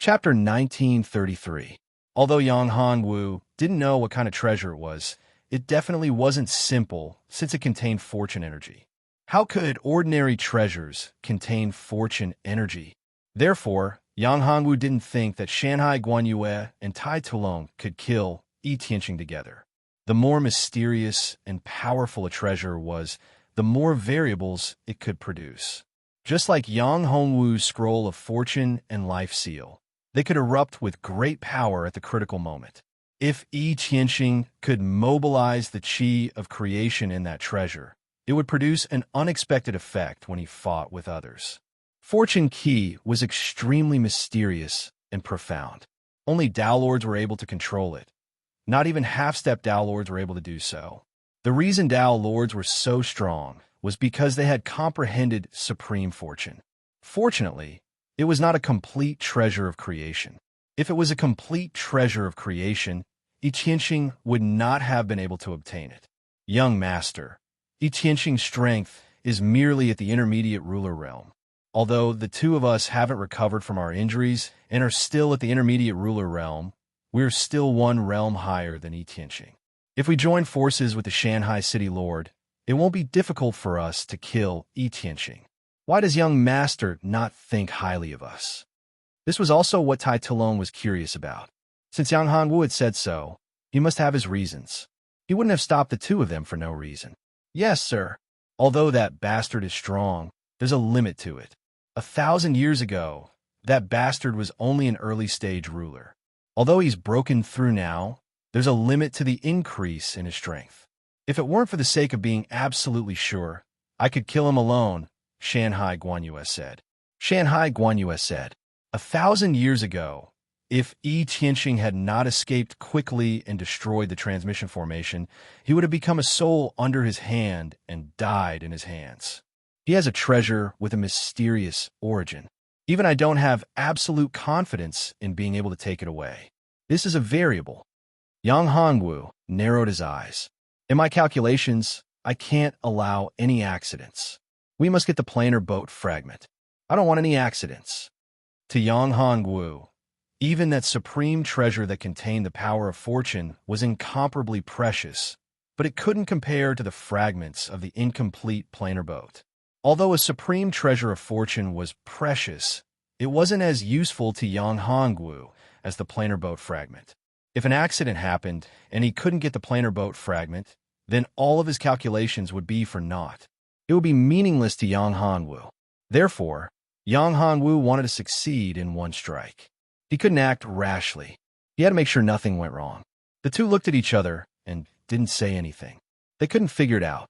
Chapter 1933. Although Yang Hongwu didn't know what kind of treasure it was, it definitely wasn't simple since it contained fortune energy. How could ordinary treasures contain fortune energy? Therefore, Yang Hongwu didn't think that Shanhai Guanyue and Tai Tulong could kill Yi Tianqing together. The more mysterious and powerful a treasure was, the more variables it could produce. Just like Yang Hongwu's scroll of fortune and life seal, they could erupt with great power at the critical moment. If Yi Tianqing could mobilize the qi of creation in that treasure, it would produce an unexpected effect when he fought with others. Fortune Qi was extremely mysterious and profound. Only Dao Lords were able to control it. Not even half-step Dao Lords were able to do so. The reason Dao Lords were so strong was because they had comprehended supreme fortune. Fortunately, it was not a complete treasure of creation. If it was a complete treasure of creation, Yi Tianqing would not have been able to obtain it. Young Master, Yi Tianqing's strength is merely at the intermediate ruler realm. Although the two of us haven't recovered from our injuries and are still at the intermediate ruler realm, we're still one realm higher than Yi Tianqing. If we join forces with the Shanhai City Lord, it won't be difficult for us to kill Yi Tianqing. Why does young Master not think highly of us? This was also what Tai Tulong was curious about. Since Yang Hongwu had said so, he must have his reasons. He wouldn't have stopped the two of them for no reason. Yes, sir. Although that bastard is strong, there's a limit to it. 1,000 years ago, that bastard was only an early-stage ruler. Although he's broken through now, there's a limit to the increase in his strength. If it weren't for the sake of being absolutely sure, I could kill him alone, Shanhai Guanyue said. Shanhai Guanyue said, 1,000 years ago, if Yi Tianqing had not escaped quickly and destroyed the transmission formation, he would have become a soul under his hand and died in his hands. He has a treasure with a mysterious origin. Even I don't have absolute confidence in being able to take it away. This is a variable. Yang Hongwu narrowed his eyes. In my calculations, I can't allow any accidents. We must get the planar boat fragment. I don't want any accidents. To Yang Hongwu, even that supreme treasure that contained the power of fortune was incomparably precious, but it couldn't compare to the fragments of the incomplete planar boat. Although a supreme treasure of fortune was precious, it wasn't as useful to Yang Hongwu as the planar boat fragment. If an accident happened and he couldn't get the planar boat fragment, then all of his calculations would be for naught. It would be meaningless to Yang Hongwu. Therefore, Yang Hongwu wanted to succeed in one strike. He couldn't act rashly. He had to make sure nothing went wrong. The two looked at each other and didn't say anything. They couldn't figure it out.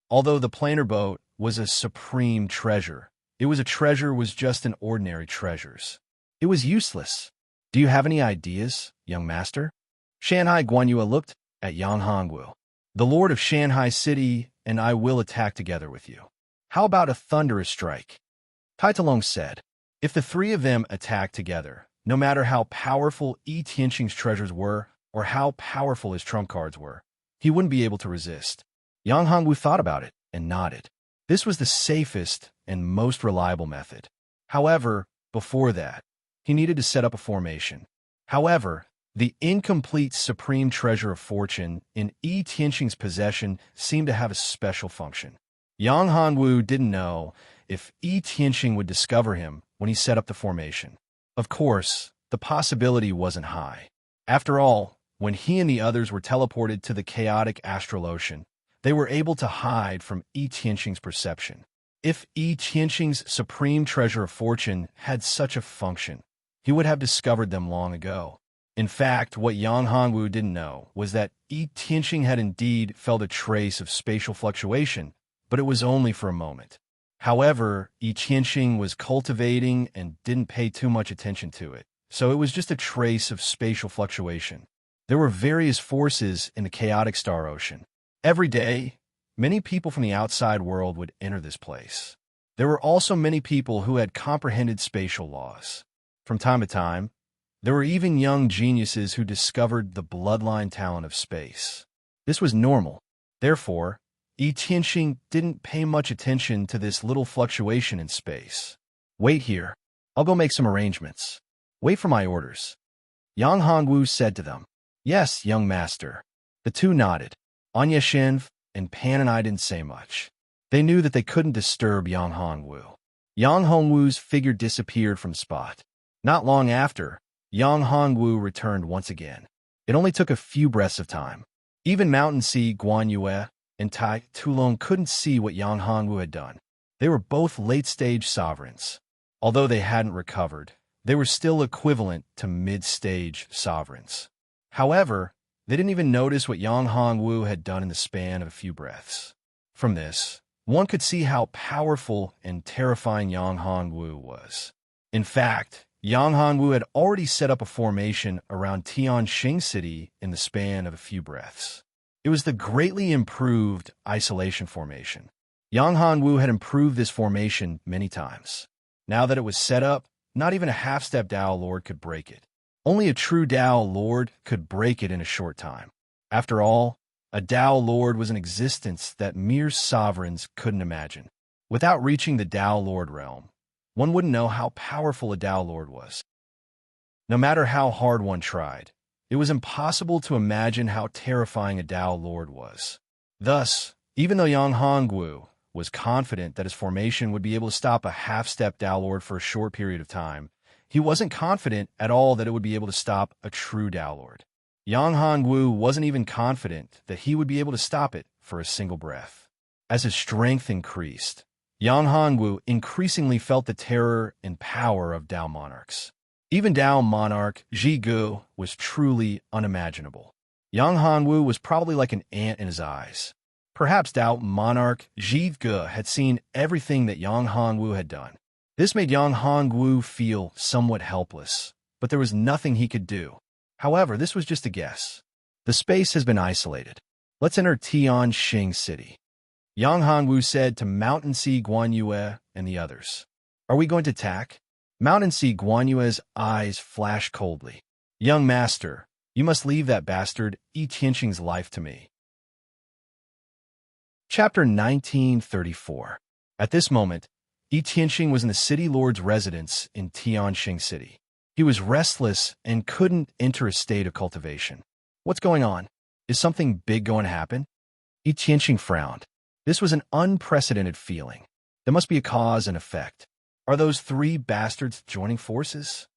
Although the planar boat was a supreme treasure, it was just an ordinary treasures. It was useless. Do you have any ideas, young master? Shanhai Guanyue looked at Yang Hongwu. The Lord of Shanhai City and I will attack together with you. How about a thunderous strike? Tai Tulong said, if the three of them attacked together, no matter how powerful Yi Tianqing's treasures were or how powerful his trump cards were, he wouldn't be able to resist. Yang Hongwu thought about it and nodded. This was the safest and most reliable method. However, before that, he needed to set up a formation. However, the incomplete supreme treasure of fortune in Yi Tianqing's possession seemed to have a special function. Yang Hongwu didn't know if Yi Tianqing would discover him when he set up the formation. Of course, the possibility wasn't high. After all, when he and the others were teleported to the chaotic astral ocean, they were able to hide from Yi Tianqing's perception. If Yi Tianqing's supreme treasure of fortune had such a function, he would have discovered them long ago. In fact, what Yang Hongwu didn't know was that Yi Tianqing had indeed felt a trace of spatial fluctuation, but it was only for a moment. However, Yi Tianqing was cultivating and didn't pay too much attention to it, so it was just a trace of spatial fluctuation. There were various forces in the chaotic star ocean. Every day, many people from the outside world would enter this place. There were also many people who had comprehended spatial laws. From time to time, there were even young geniuses who discovered the bloodline talent of space. This was normal. Therefore, Yi Tianqing didn't pay much attention to this little fluctuation in space. Wait here. I'll go make some arrangements. Wait for my orders. Yang Hongwu said to them. Yes, young master. The two nodded. Anya Shinv and Pan and I didn't say much. They knew that they couldn't disturb Yang Hongwu. Yang Hongwu's figure disappeared from the spot. Not long after, Yang Hongwu returned once again. It only took a few breaths of time. Even Mountain Sea Guan Yue and Tai Tulong couldn't see what Yang Hongwu had done. They were both late-stage sovereigns. Although they hadn't recovered, they were still equivalent to mid-stage sovereigns. However, they didn't even notice what Yang Hongwu had done in the span of a few breaths. From this, one could see how powerful and terrifying Yang Hongwu was. In fact, Yang Hongwu had already set up a formation around Tianxing City in the span of a few breaths. It was the greatly improved isolation formation. Yang Hongwu had improved this formation many times. Now that it was set up, not even a half-step Dao Lord could break it. Only a true Dao Lord could break it in a short time. After all, a Dao Lord was an existence that mere sovereigns couldn't imagine. Without reaching the Dao Lord realm, one wouldn't know how powerful a Dao Lord was. No matter how hard one tried, it was impossible to imagine how terrifying a Dao Lord was. Thus, even though Yang Hongwu was confident that his formation would be able to stop a half-step Dao Lord for a short period of time, he wasn't confident at all that it would be able to stop a true Dao Lord. Yang Hongwu wasn't even confident that he would be able to stop it for a single breath. As his strength increased, Yang Hongwu increasingly felt the terror and power of Dao monarchs. Even Dao monarch Zhigu was truly unimaginable. Yang Hongwu was probably like an ant in his eyes. Perhaps Dao monarch Zhigu had seen everything that Yang Hongwu had done. This made Yang Hongwu feel somewhat helpless, but there was nothing he could do. However, this was just a guess. The space has been isolated. Let's enter Tianxing City. Yang Hongwu said to Mountain Sea Guan Yue and the others. Are we going to attack? Mountain Sea Guan Yue's eyes flashed coldly. Young master, you must leave that bastard Yi Tianxing's life to me. Chapter 1934. At this moment, Yi Tianxing was in the city lord's residence in Tianxing City. He was restless and couldn't enter a state of cultivation. What's going on? Is something big going to happen? Yi Tianxing frowned. This was an unprecedented feeling. There must be a cause and effect. Are those three bastards joining forces?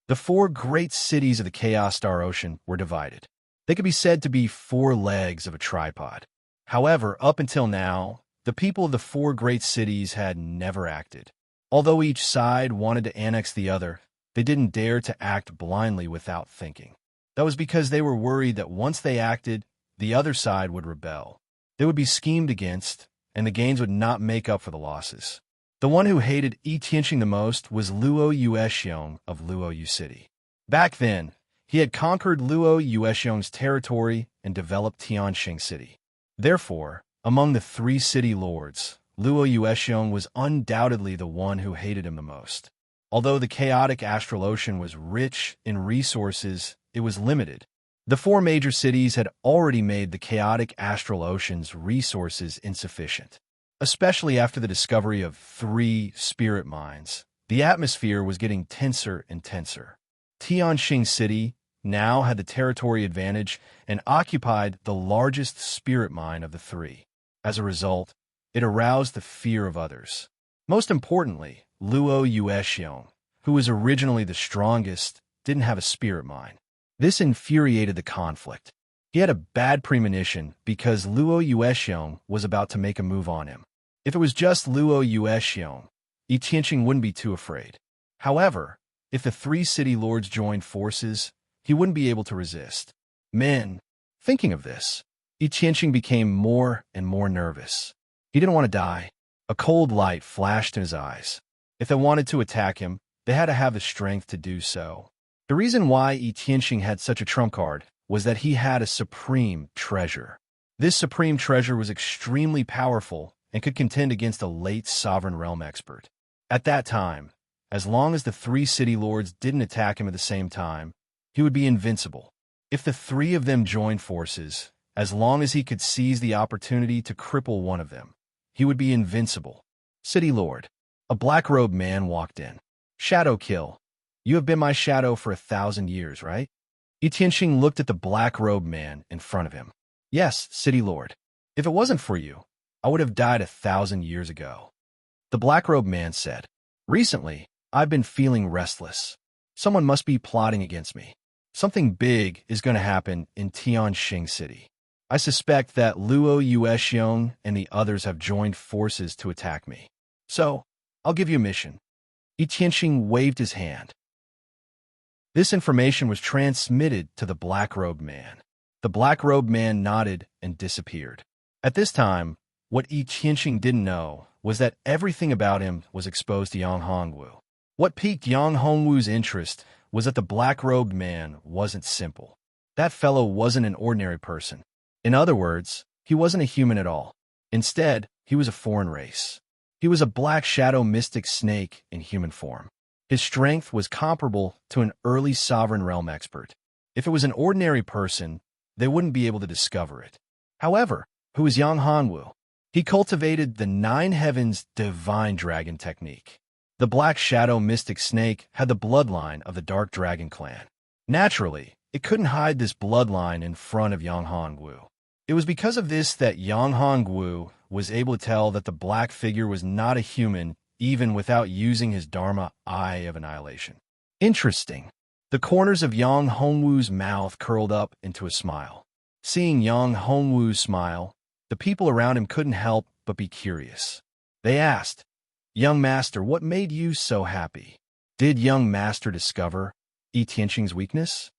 The four great cities of the Chaos Star Ocean were divided. They could be said to be four legs of a tripod. However, up until now, the people of the four great cities had never acted. Although each side wanted to annex the other, they didn't dare to act blindly without thinking. That was because they were worried that once they acted, the other side would rebel. They would be schemed against, and the gains would not make up for the losses. The one who hated Yi Tianxing the most was Luo Yuexiong of Luo Yu City. Back then, he had conquered Luo Yuexiong's territory and developed Tianxing City. Therefore, among the three city lords, Luo Yuexiong was undoubtedly the one who hated him the most. Although the chaotic astral ocean was rich in resources, it was limited. The four major cities had already made the chaotic astral ocean's resources insufficient. Especially after the discovery of 3 spirit mines, the atmosphere was getting tenser and tenser. Tianxing City now had the territory advantage and occupied the largest spirit mine of the 3. As a result, it aroused the fear of others. Most importantly, Luo Yuexiong, who was originally the strongest, didn't have a spirit mine. This infuriated the conflict. He had a bad premonition because Luo Yuexiong was about to make a move on him. If it was just Luo Yuexiong, Yi Tianxing wouldn't be too afraid. However, if the 3 city lords joined forces, he wouldn't be able to resist. Thinking of this, Yi Tianxing became more and more nervous. He didn't want to die. A cold light flashed in his eyes. If they wanted to attack him, they had to have the strength to do so. The reason why Yi Tianxing had such a trump card was that he had a supreme treasure. This supreme treasure was extremely powerful and could contend against a late sovereign realm expert. At that time, as long as the 3 city lords didn't attack him at the same time, he would be invincible. If the 3 of them joined forces, as long as he could seize the opportunity to cripple one of them, he would be invincible. City Lord. A black-robed man walked in. Shadow kill. You have been my shadow for 1,000 years, right? Yi Tianqing looked at the black-robed man in front of him. Yes, city lord. If it wasn't for you, I would have died 1,000 years ago. The black-robed man said, Recently, I've been feeling restless. Someone must be plotting against me. Something big is going to happen in Tianxing City. I suspect that Luo Yuexiong and the others have joined forces to attack me. So, I'll give you a mission. Yi Tianqing waved his hand. This information was transmitted to the black-robed man. The black-robed man nodded and disappeared. At this time, what Yi Tianqing didn't know was that everything about him was exposed to Yang Hongwu. What piqued Yang Hongwu's interest was that the black-robed man wasn't simple. That fellow wasn't an ordinary person. In other words, he wasn't a human at all. Instead, he was a foreign race. He was a black shadow mystic snake in human form. His strength was comparable to an early sovereign realm expert. If it was an ordinary person, they wouldn't be able to discover it. However, who was Yang Hongwu? He cultivated the Nine Heavens divine dragon technique. The black shadow mystic snake had the bloodline of the dark dragon clan. Naturally, it couldn't hide this bloodline in front of Yang Hongwu. It was because of this that Yang Hongwu was able to tell that the black figure was not a human even without using his Dharma Eye of Annihilation. Interesting. The corners of Yang Hongwu's mouth curled up into a smile. Seeing Yang Hongwu smile, the people around him couldn't help but be curious. They asked, Young Master, what made you so happy? Did Young Master discover Yi Tianqing's weakness?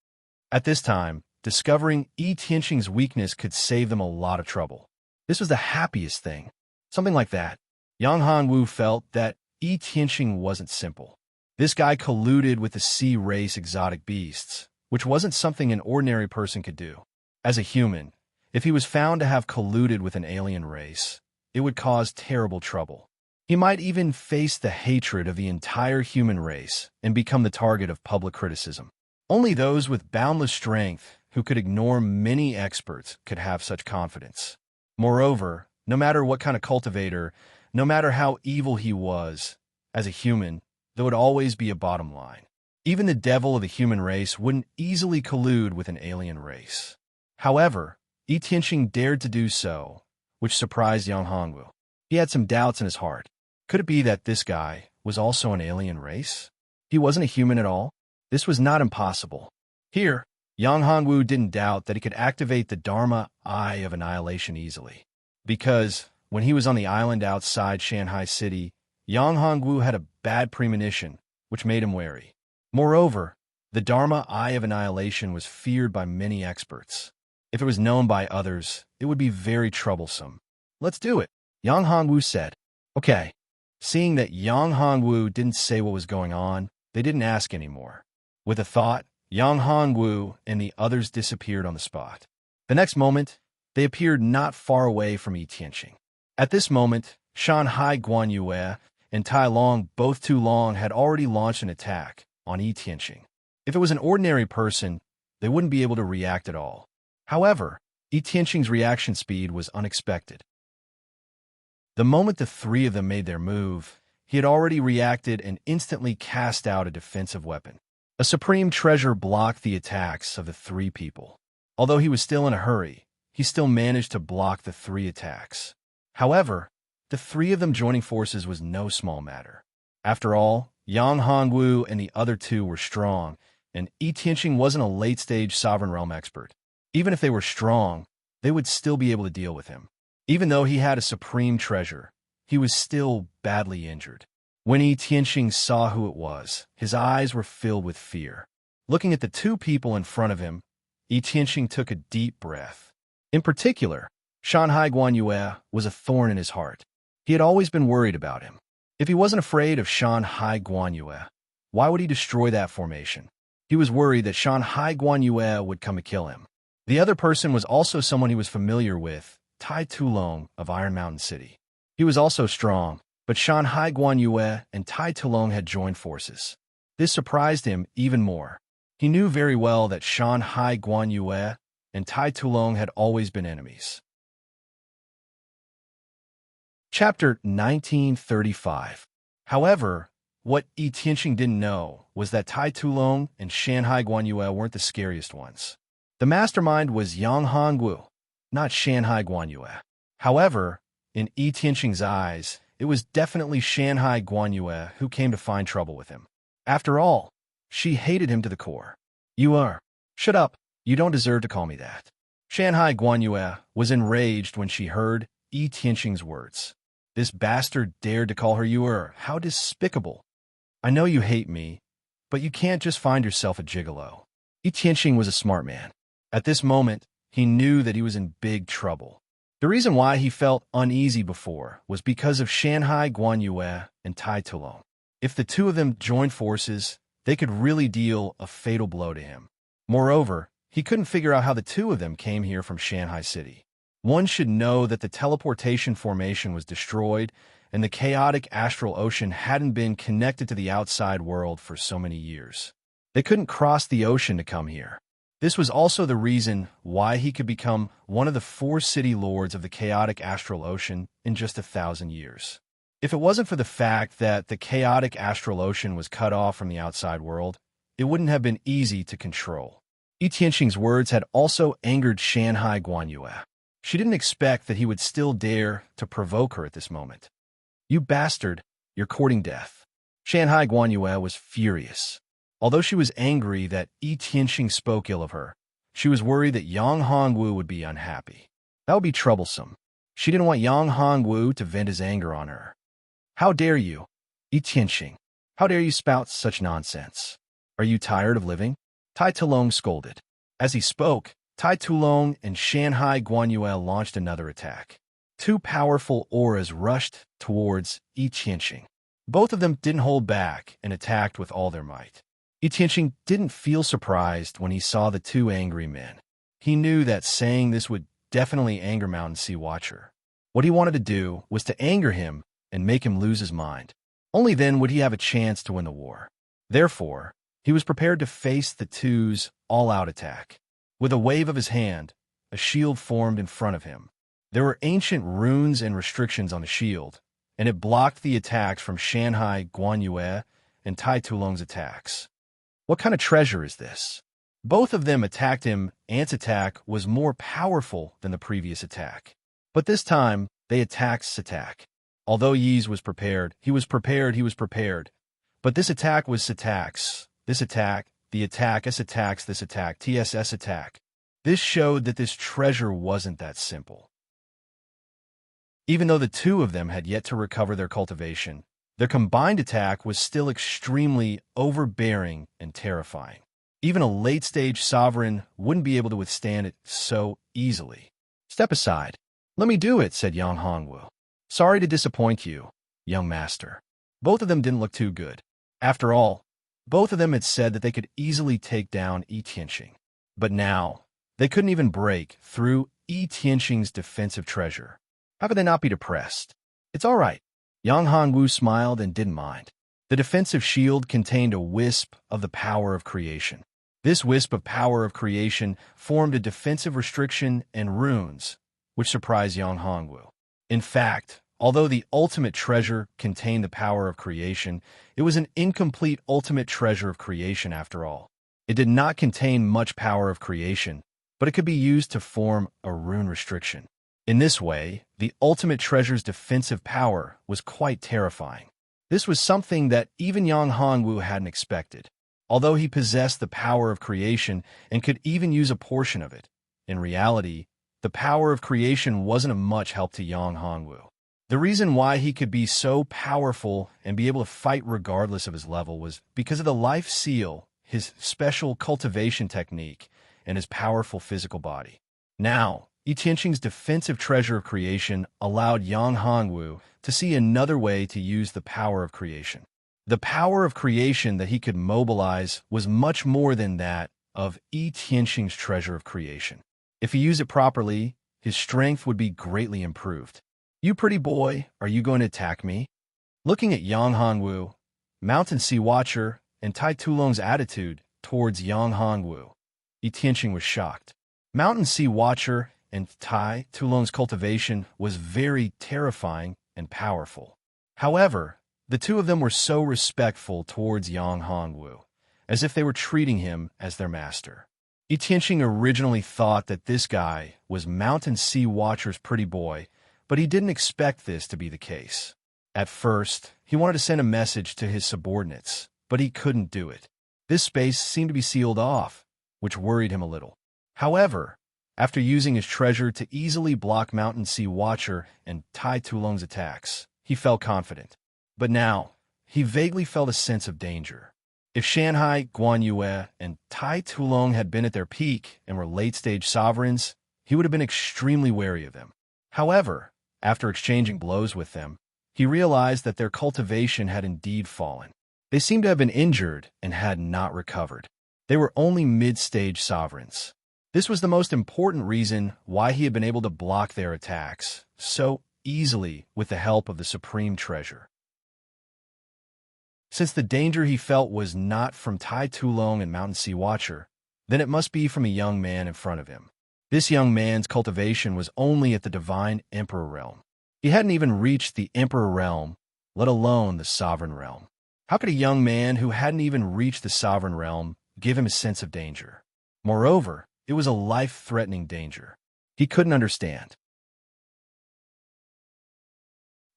At this time, discovering Yi Tianqing's weakness could save them a lot of trouble. This was the happiest thing. Something like that. Yang Hongwu felt that Yi Tianqing wasn't simple. This guy colluded with the sea race exotic beasts, which wasn't something an ordinary person could do. As a human, if he was found to have colluded with an alien race, it would cause terrible trouble. He might even face the hatred of the entire human race and become the target of public criticism. Only those with boundless strength who could ignore many experts could have such confidence. Moreover, no matter what kind of cultivator, no matter how evil he was, as a human, there would always be a bottom line. Even the devil of the human race wouldn't easily collude with an alien race. However, Yi Tianqing dared to do so, which surprised Yang Hongwu. He had some doubts in his heart. Could it be that this guy was also an alien race? He wasn't a human at all? This was not impossible. Here, Yang Hongwu didn't doubt that he could activate the Dharma Eye of Annihilation easily. Because, when he was on the island outside Shanghai City, Yang Hongwu had a bad premonition, which made him wary. Moreover, the Dharma Eye of Annihilation was feared by many experts. If it was known by others, it would be very troublesome. Let's do it, Yang Hongwu said. Okay. Seeing that Yang Hongwu didn't say what was going on, they didn't ask anymore. With a thought, Yang Hongwu and the others disappeared on the spot. The next moment, they appeared not far away from Yi Tianqing. At this moment, Shanhai Guanyue and Tai Long, both too long, had already launched an attack on Yi Tianqing. If it was an ordinary person, they wouldn't be able to react at all. However, Yi Tianqing's reaction speed was unexpected. The moment the three of them made their move, he had already reacted and instantly cast out a defensive weapon. A supreme treasure blocked the attacks of the three people. Although he was still in a hurry, he still managed to block the three attacks. However, the three of them joining forces was no small matter. After all, Yang Hongwu and the other two were strong, and Yi Tianqing wasn't a late-stage sovereign realm expert. Even if they were strong, they would still be able to deal with him. Even though he had a supreme treasure, he was still badly injured. When Yi Tianqing saw who it was, his eyes were filled with fear. Looking at the two people in front of him, Yi Tianqing took a deep breath. In particular, Shanhai Guanyue was a thorn in his heart. He had always been worried about him. If he wasn't afraid of Shanhai Guanyue, why would he destroy that formation? He was worried that Shanhai Guanyue would come to kill him. The other person was also someone he was familiar with, Tai Tulong of Iron Mountain City. He was also strong, but Shanhai Guanyue and Tai Tulong had joined forces. This surprised him even more. He knew very well that Shanhai Guanyue and Tai Tulong had always been enemies. Chapter 1935. However, what Yi Tianqing didn't know was was that Tai Tulong and Shanhai Guanyue weren't the scariest ones. The mastermind was Yang Hongwu, not Shanhai Guanyue. However, in Yi Tianqing's eyes, it was definitely Shanhai Guanyue who came to find trouble with him. After all, she hated him to the core. You are. Shut up. You don't deserve to call me that. Shanhai Guanyue was enraged when she heard Yi Tianqing's words. This bastard dared to call her Yuer. How despicable. I know you hate me, but you can't just find yourself a gigolo. Yi Tianqing was a smart man. At this moment, he knew that he was in big trouble. The reason why he felt uneasy before was because of Shanhai Guanyue and Tai Tulong. If the two of them joined forces, they could really deal a fatal blow to him. Moreover, he couldn't figure out how the two of them came here from Shanghai City. One should know that the teleportation formation was destroyed and the chaotic astral ocean hadn't been connected to the outside world for so many years. They couldn't cross the ocean to come here. This was also the reason why he could become one of the 4 city lords of the chaotic astral ocean in just 1,000 years. If it wasn't for the fact that the chaotic astral ocean was cut off from the outside world, it wouldn't have been easy to control. Yi Tianqing's words had also angered Shanhai Guanyue. She didn't expect that he would still dare to provoke her at this moment. You bastard, you're courting death. Shanhai Guanyue was furious. Although she was angry that Yi Tianqing spoke ill of her, she was worried that Yang Hongwu would be unhappy. That would be troublesome. She didn't want Yang Hongwu to vent his anger on her. How dare you, Yi Tianqing? How dare you spout such nonsense? Are you tired of living? Tai Tulong scolded. As he spoke, Tai Tulong and Shanhai Guanyue launched another attack. 2 powerful auras rushed towards Yi Tianqing. Both of them didn't hold back and attacked with all their might. Yi Tianqing didn't feel surprised when he saw the 2 angry men. He knew that saying this would definitely anger Mountain Sea Watcher. What he wanted to do was to anger him and make him lose his mind. Only then would he have a chance to win the war. Therefore, he was prepared to face the 2's all-out attack. With a wave of his hand, a shield formed in front of him. There were ancient runes and restrictions on the shield, and it blocked the attacks from Shanhai Guanyue and Tai Tulong's attacks. What kind of treasure is this? Both of them attacked him. Ant's attack was more powerful than the previous attack. But this time, they attacked Satak. Although Yi's was prepared, he was prepared. But this attack was Satak's. This attack, the attack S attacks this attack, TSS attack. This showed that this treasure wasn't that simple. Even though the 2 of them had yet to recover their cultivation, their combined attack was still extremely overbearing and terrifying. Even a late-stage sovereign wouldn't be able to withstand it so easily. Step aside. Let me do it, said Yang Hongwu. Sorry to disappoint you, young master. Both of them didn't look too good. After all, both of them had said that they could easily take down Yi Tianqing. But now, they couldn't even break through Yi Tianqing's defensive treasure. How could they not be depressed? It's all right. Yang Hongwu smiled and didn't mind. The defensive shield contained a wisp of the power of creation. This wisp of power of creation formed a defensive restriction and runes, which surprised Yang Hongwu. In fact, although the ultimate treasure contained the power of creation, it was an incomplete ultimate treasure of creation after all. It did not contain much power of creation, but it could be used to form a rune restriction. In this way, the ultimate treasure's defensive power was quite terrifying. This was something that even Yang Hongwu hadn't expected. Although he possessed the power of creation and could even use a portion of it, in reality, the power of creation wasn't of much help to Yang Hongwu. The reason why he could be so powerful and be able to fight regardless of his level was because of the life seal, his special cultivation technique, and his powerful physical body. Now, Yi Tianqing's defensive treasure of creation allowed Yang Hongwu to see another way to use the power of creation. The power of creation that he could mobilize was much more than that of Yi Tianqing's treasure of creation. If he used it properly, his strength would be greatly improved. You pretty boy, are you going to attack me? Looking at Yang Hongwu, Mountain Sea Watcher, and Tai Tulong's attitude towards Yang Hongwu, Yi Tianqing was shocked. Mountain Sea Watcher and Tai Tulong's cultivation was very terrifying and powerful. However, the 2 of them were so respectful towards Yang Hongwu as if they were treating him as their master. Yi Tianqing originally thought that this guy was Mountain Sea Watcher's pretty boy, but he didn't expect this to be the case. At first, he wanted to send a message to his subordinates, but he couldn't do it. This space seemed to be sealed off, which worried him a little. However, after using his treasure to easily block Mountain Sea Watcher and Tai Tulong's attacks, he felt confident. But now, he vaguely felt a sense of danger. If Shanhai, Guan Yue, and Tai Tulong had been at their peak and were late-stage sovereigns, he would have been extremely wary of them. However, after exchanging blows with them, he realized that their cultivation had indeed fallen. They seemed to have been injured and had not recovered. They were only mid-stage sovereigns. This was the most important reason why he had been able to block their attacks so easily with the help of the Supreme Treasure. Since the danger he felt was not from Tai Tulong and Mountain Sea Watcher, then it must be from a young man in front of him. This young man's cultivation was only at the Divine Emperor realm. He hadn't even reached the Emperor realm, let alone the Sovereign realm. How could a young man who hadn't even reached the Sovereign realm give him a sense of danger? Moreover, it was a life-threatening danger. He couldn't understand.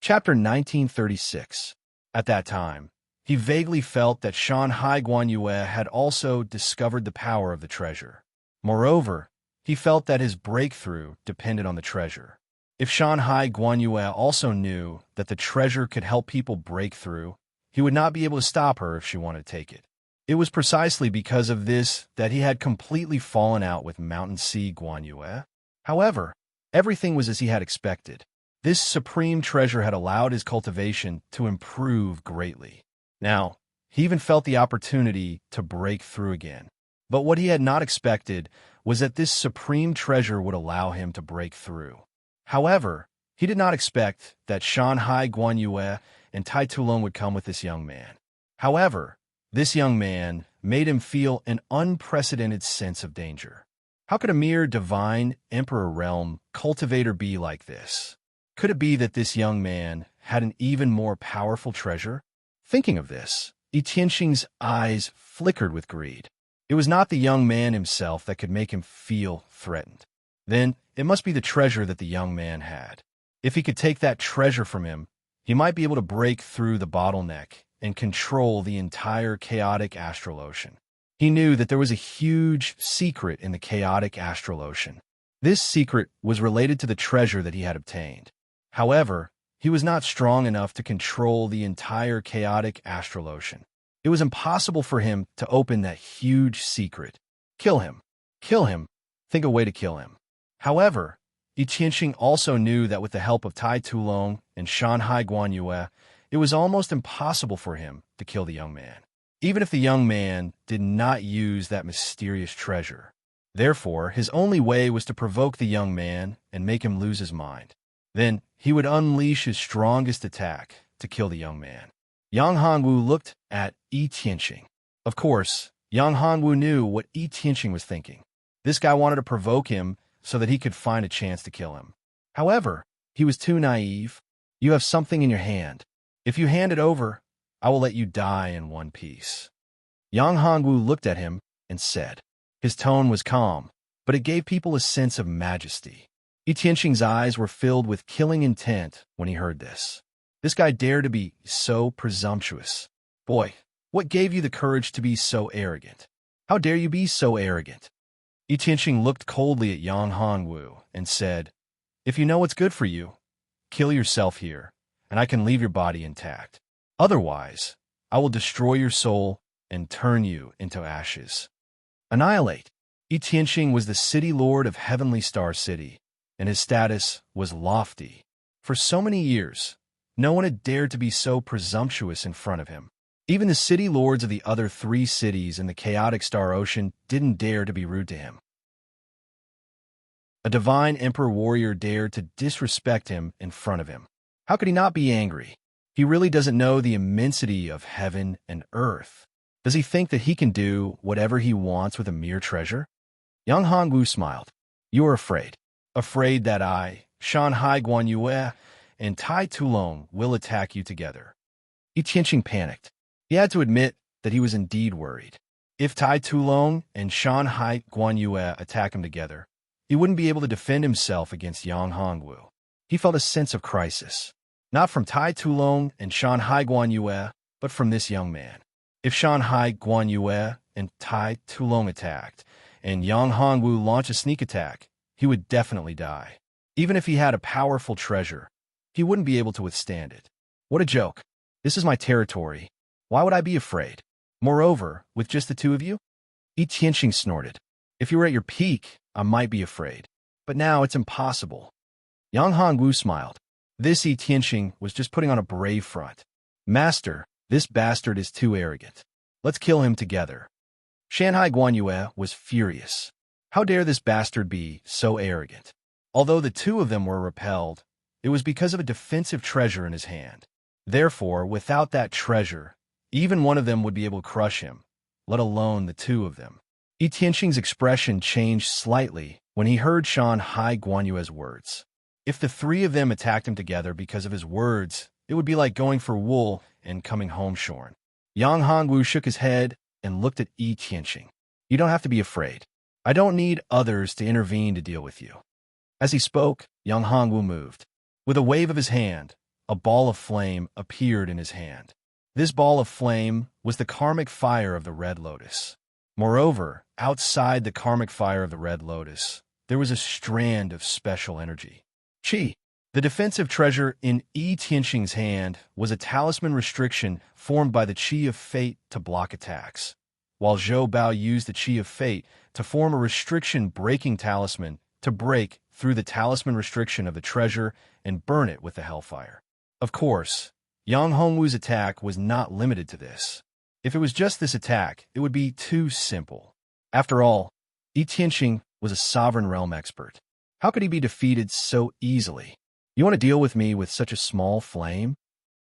Chapter 1936. At that time, he vaguely felt that Shanhai Guan Yue had also discovered the power of the treasure. Moreover, he felt that his breakthrough depended on the treasure. If Shanhai Guan Yue also knew that the treasure could help people break through, he would not be able to stop her if she wanted to take it. It was precisely because of this that he had completely fallen out with Mountain Sea Guan Yue. However, everything was as he had expected. This supreme treasure had allowed his cultivation to improve greatly. Now, he even felt the opportunity to break through again. But what he had not expected was that this supreme treasure would allow him to break through. However, he did not expect that Shanhai Guan Yue and Tai Tulong would come with this young man. However, this young man made him feel an unprecedented sense of danger. How could a mere divine emperor realm cultivator be like this? Could it be that this young man had an even more powerful treasure? Thinking of this, Yi Tianqing's eyes flickered with greed. It was not the young man himself that could make him feel threatened. Then, it must be the treasure that the young man had. If he could take that treasure from him, he might be able to break through the bottleneck and control the entire chaotic astral ocean. He knew that there was a huge secret in the chaotic astral ocean. This secret was related to the treasure that he had obtained. However, he was not strong enough to control the entire chaotic astral ocean. It was impossible for him to open that huge secret. Kill him. Kill him. Think a way to kill him. However, Yi Tianqing also knew that with the help of Tai Tulong and Shanhai Guan Yue, it was almost impossible for him to kill the young man, even if the young man did not use that mysterious treasure. Therefore, his only way was to provoke the young man and make him lose his mind. Then, he would unleash his strongest attack to kill the young man. Yang Hongwu looked at Yi Tianqing. Of course, Yang Hongwu knew what Yi Tianqing was thinking. This guy wanted to provoke him so that he could find a chance to kill him. However, he was too naive. You have something in your hand. If you hand it over, I will let you die in one piece. Yang Hongwu looked at him and said. His tone was calm, but it gave people a sense of majesty. Yi Tianqing's eyes were filled with killing intent when he heard this. This guy dared to be so presumptuous. Boy, what gave you the courage to be so arrogant? How dare you be so arrogant? Yi Tianqing looked coldly at Yang Hongwu and said, If you know what's good for you, kill yourself here, and I can leave your body intact. Otherwise, I will destroy your soul and turn you into ashes. Annihilate. Yi Tianqing was the city lord of Heavenly Star City, and his status was lofty. For so many years, no one had dared to be so presumptuous in front of him. Even the city lords of the other 3 cities in the chaotic Star Ocean didn't dare to be rude to him. A divine emperor warrior dared to disrespect him in front of him. How could he not be angry? He really doesn't know the immensity of heaven and earth. Does he think that he can do whatever he wants with a mere treasure? Yang Hongwu smiled. You are afraid. Afraid that I, Shanhai Guan Yue, and Tai Tulong will attack you together. Yi Tianqing panicked. He had to admit that he was indeed worried. If Tai Tulong and Shanhai Guanyue attack him together, he wouldn't be able to defend himself against Yang Hongwu. He felt a sense of crisis, not from Tai Tulong and Shanhai Guanyue, but from this young man. If Shanhai Guanyue and Tai Tulong attacked, and Yang Hongwu launched a sneak attack, he would definitely die. Even if he had a powerful treasure, he wouldn't be able to withstand it. What a joke. This is my territory. Why would I be afraid? Moreover, with just the two of you? Yi Tianqing snorted. If you were at your peak, I might be afraid. But now it's impossible. Yang Hongwu smiled. This Yi Tianqing was just putting on a brave front. Master, this bastard is too arrogant. Let's kill him together. Shanhai Guanyue was furious. How dare this bastard be so arrogant? Although the two of them were repelled, it was because of a defensive treasure in his hand. Therefore, without that treasure, even one of them would be able to crush him, let alone the two of them. Yi Tianqing's expression changed slightly when he heard Shanhai Guanyue's words. If the three of them attacked him together because of his words, it would be like going for wool and coming home shorn. Yang Hongwu shook his head and looked at Yi Tianqing. You don't have to be afraid. I don't need others to intervene to deal with you. As he spoke, Yang Hongwu moved. With a wave of his hand, a ball of flame appeared in his hand. This ball of flame was the karmic fire of the Red Lotus. Moreover, outside the karmic fire of the Red Lotus, there was a strand of special energy. Qi. The defensive treasure in Yi Tianqing's hand was a talisman restriction formed by the Qi of Fate to block attacks, while Zhou Bao used the Qi of Fate to form a restriction-breaking talisman to break through the talisman restriction of the treasure and burn it with the hellfire. Of course, Yang Hongwu's attack was not limited to this. If it was just this attack, it would be too simple. After all, Yi Tianqing was a sovereign realm expert. How could he be defeated so easily? You want to deal with me with such a small flame?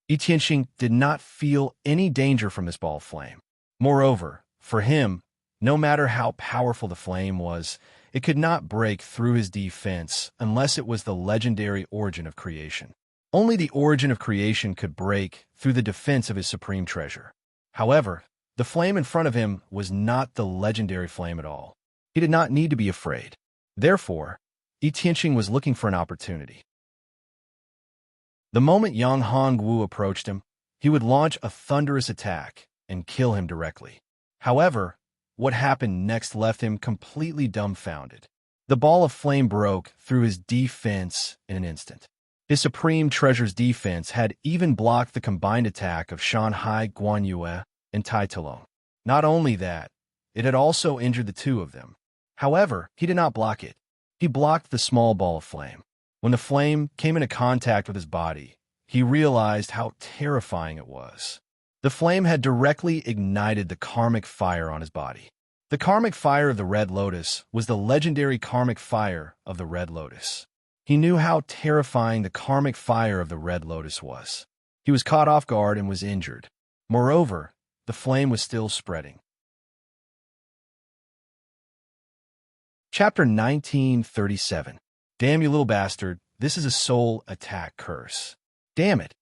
Yi Tianqing did not feel any danger from this ball of flame. Moreover, for him, no matter how powerful the flame was, it could not break through his defense unless it was the legendary origin of creation. Only the origin of creation could break through the defense of his supreme treasure. However, the flame in front of him was not the legendary flame at all. He did not need to be afraid. Therefore, Yi Tianqing was looking for an opportunity. The moment Yang Hongwu approached him, he would launch a thunderous attack and kill him directly. However, what happened next left him completely dumbfounded. The ball of flame broke through his defense in an instant. His supreme treasure's defense had even blocked the combined attack of Shanhai Guanyue and Tai Tulong. Not only that, it had also injured the two of them. However, he did not block it. He blocked the small ball of flame. When the flame came into contact with his body, he realized how terrifying it was. The flame had directly ignited the karmic fire on his body. The karmic fire of the Red Lotus was the legendary karmic fire of the Red Lotus. He knew how terrifying the karmic fire of the Red Lotus was. He was caught off guard and was injured. Moreover, the flame was still spreading. Chapter 1937. Damn you little bastard, this is a soul attack curse. Damn it.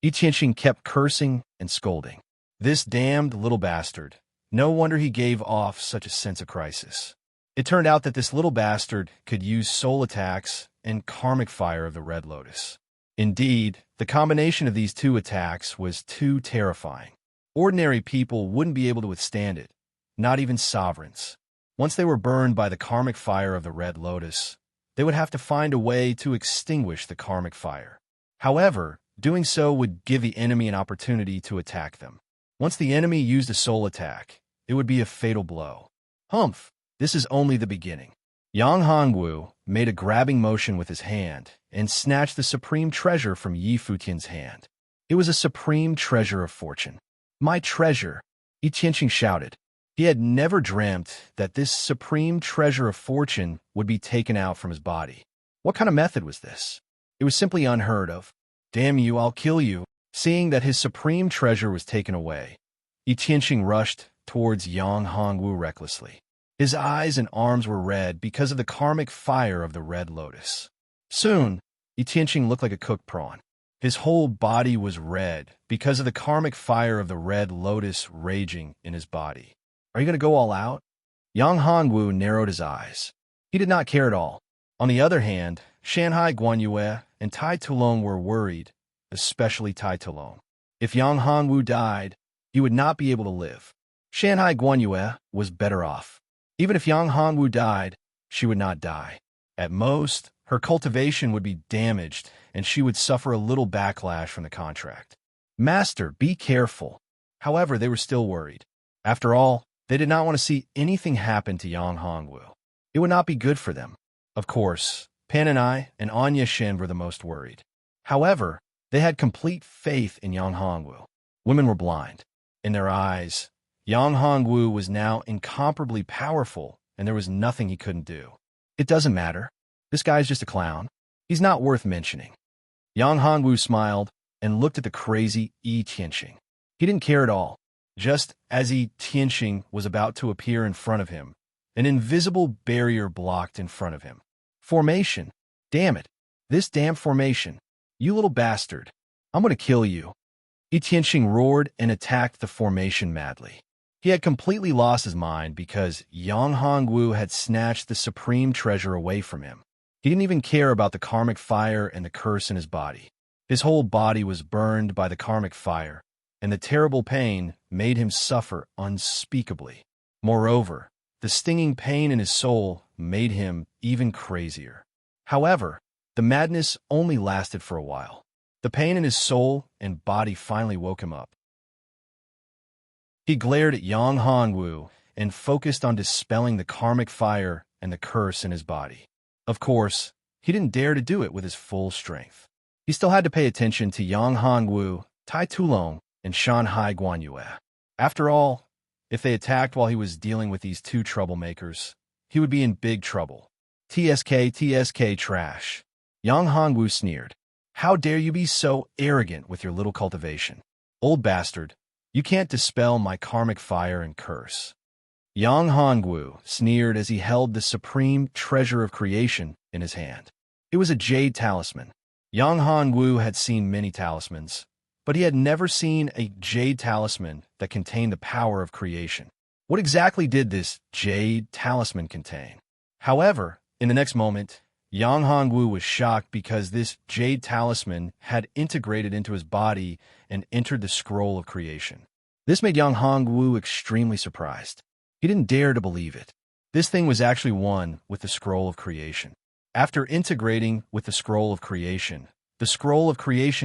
Yi Tianqing kept cursing and scolding. This damned little bastard. No wonder he gave off such a sense of crisis. It turned out that this little bastard could use soul attacks and karmic fire of the Red Lotus. Indeed, the combination of these two attacks was too terrifying. Ordinary people wouldn't be able to withstand it, not even sovereigns. Once they were burned by the karmic fire of the Red Lotus, they would have to find a way to extinguish the karmic fire. However, doing so would give the enemy an opportunity to attack them. Once the enemy used a soul attack, it would be a fatal blow. Humph, this is only the beginning. Yang Hongwu made a grabbing motion with his hand and snatched the supreme treasure from Yi Futian's hand. It was a supreme treasure of fortune. My treasure, Yi Tianqing shouted. He had never dreamt that this supreme treasure of fortune would be taken out from his body. What kind of method was this? It was simply unheard of. Damn you, I'll kill you. Seeing that his supreme treasure was taken away, Yi Tianqing rushed towards Yang Hongwu recklessly. His eyes and arms were red because of the karmic fire of the Red Lotus. Soon, Yi Tianqing looked like a cooked prawn. His whole body was red because of the karmic fire of the Red Lotus raging in his body. Are you going to go all out? Yang Hongwu narrowed his eyes. He did not care at all. On the other hand, Shanhai Guanyue and Tai Tulong were worried, especially Tai Tulong. If Yang Hongwu died, he would not be able to live. Shanhai Guanyue was better off. Even if Yang Hongwu died, she would not die. At most, her cultivation would be damaged and she would suffer a little backlash from the contract. Master, be careful. However, they were still worried. After all, they did not want to see anything happen to Yang Hongwu. It would not be good for them. Of course, Pan and I and Anya Shen were the most worried. However, they had complete faith in Yang Hongwu. Women were blind. In their eyes, Yang Hongwu was now incomparably powerful, and there was nothing he couldn't do. It doesn't matter. This guy's just a clown. He's not worth mentioning. Yang Hongwu smiled and looked at the crazy Yi Tianqing. He didn't care at all. Just as Yi Tianqing was about to appear in front of him, an invisible barrier blocked in front of him. Formation. Damn it. This damn formation. You little bastard. I'm going to kill you. Yi Tianqing roared and attacked the formation madly. He had completely lost his mind because Yang Hongwu had snatched the supreme treasure away from him. He didn't even care about the karmic fire and the curse in his body. His whole body was burned by the karmic fire, and the terrible pain made him suffer unspeakably. Moreover, the stinging pain in his soul made him even crazier. However, the madness only lasted for a while. The pain in his soul and body finally woke him up. He glared at Yang Hongwu and focused on dispelling the karmic fire and the curse in his body. Of course, he didn't dare to do it with his full strength. He still had to pay attention to Yang Hongwu, Tai Tulong, and Shanhai Guanyue. After all, if they attacked while he was dealing with these two troublemakers, he would be in big trouble. TSK trash. Yang Hongwu sneered. How dare you be so arrogant with your little cultivation? Old bastard, you can't dispel my karmic fire and curse. Yang Hongwu sneered as he held the supreme treasure of creation in his hand. It was a jade talisman. Yang Hongwu had seen many talismans, but he had never seen a jade talisman that contained the power of creation. What exactly did this jade talisman contain? However, in the next moment, Yang Hongwu was shocked because this jade talisman had integrated into his body and entered the scroll of creation. This made Yang Hongwu extremely surprised. He didn't dare to believe it. This thing was actually one with the scroll of creation. After integrating with the scroll of creation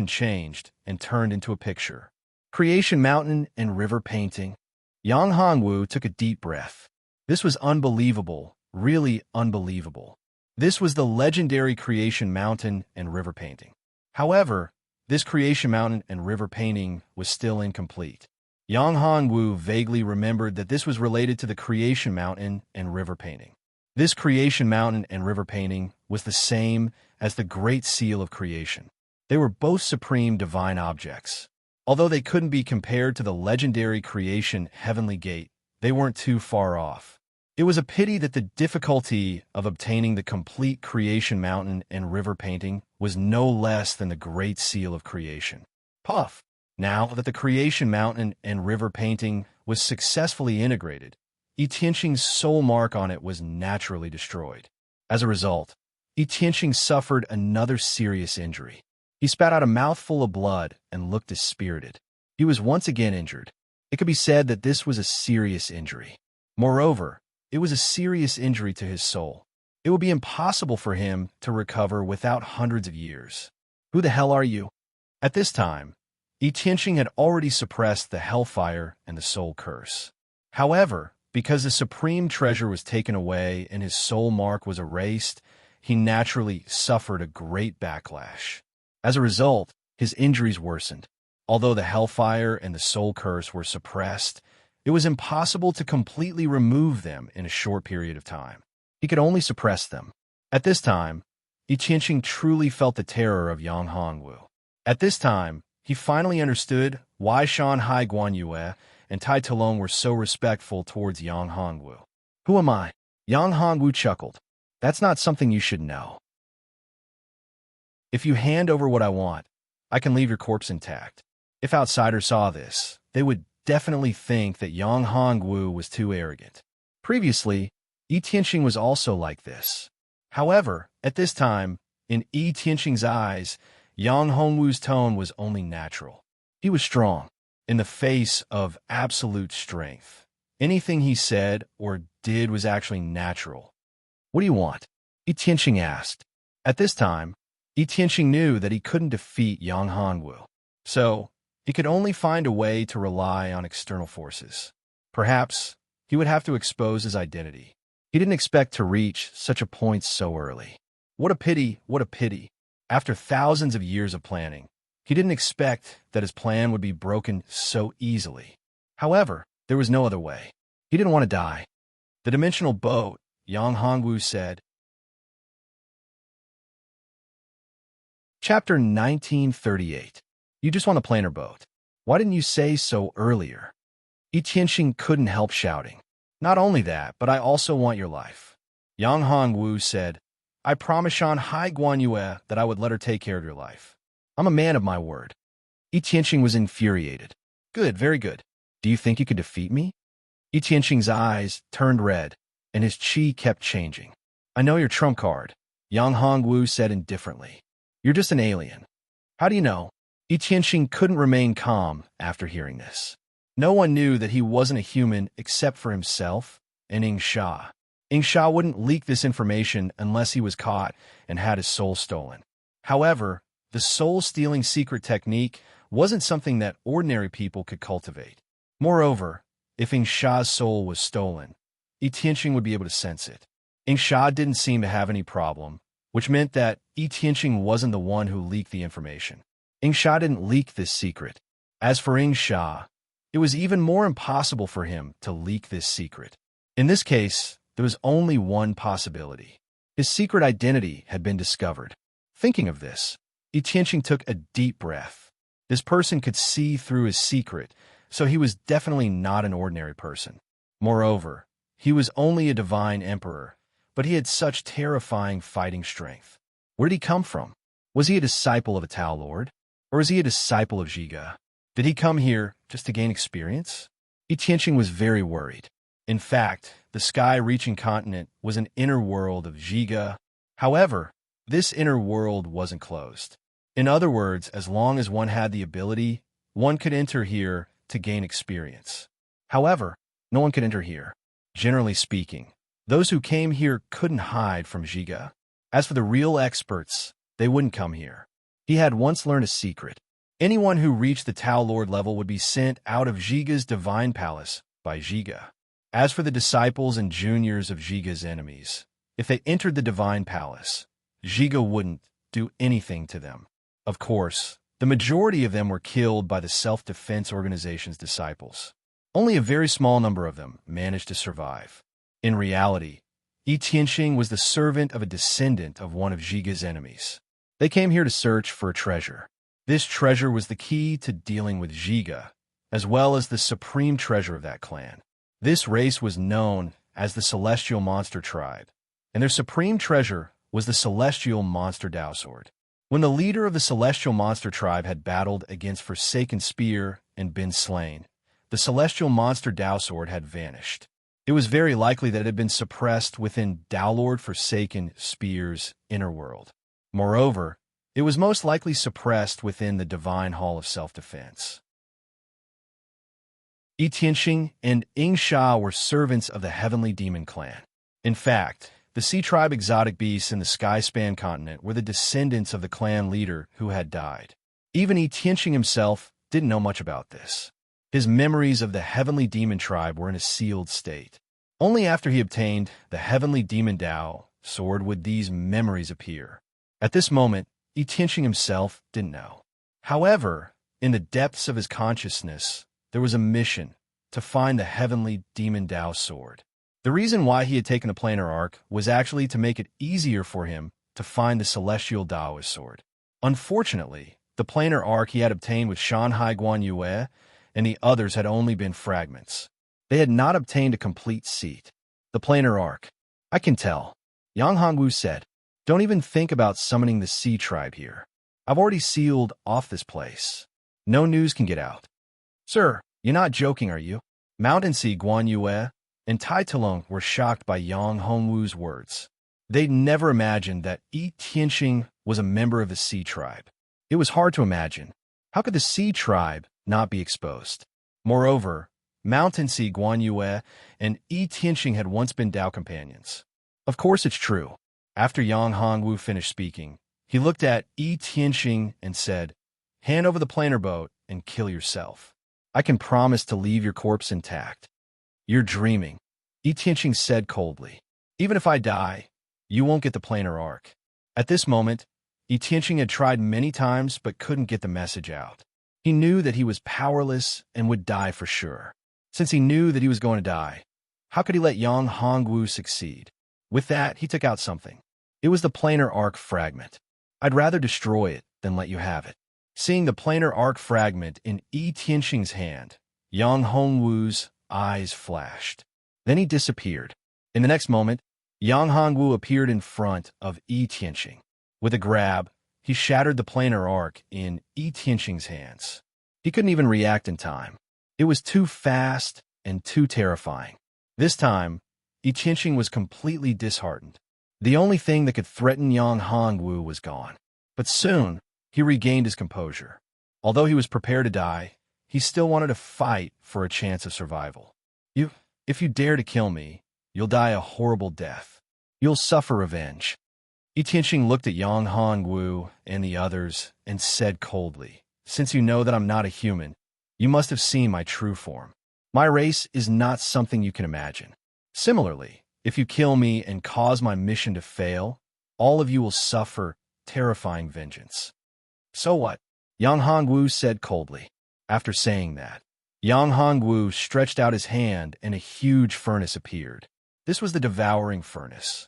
changed and turned into a picture. Creation mountain and river painting. Yang Hongwu took a deep breath. This was unbelievable, really unbelievable. This was the legendary creation mountain and river painting. However, this creation mountain and river painting was still incomplete. Yang Hongwu vaguely remembered that this was related to the creation mountain and river painting. This creation mountain and river painting was the same as the Great Seal of Creation. They were both supreme divine objects. Although they couldn't be compared to the legendary creation Heavenly Gate, they weren't too far off. It was a pity that the difficulty of obtaining the complete creation mountain and river painting was no less than the Great Seal of Creation. Puff! Now that the creation mountain and river painting was successfully integrated, Yi Tianqing's soul mark on it was naturally destroyed. As a result, Yi Tianqing suffered another serious injury. He spat out a mouthful of blood and looked dispirited. He was once again injured. It could be said that this was a serious injury. Moreover, it was a serious injury to his soul. It would be impossible for him to recover without hundreds of years. Who the hell are you? At this time, Yi Tianqing had already suppressed the hellfire and the soul curse. However, because the supreme treasure was taken away and his soul mark was erased, he naturally suffered a great backlash. As a result, his injuries worsened. Although the hellfire and the soul curse were suppressed, it was impossible to completely remove them in a short period of time. He could only suppress them. At this time, Yi Tianqing truly felt the terror of Yang Hongwu. At this time, he finally understood why Shanhai Guanyue and Tai Tulong were so respectful towards Yang Hongwu. Who am I? Yang Hongwu chuckled. That's not something you should know. If you hand over what I want, I can leave your corpse intact. If outsiders saw this, they would definitely think that Yang Hongwu was too arrogant. Previously, Yi Tianxing was also like this. However, at this time, in Yi Tianxing's eyes, Yang Hongwu's tone was only natural. He was strong, in the face of absolute strength. Anything he said or did was actually natural. "What do you want?" Yi Tianxing asked. At this time, Yi Tianxing knew that he couldn't defeat Yang Hongwu, so he could only find a way to rely on external forces. Perhaps he would have to expose his identity. He didn't expect to reach such a point so early. What a pity, what a pity. After thousands of years of planning, he didn't expect that his plan would be broken so easily. However, there was no other way. He didn't want to die. "The dimensional boat," Yang Hongwu said. Chapter 1938. "You just want a planer boat. Why didn't you say so earlier?" Yi Tianxing couldn't help shouting. "Not only that, but I also want your life." Yang Hongwu said, "I promised Shan Hai Guanyue that I would let her take care of your life. I'm a man of my word." Yi Tianxing was infuriated. "Good, very good. Do you think you could defeat me?" Yi Tianxing's eyes turned red, and his chi kept changing. "I know your trump card," Yang Hongwu said indifferently. "You're just an alien." "How do you know?" Yi Tianxing couldn't remain calm after hearing this. No one knew that he wasn't a human except for himself and Ing Sha. Ing Sha wouldn't leak this information unless he was caught and had his soul stolen. However, the soul-stealing secret technique wasn't something that ordinary people could cultivate. Moreover, if Ing Sha's soul was stolen, Yi Tianxing would be able to sense it. Ing Sha didn't seem to have any problem, which meant that Yi Tianxing wasn't the one who leaked the information. Ing Sha didn't leak this secret. As for Ing Sha, it was even more impossible for him to leak this secret. In this case, there was only one possibility. His secret identity had been discovered. Thinking of this, Yi Tianxing took a deep breath. This person could see through his secret, so he was definitely not an ordinary person. Moreover, he was only a divine emperor, but he had such terrifying fighting strength. Where did he come from? Was he a disciple of a Tao Lord? Or was he a disciple of Zhiga? Did he come here just to gain experience? Yi Tianxing was very worried. In fact, the sky-reaching continent was an inner world of Zhiga. However, this inner world wasn't closed. In other words, as long as one had the ability, one could enter here to gain experience. However, no one could enter here. Generally speaking, those who came here couldn't hide from Zhiga. As for the real experts, they wouldn't come here. He had once learned a secret. Anyone who reached the Tao Lord level would be sent out of Zhiga's divine palace by Zhiga. As for the disciples and juniors of Zhiga's enemies, if they entered the divine palace, Zhiga wouldn't do anything to them. Of course, the majority of them were killed by the self-defense organization's disciples. Only a very small number of them managed to survive. In reality, Yi Tianxing was the servant of a descendant of one of Zhiga's enemies. They came here to search for a treasure. This treasure was the key to dealing with Zhiga, as well as the supreme treasure of that clan. This race was known as the Celestial Monster Tribe, and their supreme treasure was the Celestial Monster Dao Sword. When the leader of the Celestial Monster Tribe had battled against Forsaken Spear and been slain, the Celestial Monster Dao Sword had vanished. It was very likely that it had been suppressed within Dao Lord Forsaken Spear's inner world. Moreover, it was most likely suppressed within the Divine Hall of Self-Defense. Yi Tianxing and Ing Sha were servants of the Heavenly Demon Clan. In fact, the Sea Tribe exotic beasts in the Skyspan continent were the descendants of the clan leader who had died. Even Yi Tianxing himself didn't know much about this. His memories of the Heavenly Demon Tribe were in a sealed state. Only after he obtained the Heavenly Demon Dao Sword would these memories appear. At this moment, Yi Tianxing himself didn't know. However, in the depths of his consciousness, there was a mission to find the Heavenly Demon Dao Sword. The reason why he had taken a planar arc was actually to make it easier for him to find the Celestial Daoist Sword. Unfortunately, the planar arc he had obtained with Shanhai Guanyue and the others had only been fragments. They had not obtained a complete seat. The planar arc. I can tell. Yang Hongwu said, "Don't even think about summoning the Sea Tribe here. I've already sealed off this place. No news can get out." "Sir, You're not joking, are you? Mountain Sea Guan Yue and Tai Talong were shocked by Yang Hongwu's words. They'd never imagined that Yi Tianxing was a member of the Sea tribe. It was hard to imagine. How could the Sea tribe not be exposed? Moreover, Mountain Sea Guan Yue and Yi Tianxing had once been Dao companions. Of course it's true. After Yang Hongwu finished speaking, he looked at Yi Tianxing and said, "Hand over the planer boat and kill yourself. I can promise to leave your corpse intact." "You're dreaming," Yi Tianxing said coldly. "Even if I die, you won't get the planar arc." At this moment, Yi Tianxing had tried many times but couldn't get the message out. He knew that he was powerless and would die for sure. Since he knew that he was going to die, how could he let Yang Hongwu succeed? With that, he took out something. It was the planar arc fragment. "I'd rather destroy it than let you have it." Seeing the planar arc fragment in Yi Tianxing's hand, Yang Hongwu's eyes flashed. Then he disappeared. In the next moment, Yang Hongwu appeared in front of Yi Tianxing. With a grab, he shattered the planar arc in Yi Tianxing's hands. He couldn't even react in time. It was too fast and too terrifying. This time, Yi Tianxing was completely disheartened. The only thing that could threaten Yang Hongwu was gone. But soon, he regained his composure. Although he was prepared to die, he still wanted to fight for a chance of survival. If you dare to kill me, you'll die a horrible death. You'll suffer revenge." Yi Tianxing looked at Yang Hongwu and the others and said coldly, "Since you know that I'm not a human, you must have seen my true form. My race is not something you can imagine. Similarly, if you kill me and cause my mission to fail, all of you will suffer terrifying vengeance." "So what?" Yang Hongwu said coldly. After saying that, Yang Hongwu stretched out his hand and a huge furnace appeared. This was the devouring furnace.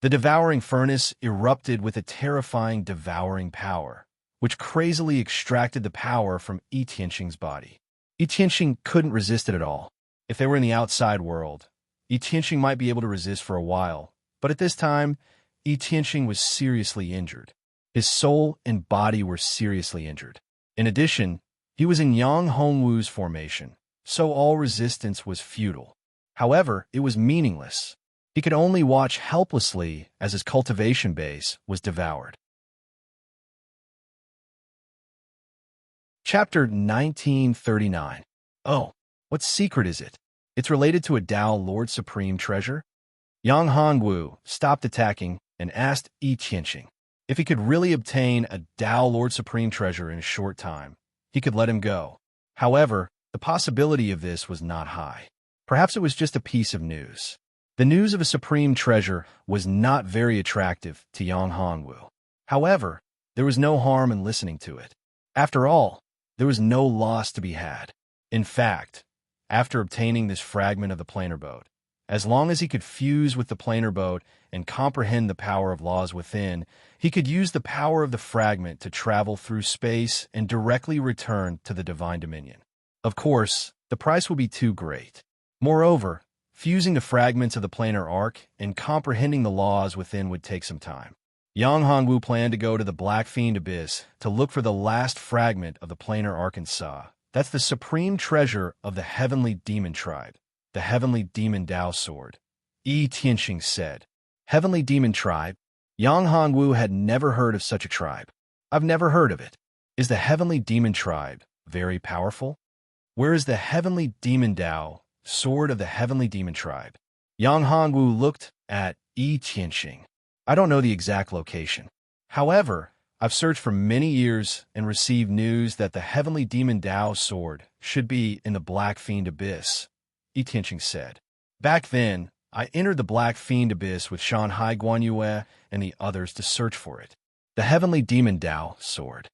The devouring furnace erupted with a terrifying devouring power, which crazily extracted the power from Yi Tianxing's body. Yi Tianxing couldn't resist it at all. If they were in the outside world, Yi Tianxing might be able to resist for a while, but at this time, Yi Tianxing was seriously injured. His soul and body were seriously injured. In addition, he was in Yang Hongwu's formation, so all resistance was futile. However, it was meaningless. He could only watch helplessly as his cultivation base was devoured. Chapter 1939. Oh, what secret is it? It's related to a Dao Lord Supreme treasure? Yang Hongwu stopped attacking and asked Yi Tianxing if he could really obtain a Dao Lord Supreme treasure in a short time. He could let him go. However, the possibility of this was not high. Perhaps it was just a piece of news. The news of a supreme treasure was not very attractive to Yang Hongwu. However, there was no harm in listening to it. After all, there was no loss to be had. In fact, after obtaining this fragment of the planar boat, as long as he could fuse with the planar boat and comprehend the power of laws within, he could use the power of the fragment to travel through space and directly return to the divine dominion. Of course, the price would be too great. Moreover, fusing the fragments of the planar arc and comprehending the laws within would take some time. Yang Hongwu planned to go to the Black Fiend Abyss to look for the last fragment of the planar arc and saw. That's the supreme treasure of the heavenly demon tribe, the heavenly demon Dao sword. Yi Tianxing said. Heavenly demon tribe? Yang Hongwu had never heard of such a tribe. I've never heard of it. Is the heavenly demon tribe very powerful? Where is the heavenly demon Dao, sword of the heavenly demon tribe? Yang Hongwu looked at Yi Tianxing. I don't know the exact location. However, I've searched for many years and received news that the heavenly demon Dao sword should be in the Black Fiend Abyss, Yi Tianxing said. Back then, I entered the Black Fiend Abyss with Shanhai Guanyue and the others to search for it. The heavenly demon Dao sword.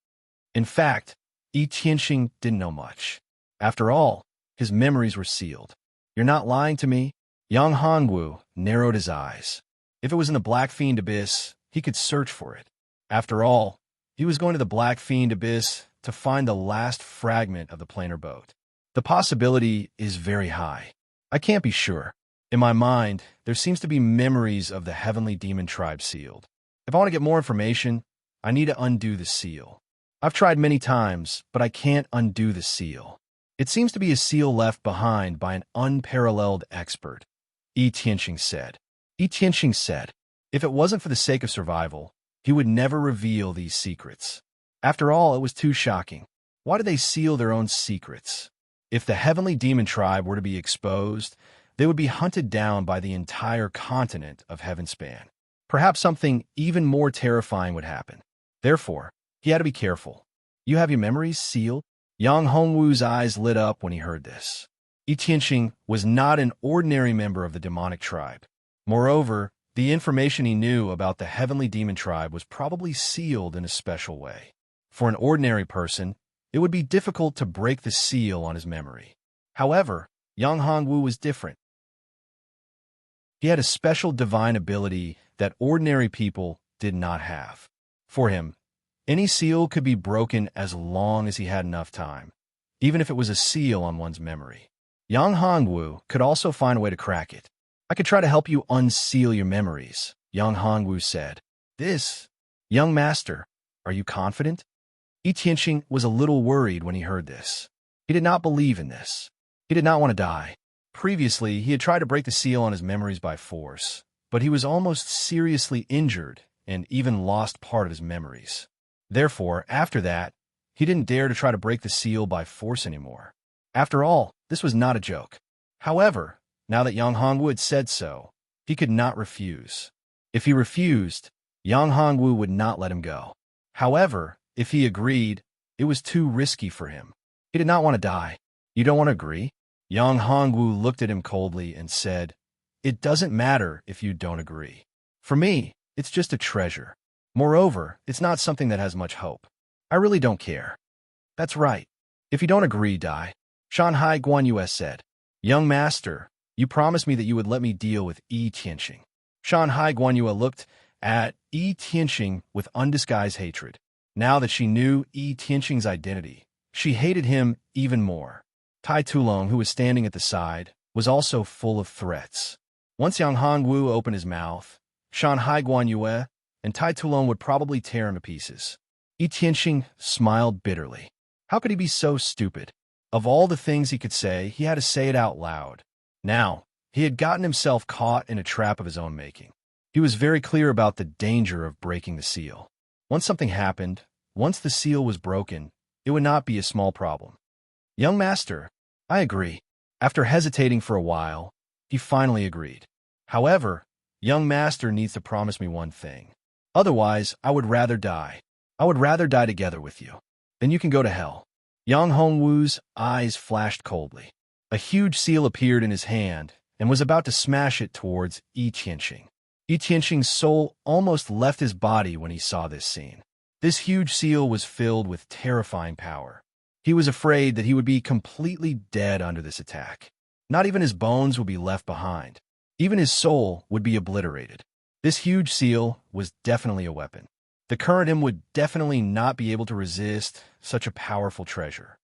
In fact, Yi Tianxing didn't know much. After all, his memories were sealed. You're not lying to me? Yang Hongwu narrowed his eyes. If it was in the Black Fiend Abyss, he could search for it. After all, he was going to the Black Fiend Abyss to find the last fragment of the planar boat. The possibility is very high. I can't be sure. In my mind, there seems to be memories of the heavenly demon tribe sealed. If I want to get more information, I need to undo the seal. I've tried many times, but I can't undo the seal. It seems to be a seal left behind by an unparalleled expert, Yi Tianqing said. Yi Tianqing said, if it wasn't for the sake of survival, he would never reveal these secrets. After all, it was too shocking. Why do they seal their own secrets? If the heavenly demon tribe were to be exposed, they would be hunted down by the entire continent of Heavenspan. Perhaps something even more terrifying would happen. Therefore, he had to be careful. You have your memories sealed? Yang Hongwu's eyes lit up when he heard this. Yi Tianqing was not an ordinary member of the demonic tribe. Moreover, the information he knew about the heavenly demon tribe was probably sealed in a special way. For an ordinary person, it would be difficult to break the seal on his memory. However, Yang Hongwu was different. He had a special divine ability that ordinary people did not have. For him, any seal could be broken as long as he had enough time, even if it was a seal on one's memory. Yang Hongwu could also find a way to crack it. I could try to help you unseal your memories, Yang Hongwu said. Young master, are you confident? Yi Tianqing was a little worried when he heard this. He did not believe in this. He did not want to die. Previously, he had tried to break the seal on his memories by force, but he was almost seriously injured and even lost part of his memories. Therefore, after that, he didn't dare to try to break the seal by force anymore. After all, this was not a joke. However, now that Yang Hongwu had said so, he could not refuse. If he refused, Yang Hongwu would not let him go. However, if he agreed, it was too risky for him. He did not want to die. You don't want to agree? Yang Hongwu looked at him coldly and said, it doesn't matter if you don't agree. For me, it's just a treasure. Moreover, it's not something that has much hope. I really don't care. That's right. If you don't agree, die. Shanhai Guanyue said, young master, you promised me that you would let me deal with Yi Tianqing. Shanhai Guanyue looked at Yi Tianqing with undisguised hatred. Now that she knew Yi Tianqing's identity, she hated him even more. Tai Tulong, who was standing at the side, was also full of threats. Once Yang Hongwu opened his mouth, Shanhai Guanyue and Tai Tulong would probably tear him to pieces. Yi Tianqing smiled bitterly. How could he be so stupid? Of all the things he could say, he had to say it out loud. Now, he had gotten himself caught in a trap of his own making. He was very clear about the danger of breaking the seal. Once something happened, once the seal was broken, it would not be a small problem. Young master, I agree. After hesitating for a while, he finally agreed. However, young master needs to promise me one thing. Otherwise, I would rather die. I would rather die together with you. Then you can go to hell. Yang Hongwu's eyes flashed coldly. A huge seal appeared in his hand and was about to smash it towards Yi Tianqing. Yi Tianqing's soul almost left his body when he saw this scene. This huge seal was filled with terrifying power. He was afraid that he would be completely dead under this attack. Not even his bones would be left behind. Even his soul would be obliterated. This huge seal was definitely a weapon. The current him would definitely not be able to resist such a powerful treasure.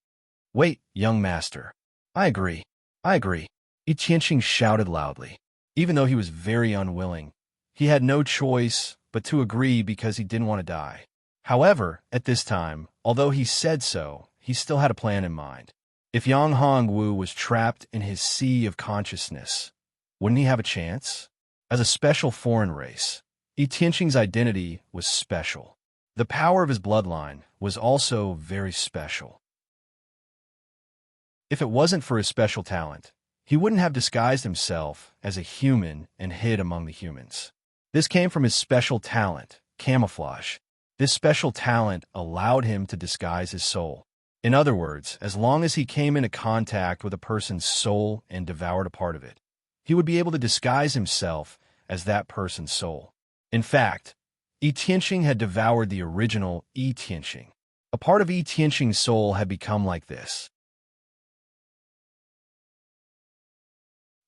Wait, young master. I agree. I agree. Yi Tianqing shouted loudly. Even though he was very unwilling, he had no choice but to agree because he didn't want to die. However, at this time, although he said so, he still had a plan in mind. If Yang Hongwu was trapped in his sea of consciousness, wouldn't he have a chance? As a special foreign race, Yi Tianqing's identity was special. The power of his bloodline was also very special. If it wasn't for his special talent, he wouldn't have disguised himself as a human and hid among the humans. This came from his special talent, camouflage. This special talent allowed him to disguise his soul. In other words, as long as he came into contact with a person's soul and devoured a part of it, he would be able to disguise himself as that person's soul. In fact, Yi Tianqing had devoured the original Yi Tianqing. A part of Yi Tianqing's soul had become like this.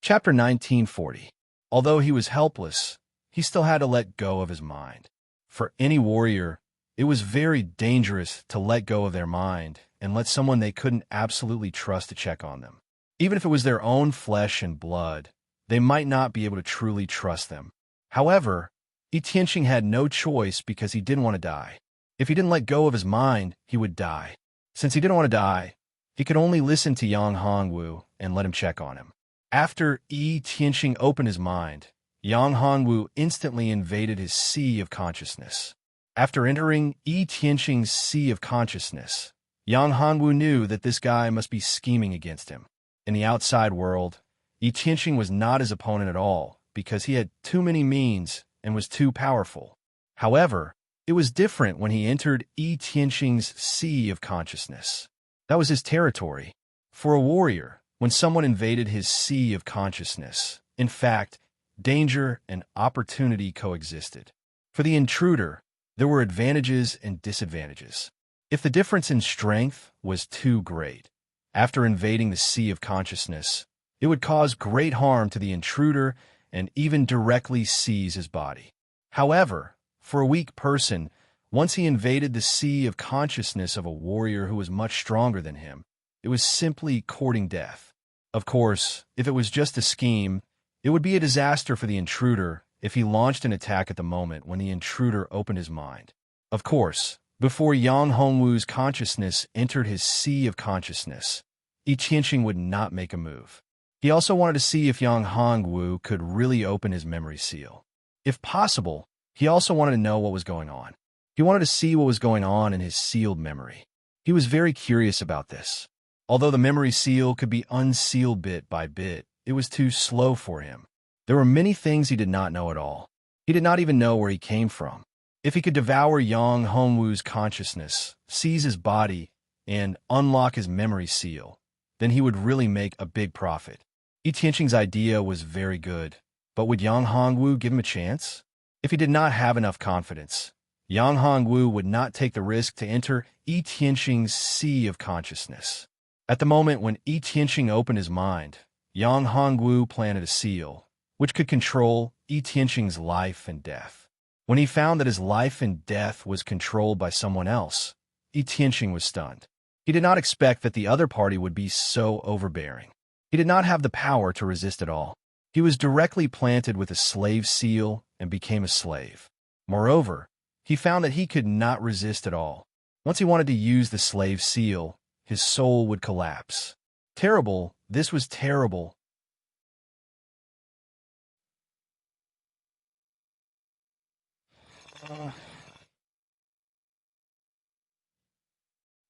Chapter 1940. Although he was helpless, he still had to let go of his mind. For any warrior, it was very dangerous to let go of their mind and let someone they couldn't absolutely trust to check on them. Even if it was their own flesh and blood, they might not be able to truly trust them. However, Yi Tianqing had no choice because he didn't want to die. If he didn't let go of his mind, he would die. Since he didn't want to die, he could only listen to Yang Hongwu and let him check on him. After Yi Tianqing opened his mind, Yang Hongwu instantly invaded his sea of consciousness. After entering Yi Tianqing's sea of consciousness, Yang Hongwu knew that this guy must be scheming against him. In the outside world, Yi Tianqing was not his opponent at all because he had too many means and was too powerful. However, it was different when he entered Yi Tianqing's sea of consciousness. That was his territory. For a warrior, when someone invaded his sea of consciousness, in fact, danger and opportunity coexisted. For the intruder, there were advantages and disadvantages. If the difference in strength was too great, after invading the sea of consciousness, it would cause great harm to the intruder and even directly seize his body. However, for a weak person, once he invaded the sea of consciousness of a warrior who was much stronger than him, it was simply courting death. Of course, if it was just a scheme, it would be a disaster for the intruder if he launched an attack at the moment when the intruder opened his mind. Of course, before Yang Hongwu's consciousness entered his sea of consciousness, Yi Tianqing would not make a move. He also wanted to see if Yang Hongwu could really open his memory seal. If possible, he also wanted to know what was going on. He wanted to see what was going on in his sealed memory. He was very curious about this. Although the memory seal could be unsealed bit by bit, it was too slow for him. There were many things he did not know at all. He did not even know where he came from. If he could devour Yang Hongwu's consciousness, seize his body, and unlock his memory seal, then he would really make a big profit. Yi Tianqing's idea was very good, but would Yang Hongwu give him a chance? If he did not have enough confidence, Yang Hongwu would not take the risk to enter Yi Tianqing's sea of consciousness. At the moment when Yi Tianqing opened his mind, Yang Hongwu planted a seal, which could control Yi Tianqing's life and death. When he found that his life and death was controlled by someone else, Yi Tianqing was stunned. He did not expect that the other party would be so overbearing. He did not have the power to resist at all. He was directly planted with a slave seal and became a slave. Moreover, he found that he could not resist at all. Once he wanted to use the slave seal, his soul would collapse. Terrible, this was terrible.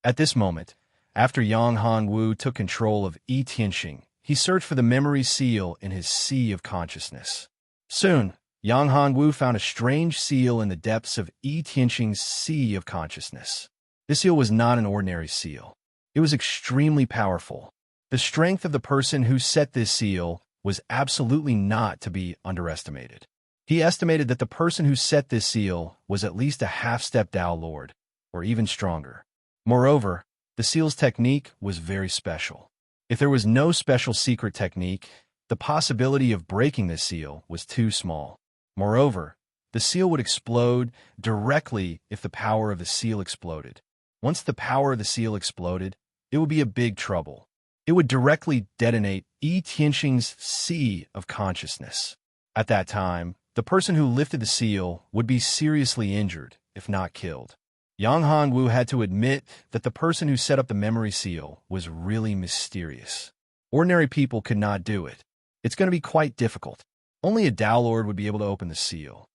At this moment, after Yang Hongwu took control of Yi Tianqing, he searched for the memory seal in his sea of consciousness. Soon, Yang Hongwu found a strange seal in the depths of Yi Tianqing's sea of consciousness. This seal was not an ordinary seal. It was extremely powerful. The strength of the person who set this seal was absolutely not to be underestimated. He estimated that the person who set this seal was at least a half-step Tao Lord, or even stronger. Moreover, the seal's technique was very special. If there was no special secret technique, the possibility of breaking this seal was too small. Moreover, the seal would explode directly if the power of the seal exploded. Once the power of the seal exploded, it would be a big trouble. It would directly detonate Yi Tianqing's sea of consciousness. At that time, the person who lifted the seal would be seriously injured, if not killed. Yang Hongwu had to admit that the person who set up the memory seal was really mysterious. Ordinary people could not do it. It's going to be quite difficult. Only a Tao Lord would be able to open the seal.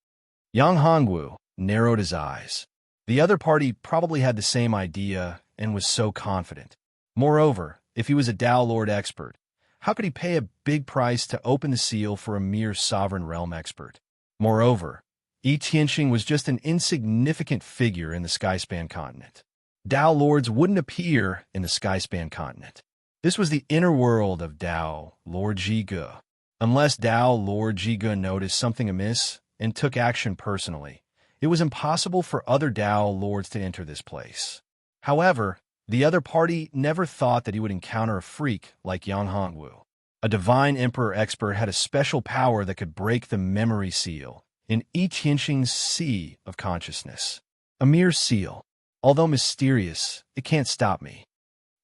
Yang Hongwu narrowed his eyes. The other party probably had the same idea and was so confident. Moreover, if he was a Tao Lord expert, how could he pay a big price to open the seal for a mere sovereign realm expert? Moreover, Yi Tianqing was just an insignificant figure in the Skyspan continent. Tao Lords wouldn't appear in the Skyspan continent. This was the inner world of Tao Lord Zhige. Unless Tao Lord Zhige noticed something amiss and took action personally, it was impossible for other Tao Lords to enter this place. However, the other party never thought that he would encounter a freak like Yang Hongwu. A divine emperor expert had a special power that could break the memory seal in Yi Tianqing's sea of consciousness. A mere seal. Although mysterious, it can't stop me.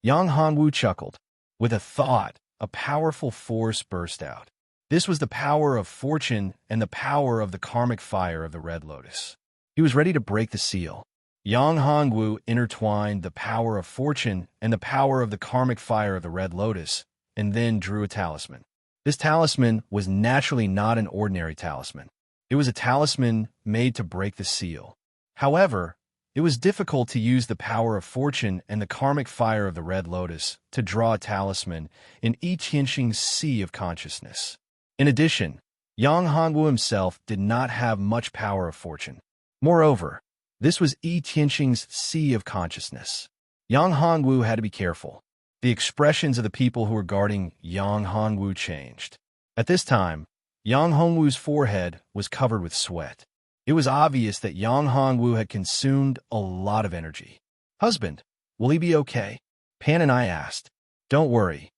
Yang Hongwu chuckled. With a thought, a powerful force burst out. This was the power of fortune and the power of the karmic fire of the Red Lotus. He was ready to break the seal. Yang Hongwu intertwined the power of fortune and the power of the karmic fire of the Red Lotus, and then drew a talisman. This talisman was naturally not an ordinary talisman. It was a talisman made to break the seal. However, it was difficult to use the power of fortune and the karmic fire of the Red Lotus to draw a talisman in I Ching sea of consciousness. In addition, Yang Hongwu himself did not have much power of fortune. Moreover, this was I Ching's sea of consciousness. Yang Hongwu had to be careful. The expressions of the people who were guarding Yang Hongwu changed. At this time, Yang Hongwu's forehead was covered with sweat. It was obvious that Yang Hongwu had consumed a lot of energy. "Husband, will he be okay?" Pan and I asked. "Don't worry.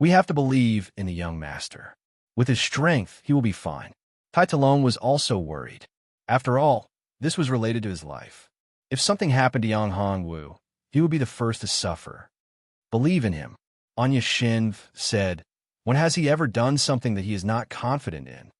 We have to believe in the young master. With his strength, he will be fine." Tai Talon was also worried. After all, this was related to his life. If something happened to Yang Hongwu, he would be the first to suffer. "Believe in him," Anya Shinv said. "When has he ever done something that he is not confident in?"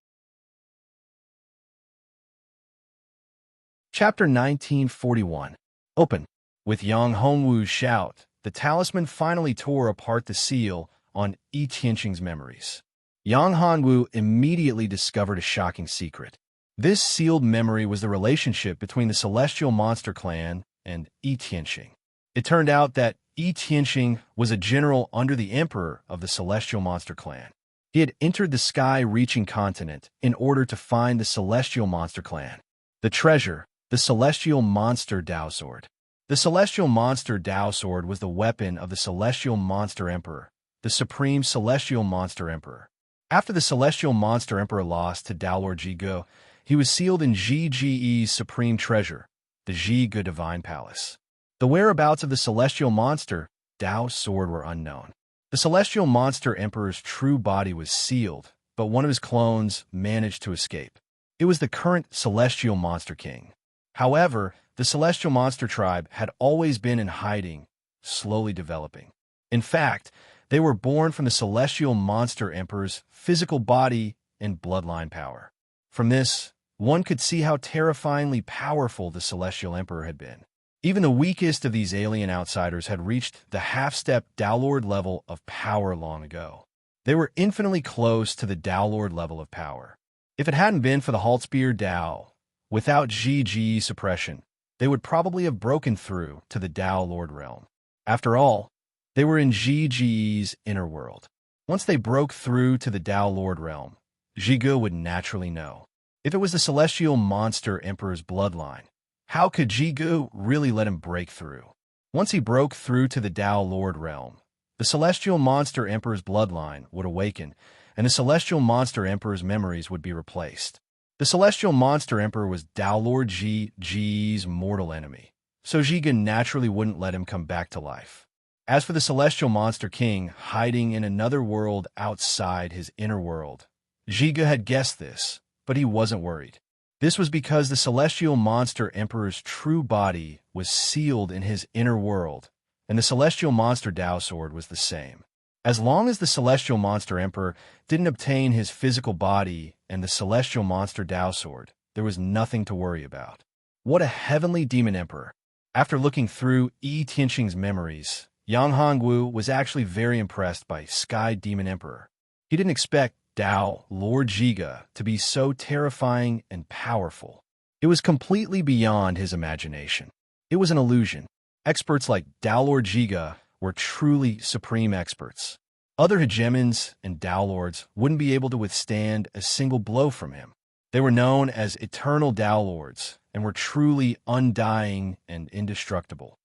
Chapter 1941. Open. With Yang Hongwu's shout, the talisman finally tore apart the seal on I Ching's memories. Yang Hongwu immediately discovered a shocking secret. This sealed memory was the relationship between the Celestial Monster Clan and I Ching. It turned out that I Ching was a general under the Emperor of the Celestial Monster Clan. He had entered the sky-reaching continent in order to find the Celestial Monster Clan. The treasure, the Celestial Monster Dao Sword. The Celestial Monster Dao Sword was the weapon of the Celestial Monster Emperor, the Supreme Celestial Monster Emperor. After the Celestial Monster Emperor lost to Dao Lord Zhigu, he was sealed in Zhige's supreme treasure, the Zhigu Divine Palace. The whereabouts of the Celestial Monster Dao Sword were unknown. The Celestial Monster Emperor's true body was sealed, but one of his clones managed to escape. It was the current Celestial Monster King. However, the Celestial Monster tribe had always been in hiding, slowly developing. In fact, they were born from the Celestial Monster Emperor's physical body and bloodline power. From this, one could see how terrifyingly powerful the Celestial Emperor had been. Even the weakest of these alien outsiders had reached the half-step Dao Lord level of power long ago. They were infinitely close to the Dao Lord level of power. If it hadn't been for the Haltspear Dao, without Zhige's suppression, they would probably have broken through to the Dao Lord realm. After all, they were in Zhige's inner world. Once they broke through to the Dao Lord realm, Zhigu would naturally know. If it was the Celestial Monster Emperor's bloodline, how could Zhigu really let him break through? Once he broke through to the Dao Lord realm, the Celestial Monster Emperor's bloodline would awaken, and the Celestial Monster Emperor's memories would be replaced. The Celestial Monster Emperor was Dao Lord Zhige's mortal enemy, so Zhigu naturally wouldn't let him come back to life. As for the Celestial Monster King hiding in another world outside his inner world, Zhigu had guessed this, but he wasn't worried. This was because the Celestial Monster Emperor's true body was sealed in his inner world, and the Celestial Monster Dao Sword was the same. As long as the Celestial Monster Emperor didn't obtain his physical body and the Celestial Monster Dao Sword, there was nothing to worry about. What a heavenly demon emperor! After looking through I Ching's memories, Yang Hongwu was actually very impressed by Sky Demon Emperor. He didn't expect Dao Lord Zhigu to be so terrifying and powerful. It was completely beyond his imagination. It was an illusion. Experts like Dao Lord Zhigu were truly supreme experts. Other hegemons and Dao Lords wouldn't be able to withstand a single blow from him. They were known as eternal Dao Lords and were truly undying and indestructible.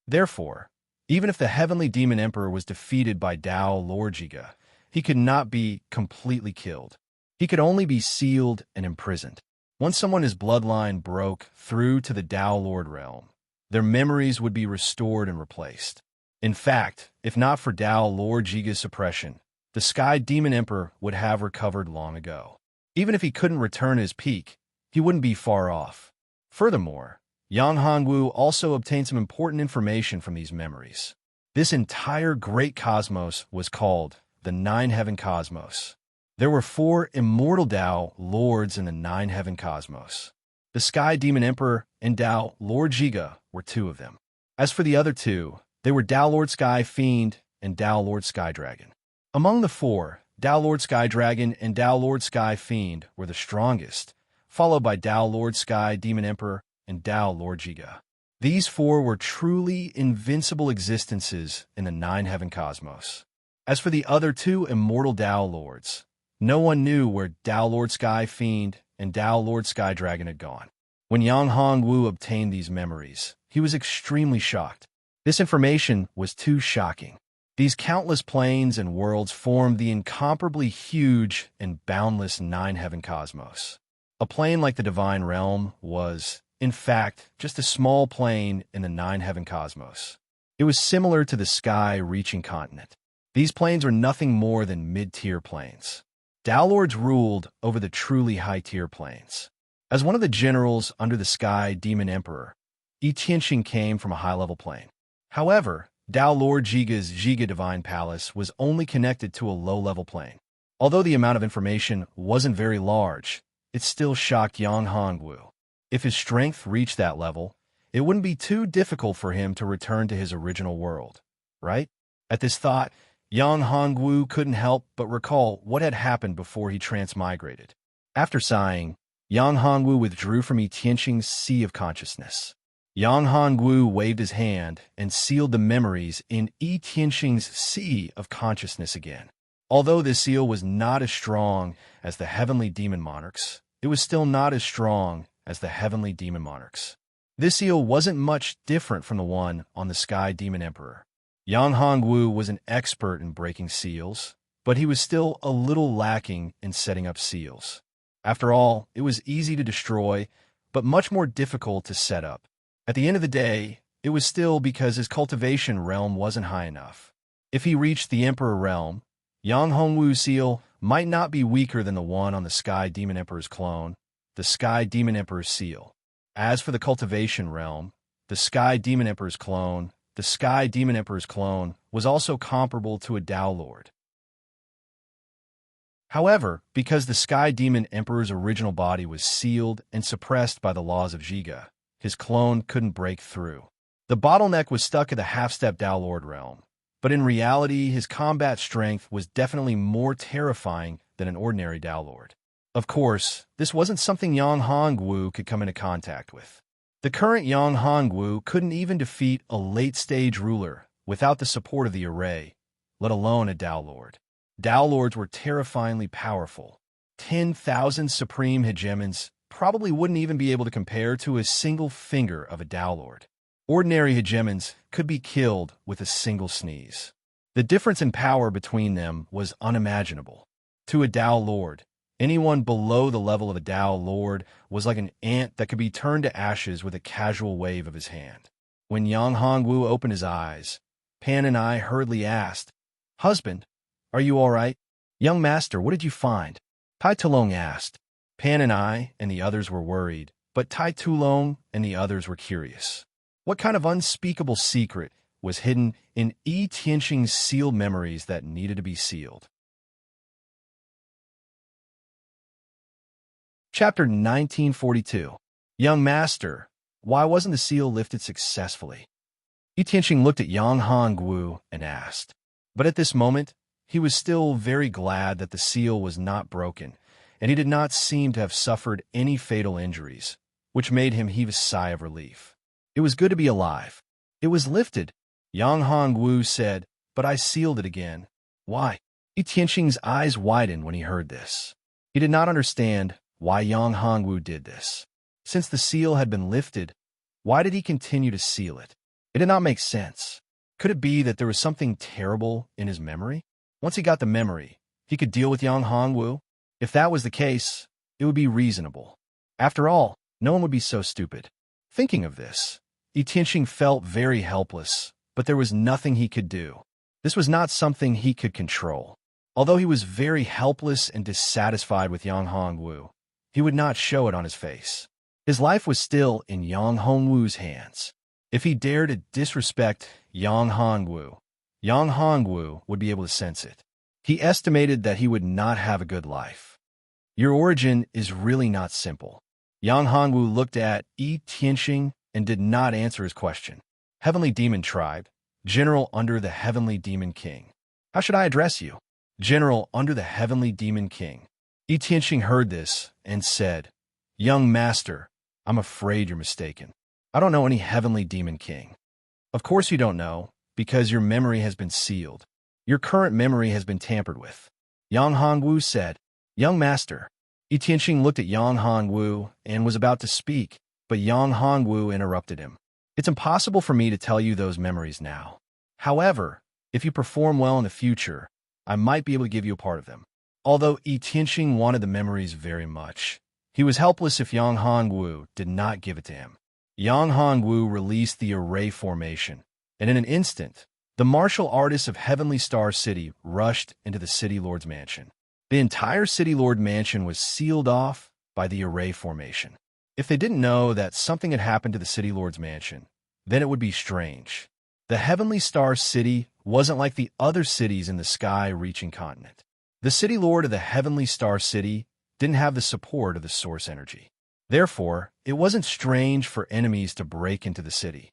Therefore, even if the heavenly demon emperor was defeated by Dao Lord Zhigu, he could not be completely killed. He could only be sealed and imprisoned. Once someone's bloodline broke through to the Dao Lord realm, their memories would be restored and replaced. In fact, if not for Dao Lord Zhigu's suppression, the Sky Demon Emperor would have recovered long ago. Even if he couldn't return his peak, he wouldn't be far off. Furthermore, Yang Hongwu also obtained some important information from these memories. This entire great cosmos was called the Nine-Heaven Cosmos. There were 4 immortal Dao Lords in the Nine-Heaven Cosmos. The Sky Demon Emperor and Tao Lord Jiga were two of them. As for the other two, they were Tao Lord Sky Fiend and Tao Lord Sky Dragon. Among the four, Tao Lord Sky Dragon and Tao Lord Sky Fiend were the strongest, followed by Tao Lord Sky Demon Emperor and Tao Lord Jiga. These four were truly invincible existences in the nine-heaven cosmos. As for the other two immortal Tao Lords, no one knew where Tao Lord Sky Fiend and Tao Lord Sky Dragon had gone. When Yang Hongwu obtained these memories, he was extremely shocked. This information was too shocking. These countless planes and worlds formed the incomparably huge and boundless nine-heaven cosmos. A plane like the Divine Realm was, in fact, just a small plane in the nine-heaven cosmos. It was similar to the sky-reaching continent. These planes were nothing more than mid-tier planes. Tao Lords ruled over the truly high-tier planes. As one of the generals under the Sky Demon Emperor, Yi Tianxing came from a high-level plane. However, Tao Lord Jiga's Jiga Divine Palace was only connected to a low-level plane. Although the amount of information wasn't very large, it still shocked Yang Hongwu. If his strength reached that level, it wouldn't be too difficult for him to return to his original world, right? At this thought, Yang Hongwu couldn't help but recall what had happened before he transmigrated. After sighing, Yang Hongwu withdrew from Yi Tianxing's sea of consciousness. Yang Hongwu waved his hand and sealed the memories in Yi Tianxing's sea of consciousness again. Although this seal was not as strong as the heavenly demon monarchs, it was still not as strong as the heavenly demon monarchs. This seal wasn't much different from the one on the Sky Demon Emperor. Yang Hongwu was an expert in breaking seals, but he was still a little lacking in setting up seals. After all, it was easy to destroy, but much more difficult to set up. At the end of the day, it was still because his cultivation realm wasn't high enough. If he reached the Emperor realm, Yang Hongwu's seal might not be weaker than the one on the Sky Demon Emperor's clone, the Sky Demon Emperor's seal. As for the cultivation realm, the Sky Demon Emperor's clone, the Sky Demon Emperor's clone was also comparable to a Tao Lord. However, because the Sky Demon Emperor's original body was sealed and suppressed by the laws of Jiga, his clone couldn't break through. The bottleneck was stuck at the half-step Tao Lord realm, but in reality, his combat strength was definitely more terrifying than an ordinary Tao Lord. Of course, this wasn't something Yang Hongwu could come into contact with. The current Yang Hongwu couldn't even defeat a late-stage ruler without the support of the array, let alone a Tao Lord. Tao Lords were terrifyingly powerful. 10,000 supreme hegemons probably wouldn't even be able to compare to a single finger of a Tao Lord. Ordinary hegemons could be killed with a single sneeze. The difference in power between them was unimaginable. To a Tao Lord, anyone below the level of a Tao Lord was like an ant that could be turned to ashes with a casual wave of his hand. When Yang Hongwu opened his eyes, Pan and I hurriedly asked, "Husband, are you all right?" "Young master, what did you find?" Tai Tulong asked. Pan and I and the others were worried, but Tai Tulong and the others were curious. What kind of unspeakable secret was hidden in Yi Tianxing's sealed memories that needed to be sealed? Chapter 1942. Young Master, why wasn't the seal lifted successfully? Yi Tianxing looked at Yang Hongwu and asked. But at this moment, he was still very glad that the seal was not broken, and he did not seem to have suffered any fatal injuries, which made him heave a sigh of relief. It was good to be alive. It was lifted, Yang Hongwu said, but I sealed it again. Why? Yi Tianxing's eyes widened when he heard this. He did not understand why Yang Hongwu did this. Since the seal had been lifted, why did he continue to seal it? It did not make sense. Could it be that there was something terrible in his memory? Once he got the memory, he could deal with Yang Hongwu? If that was the case, it would be reasonable. After all, no one would be so stupid. Thinking of this, Yi Tianxing felt very helpless, but there was nothing he could do. This was not something he could control. Although he was very helpless and dissatisfied with Yang Hongwu, he would not show it on his face. His life was still in Yang Hongwu's hands. If he dared to disrespect Yang Hongwu would be able to sense it. He estimated that he would not have a good life. Your origin is really not simple. Yang Hongwu looked at Yi Tianxing and did not answer his question. Heavenly Demon Tribe, General under the Heavenly Demon King. How should I address you? General under the Heavenly Demon King. Yi Tianxing heard this and said, Young Master, I'm afraid you're mistaken. I don't know any Heavenly Demon King. Of course you don't know, because your memory has been sealed. Your current memory has been tampered with. Yang Hongwu said, Young Master. Yi Tianxing looked at Yang Hongwu and was about to speak, but Yang Hongwu interrupted him. It's impossible for me to tell you those memories now. However, if you perform well in the future, I might be able to give you a part of them. Although Yi Tianxing wanted the memories very much, he was helpless if Yang Hongwu did not give it to him. Yang Hongwu released the array formation, and in an instant, the martial artists of Heavenly Star City rushed into the City Lord's mansion. The entire City Lord mansion was sealed off by the array formation. If they didn't know that something had happened to the City Lord's mansion, then it would be strange. The Heavenly Star City wasn't like the other cities in the sky-reaching continent. The City Lord of the Heavenly Star City didn't have the support of the source energy. Therefore, it wasn't strange for enemies to break into the city.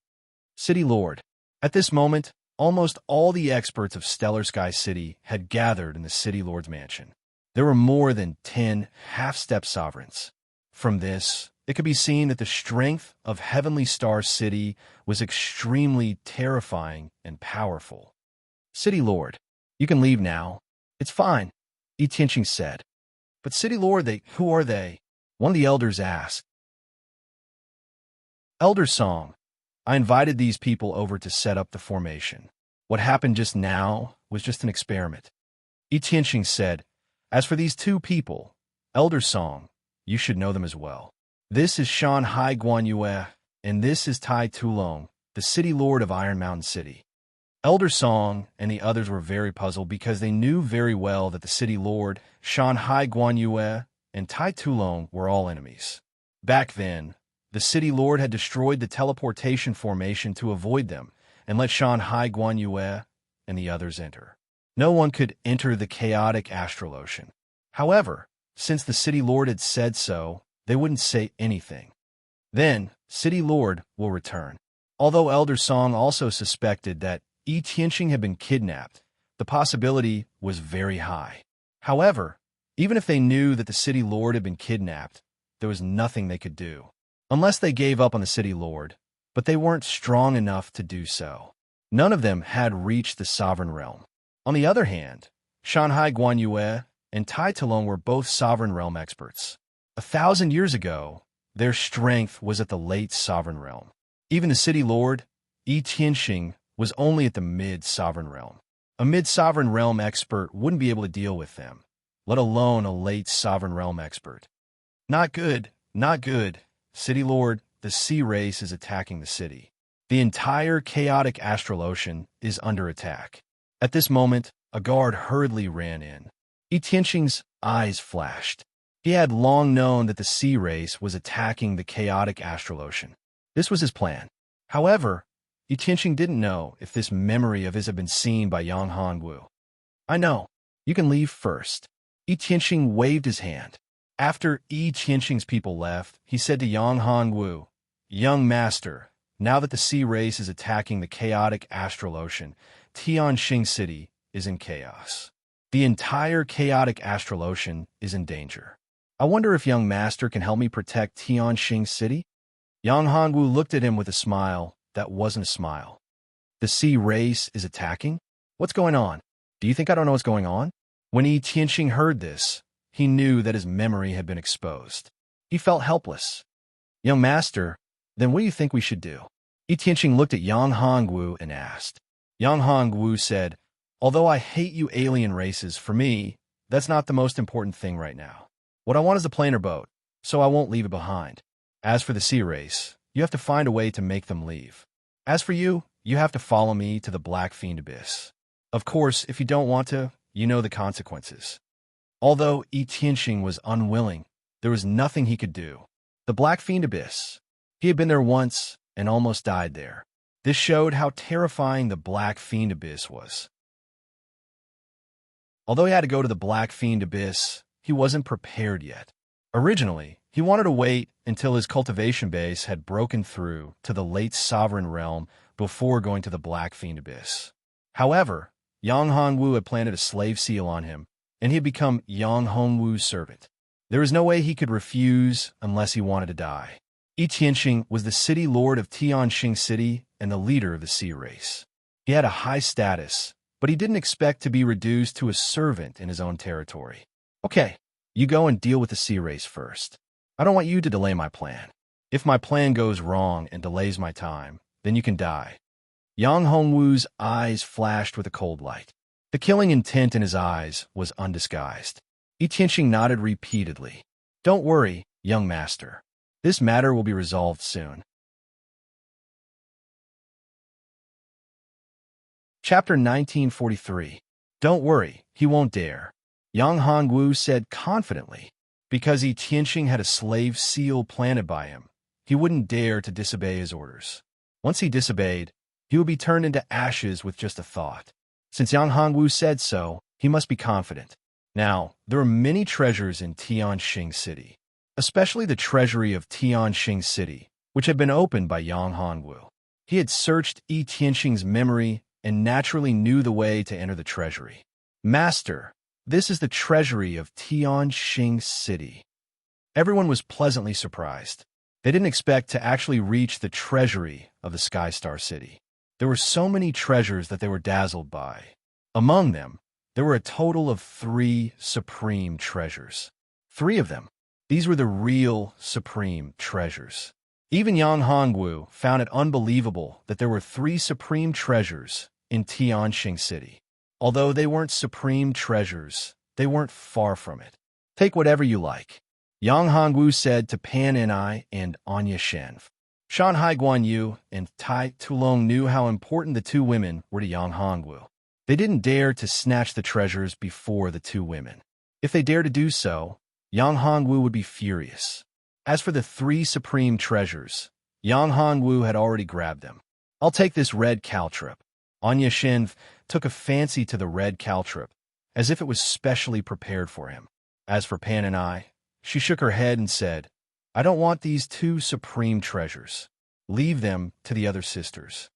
City Lord. At this moment, almost all the experts of Stellar Sky City had gathered in the City Lord's mansion. There were more than 10 half-step sovereigns. From this, it could be seen that the strength of Heavenly Star City was extremely terrifying and powerful. City Lord, you can leave now. It's fine, Yi Tianxing said. But City Lord, who are they? One of the elders asked. Elder Song, I invited these people over to set up the formation. What happened just now was just an experiment. Yi Tianxing said, As for these two people, Elder Song, you should know them as well. This is Shanhai Guanyue, and this is Tai Tulong, the City Lord of Iron Mountain City. Elder Song and the others were very puzzled because they knew very well that the City Lord, Shanhai Guanyue, and Tai Tulong were all enemies. Back then, the City Lord had destroyed the teleportation formation to avoid them and let Shanhai Guanyue and the others enter. No one could enter the chaotic astral ocean. However, since the City Lord had said so, they wouldn't say anything. Then, City Lord will return. Although Elder Song also suspected that Yi Tianxing had been kidnapped, the possibility was very high. However, even if they knew that the City Lord had been kidnapped, there was nothing they could do. Unless they gave up on the City Lord, but they weren't strong enough to do so. None of them had reached the Sovereign Realm. On the other hand, Shanhai Guanyue and Tai Tulong were both Sovereign Realm experts. 1,000 years ago, their strength was at the late Sovereign Realm. Even the City Lord, Yi Tianxing, was only at the mid-Sovereign Realm. A mid-Sovereign Realm expert wouldn't be able to deal with them, let alone a late Sovereign Realm expert. Not good, not good. City Lord, the sea race is attacking the city. The entire chaotic astral ocean is under attack. At this moment, a guard hurriedly ran in. Yi Tianxing's eyes flashed. He had long known that the sea race was attacking the chaotic astral ocean. This was his plan. However, Yi Tianxing didn't know if this memory of his had been seen by Yang Hongwu. I know. You can leave first. Yi Tianxing waved his hand. After Yi Tianxing's people left, he said to Yang Hongwu, Young Master, now that the sea race is attacking the chaotic astral ocean, Tianxing City is in chaos. The entire chaotic astral ocean is in danger. I wonder if Young Master can help me protect Tianxing City? Yang Hongwu looked at him with a smile that wasn't a smile. The sea race is attacking? What's going on? Do you think I don't know what's going on? When Yi Tianxing heard this, he knew that his memory had been exposed. He felt helpless. Young Master, then what do you think we should do? Yi Tianxing looked at Yang Hongwu and asked. Yang Hongwu said, Although I hate you alien races, for me, that's not the most important thing right now. What I want is a planar boat, so I won't leave it behind. As for the sea race, you have to find a way to make them leave. As for you, you have to follow me to the Black Fiend Abyss. Of course, if you don't want to, you know the consequences. Although Yi Tianxing was unwilling, there was nothing he could do. The Black Fiend Abyss. He had been there once and almost died there. This showed how terrifying the Black Fiend Abyss was. Although he had to go to the Black Fiend Abyss, he wasn't prepared yet. Originally, he wanted to wait until his cultivation base had broken through to the late sovereign realm before going to the Black Fiend Abyss. However, Yang Hongwu had planted a slave seal on him, and he had become Yang Hongwu's servant. There was no way he could refuse unless he wanted to die. Yi Tianxing was the city lord of Tianxing City and the leader of the sea race. He had a high status, but he didn't expect to be reduced to a servant in his own territory. Okay, you go and deal with the sea race first. I don't want you to delay my plan. If my plan goes wrong and delays my time, then you can die. Yang Hongwu's eyes flashed with a cold light. The killing intent in his eyes was undisguised. Yi Tianxing nodded repeatedly. Don't worry, young master. This matter will be resolved soon. Chapter 1943. Don't worry, he won't dare. Yang Hongwu said confidently. Because Yi Tianxing had a slave seal planted by him, he wouldn't dare to disobey his orders. Once he disobeyed, he would be turned into ashes with just a thought. Since Yang Hongwu said so, he must be confident. Now, there are many treasures in Tianxing City, especially the treasury of Tianxing City, which had been opened by Yang Hongwu. He had searched Yi Tianxing's memory and naturally knew the way to enter the treasury. Master, this is the treasury of Tianxing City. Everyone was pleasantly surprised. They didn't expect to actually reach the treasury of the Sky Star City. There were so many treasures that they were dazzled by. Among them, there were a total of 3 supreme treasures. 3 of them. These were the real supreme treasures. Even Yang Hongwu found it unbelievable that there were 3 supreme treasures in Tianxing City. Although they weren't supreme treasures, they weren't far from it. Take whatever you like, Yang Hongwu said to Pan Enai and Anya Shenv. Shanhai Guanyu and Tai Tulong knew how important the 2 women were to Yang Hongwu. They didn't dare to snatch the treasures before the 2 women. If they dared to do so, Yang Hongwu would be furious. As for the 3 supreme treasures, Yang Hongwu had already grabbed them. I'll take this red caltrip. Anya Shenv took a fancy to the red caltrip, as if it was specially prepared for him. As for Pan and I, she shook her head and said, I don't want these 2 supreme treasures. Leave them to the other sisters.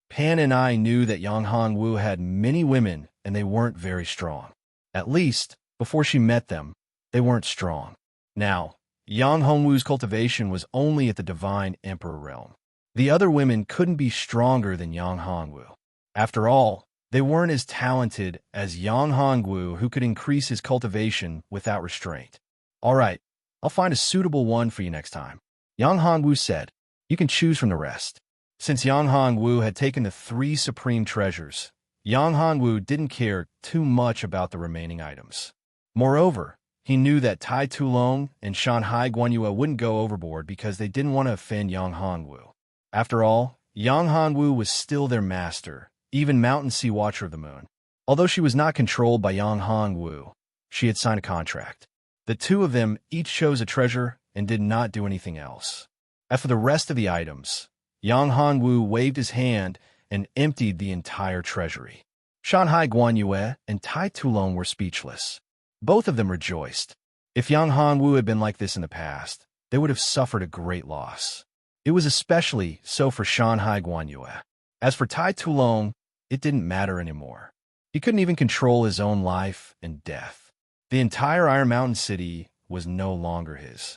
Pan and I knew that Yang Hongwu had many women and they weren't very strong. At least, before she met them, they weren't strong. Now, Yang Hongwu's cultivation was only at the Divine Emperor realm. The other women couldn't be stronger than Yang Hongwu. After all, they weren't as talented as Yang Hongwu, who could increase his cultivation without restraint. All right, I'll find a suitable one for you next time. Yang Hongwu said, you can choose from the rest. Since Yang Hongwu had taken the 3 supreme treasures, Yang Hongwu didn't care too much about the remaining items. Moreover, he knew that Tai Tulong and Shanhai Guanyue wouldn't go overboard because they didn't want to offend Yang Hongwu. After all, Yang Hongwu was still their master, even Mountain Sea Watcher of the Moon. Although she was not controlled by Yang Hongwu, she had signed a contract. The 2 of them each chose a treasure and did not do anything else. As for the rest of the items, Yang Hongwu waved his hand and emptied the entire treasury. Shanhai Guanyue and Tai Tulong were speechless. Both of them rejoiced. If Yang Hongwu had been like this in the past, they would have suffered a great loss. It was especially so for Shanhai Guanyue. As for Tai Tulong, it didn't matter anymore. He couldn't even control his own life and death. The entire Iron Mountain City was no longer his.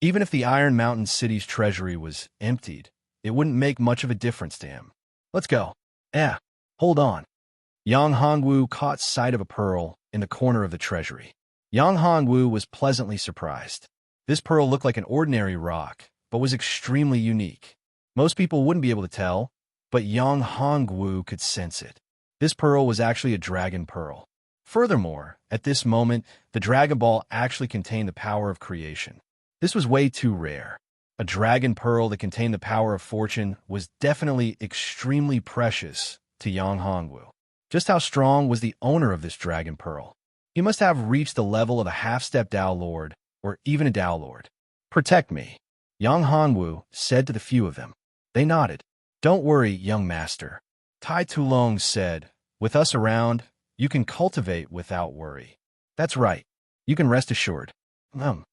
Even if the Iron Mountain City's treasury was emptied, it wouldn't make much of a difference to him. Let's go. Hold on. Yang Hongwu caught sight of a pearl in the corner of the treasury. Yang Hongwu was pleasantly surprised. This pearl looked like an ordinary rock, but was extremely unique. Most people wouldn't be able to tell, but Yang Hongwu could sense it. This pearl was actually a dragon pearl. Furthermore, at this moment, the Dragon Ball actually contained the power of creation. This was way too rare. A dragon pearl that contained the power of fortune was definitely extremely precious to Yang Hongwu. Just how strong was the owner of this dragon pearl? He must have reached the level of a half-step Tao Lord, or even a Tao Lord. Protect me, Yang Hongwu said to the few of them. They nodded. Don't worry, young master. Tai Tulong said, with us around, you can cultivate without worry. That's right. You can rest assured. Um,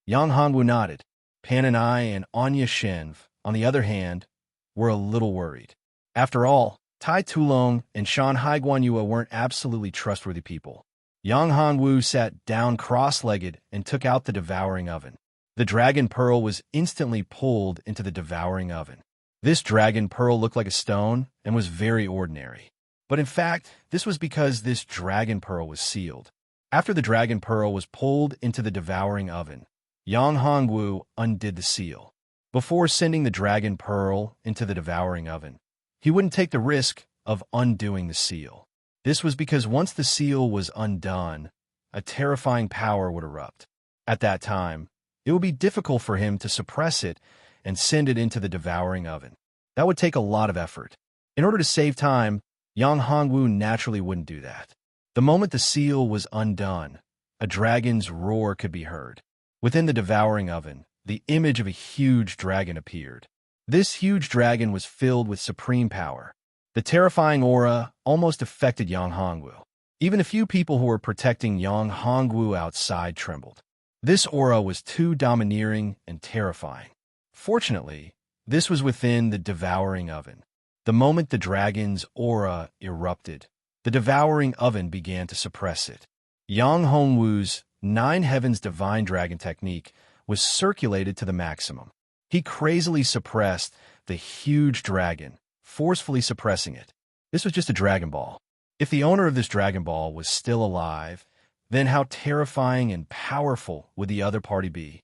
Yang Hongwu nodded. Pan and I and Anya Shenv, on the other hand, were a little worried. After all, Tai Tulong and Shan Hai Guanyue weren't absolutely trustworthy people. Yang Hongwu sat down cross-legged and took out the devouring oven. The dragon pearl was instantly pulled into the devouring oven. This dragon pearl looked like a stone and was very ordinary. But in fact, this was because this dragon pearl was sealed. After the dragon pearl was pulled into the devouring oven, Yang Hongwu undid the seal. Before sending the dragon pearl into the devouring oven, he wouldn't take the risk of undoing the seal. This was because once the seal was undone, a terrifying power would erupt. At that time, it would be difficult for him to suppress it and send it into the devouring oven. That would take a lot of effort. In order to save time, Yang Hongwu naturally wouldn't do that. The moment the seal was undone, a dragon's roar could be heard. Within the devouring oven, the image of a huge dragon appeared. This huge dragon was filled with supreme power. The terrifying aura almost affected Yang Hongwu. Even a few people who were protecting Yang Hongwu outside trembled. This aura was too domineering and terrifying. Fortunately, this was within the devouring oven. The moment the dragon's aura erupted, the devouring oven began to suppress it. Yang Hongwu's 9 Heavens Divine Dragon technique was circulated to the maximum. He crazily suppressed the huge dragon, forcefully suppressing it. This was just a Dragon Ball. If the owner of this Dragon Ball was still alive, then how terrifying and powerful would the other party be?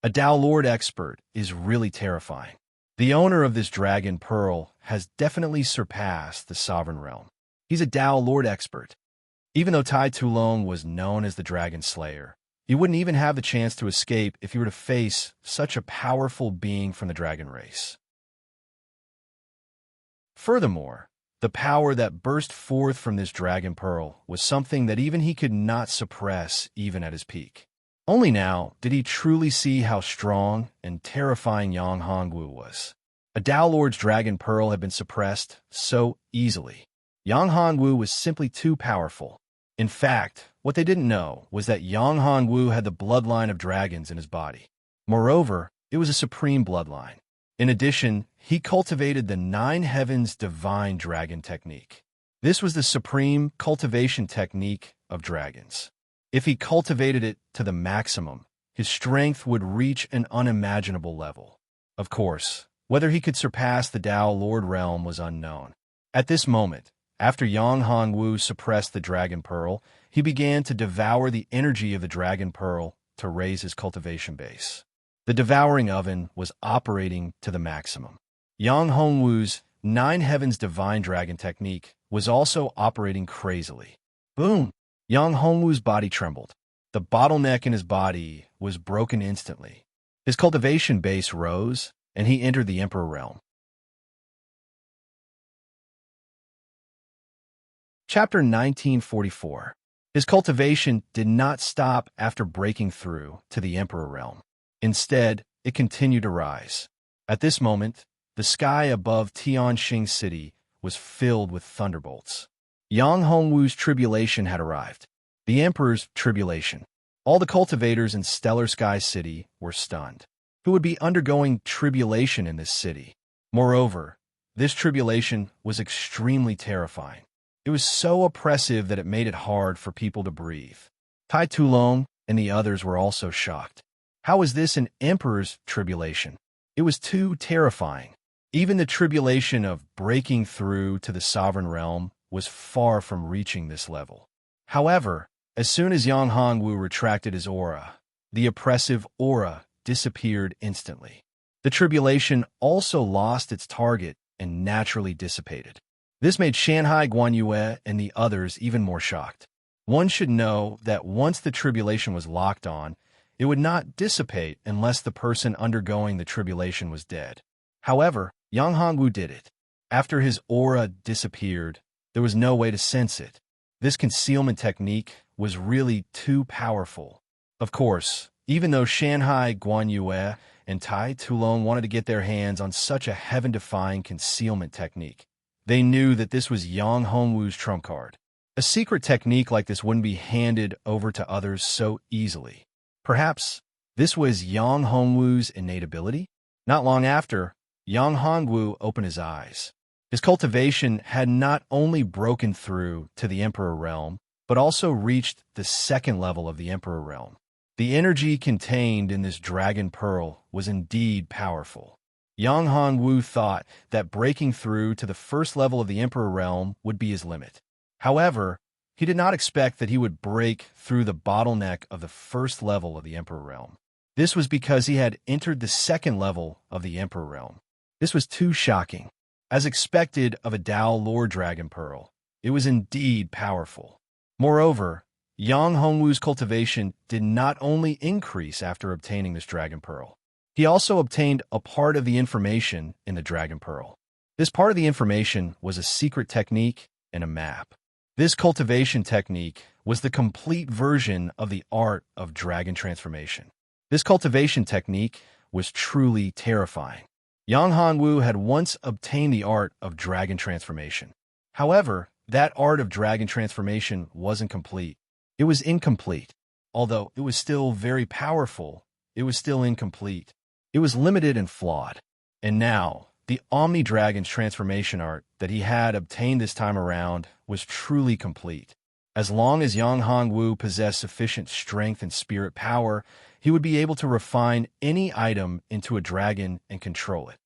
A Tao Lord expert is really terrifying. The owner of this Dragon Pearl has definitely surpassed the Sovereign Realm. He's a Tao Lord expert. Even though Tai Tulong was known as the Dragon Slayer, he wouldn't even have the chance to escape if he were to face such a powerful being from the dragon race. Furthermore, the power that burst forth from this Dragon Pearl was something that even he could not suppress even at his peak. Only now did he truly see how strong and terrifying Yang Hongwu was. A Tao Lord's Dragon Pearl had been suppressed so easily. Yang Hongwu was simply too powerful. In fact, what they didn't know was that Yang Hongwu had the bloodline of dragons in his body. Moreover, it was a supreme bloodline. In addition, he cultivated the 9 Heavens Divine Dragon technique. This was the supreme cultivation technique of dragons. If he cultivated it to the maximum, his strength would reach an unimaginable level. Of course, whether he could surpass the Tao Lord realm was unknown. At this moment, after Yang Hongwu suppressed the Dragon Pearl, he began to devour the energy of the Dragon Pearl to raise his cultivation base. The devouring oven was operating to the maximum. Yang Hongwu's 9 Heavens Divine Dragon technique was also operating crazily. Boom! Yang Hongwu's body trembled. The bottleneck in his body was broken instantly. His cultivation base rose, and he entered the Emperor realm. Chapter 1944. His cultivation did not stop after breaking through to the Emperor realm. Instead, it continued to rise. At this moment, the sky above Tianxing City was filled with thunderbolts. Yang Hongwu's tribulation had arrived. The Emperor's tribulation. All the cultivators in Stellar Sky City were stunned. Who would be undergoing tribulation in this city? Moreover, this tribulation was extremely terrifying. It was so oppressive that it made it hard for people to breathe. Tai Tulong and the others were also shocked. How was this an emperor's tribulation? It was too terrifying. Even the tribulation of breaking through to the sovereign realm was far from reaching this level. However, as soon as Yang Hongwu retracted his aura, the oppressive aura disappeared instantly. The tribulation also lost its target and naturally dissipated. This made Shanhai Guanyue and the others even more shocked. One should know that once the tribulation was locked on, it would not dissipate unless the person undergoing the tribulation was dead. However, Yang Hongwu did it. After his aura disappeared, there was no way to sense it. This concealment technique was really too powerful. Of course, even though Shanhai Guanyue and Tai Tulong wanted to get their hands on such a heaven-defying concealment technique, they knew that this was Yang Hongwu's trump card. A secret technique like this wouldn't be handed over to others so easily. Perhaps this was Yang Hongwu's innate ability? Not long after, Yang Hongwu opened his eyes. His cultivation had not only broken through to the Emperor realm, but also reached the second level of the Emperor realm. The energy contained in this dragon pearl was indeed powerful. Yang Hongwu thought that breaking through to the first level of the Emperor realm would be his limit. However, he did not expect that he would break through the bottleneck of the first level of the Emperor realm. This was because he had entered the second level of the Emperor realm. This was too shocking. As expected of a Dao Lord Dragon Pearl, it was indeed powerful. Moreover, Yang Hongwu's cultivation did not only increase after obtaining this Dragon Pearl, he also obtained a part of the information in the Dragon Pearl. This part of the information was a secret technique and a map. This cultivation technique was the complete version of the art of dragon transformation. This cultivation technique was truly terrifying. Yang Hongwu had once obtained the art of dragon transformation. However, that art of dragon transformation wasn't complete. It was incomplete. Although it was still very powerful, it was still incomplete. It was limited and flawed. And now, the Omni Dragon's transformation art that he had obtained this time around was truly complete. As long as Yang Hongwu possessed sufficient strength and spirit power, he would be able to refine any item into a dragon and control it.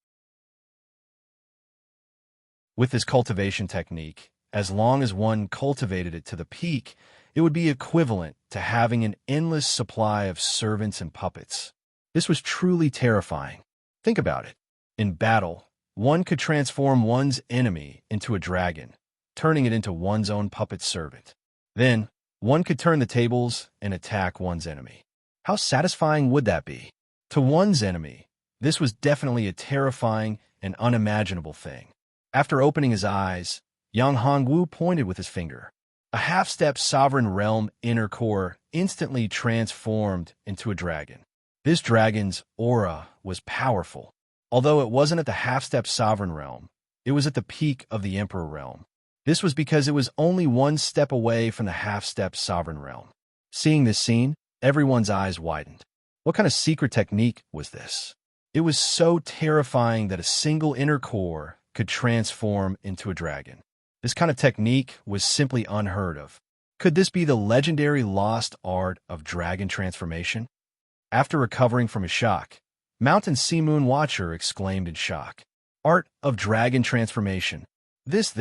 With this cultivation technique, as long as one cultivated it to the peak, it would be equivalent to having an endless supply of servants and puppets. This was truly terrifying. Think about it. In battle, one could transform one's enemy into a dragon, turning it into one's own puppet servant. Then, one could turn the tables and attack one's enemy. How satisfying would that be? To one's enemy, this was definitely a terrifying and unimaginable thing. After opening his eyes, Yang Hongwu pointed with his finger. A half-step sovereign realm inner core instantly transformed into a dragon. This dragon's aura was powerful. Although it wasn't at the half-step sovereign realm, it was at the peak of the emperor realm. This was because it was only one step away from the half-step sovereign realm. Seeing this scene, everyone's eyes widened. What kind of secret technique was this? It was so terrifying that a single inner core could transform into a dragon. This kind of technique was simply unheard of. Could this be the legendary lost art of dragon transformation? After recovering from his shock, Mountain Sea Moon Watcher exclaimed in shock. Art of dragon transformation. This.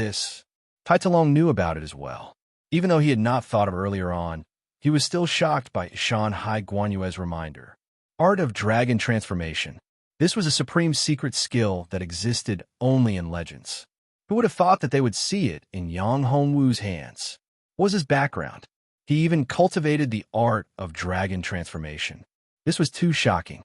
Tai Talong knew about it as well. Even though he had not thought of it earlier on, he was still shocked by Shan Hai Guanyue's reminder. Art of dragon transformation. This was a supreme secret skill that existed only in legends. Who would have thought that they would see it in Yang Hongwu's hands? What was his background? He even cultivated the art of dragon transformation. This was too shocking.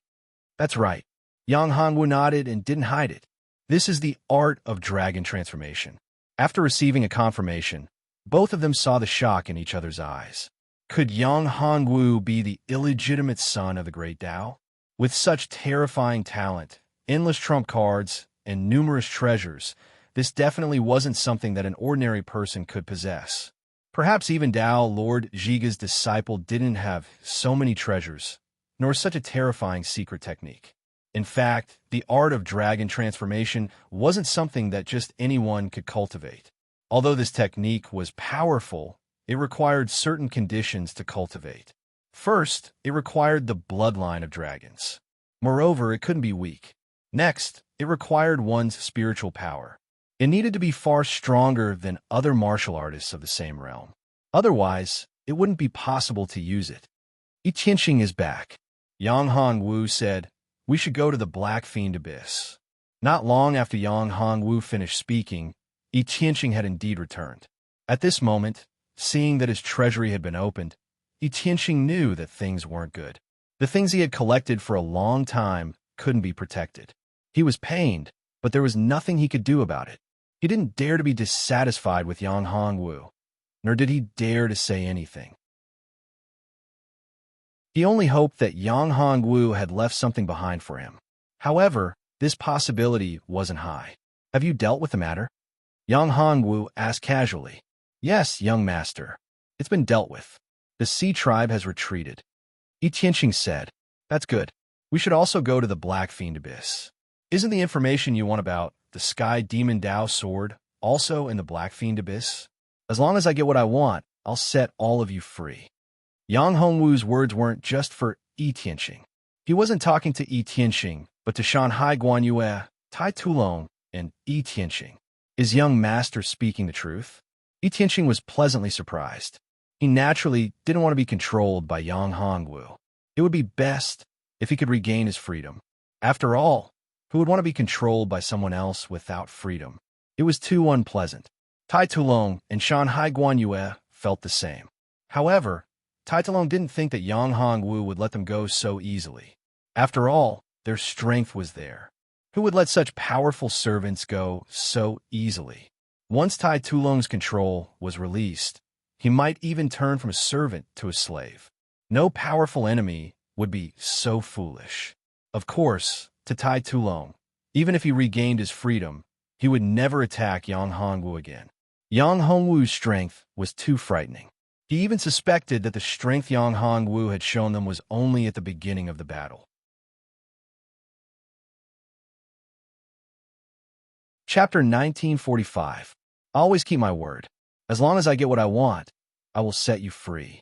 That's right. Yang Hongwu nodded and didn't hide it. This is the art of dragon transformation. After receiving a confirmation, both of them saw the shock in each other's eyes. Could Yang Hongwu be the illegitimate son of the great Dao? With such terrifying talent, endless trump cards, and numerous treasures, this definitely wasn't something that an ordinary person could possess. Perhaps even Dao Lord Zhiga's disciple didn't have so many treasures, nor such a terrifying secret technique. In fact, the art of dragon transformation wasn't something that just anyone could cultivate. Although this technique was powerful, it required certain conditions to cultivate. First, it required the bloodline of dragons. Moreover, it couldn't be weak. Next, it required one's spiritual power. It needed to be far stronger than other martial artists of the same realm. Otherwise, it wouldn't be possible to use it. Yi Qianxing is back. Yang Hongwu said, "We should go to the Black Fiend Abyss." Not long after Yang Hongwu finished speaking, Yi Qianxing had indeed returned. At this moment, seeing that his treasury had been opened, Yi Qianxing knew that things weren't good. The things he had collected for a long time couldn't be protected. He was pained, but there was nothing he could do about it. He didn't dare to be dissatisfied with Yang Hongwu, nor did he dare to say anything. He only hoped that Yang Hongwu had left something behind for him. However, this possibility wasn't high. "Have you dealt with the matter?" Yang Hongwu asked casually. Yes, young master. It's been dealt with. The sea tribe has retreated. Yi Tianqing said, That's good. We should also go to the Black Fiend Abyss. Isn't the information you want about the Sky Demon Dao sword also in the Black Fiend Abyss? As long as I get what I want, I'll set all of you free. Yang Hongwu's words weren't just for Yi Tianqing. He wasn't talking to Yi Tianqing, but to Shanhai Guanyue, Tai Tulong, and Yi Tianqing. Is young master speaking the truth? Yi Tianqing was pleasantly surprised. He naturally didn't want to be controlled by Yang Hongwu. It would be best if he could regain his freedom. After all, who would want to be controlled by someone else without freedom? It was too unpleasant. Tai Tulong and Shanhai Guanyue felt the same. However, Tai Tulong didn't think that Yang Hongwu would let them go so easily. After all, their strength was there. Who would let such powerful servants go so easily? Once Tai Tulong's control was released, he might even turn from a servant to a slave. No powerful enemy would be so foolish. Of course, to Tai Tulong, even if he regained his freedom, he would never attack Yang Hongwu again. Yang Hongwu's strength was too frightening. He even suspected that the strength Yang Hongwu had shown them was only at the beginning of the battle. Chapter 1945. I always keep my word. As long as I get what I want, I will set you free.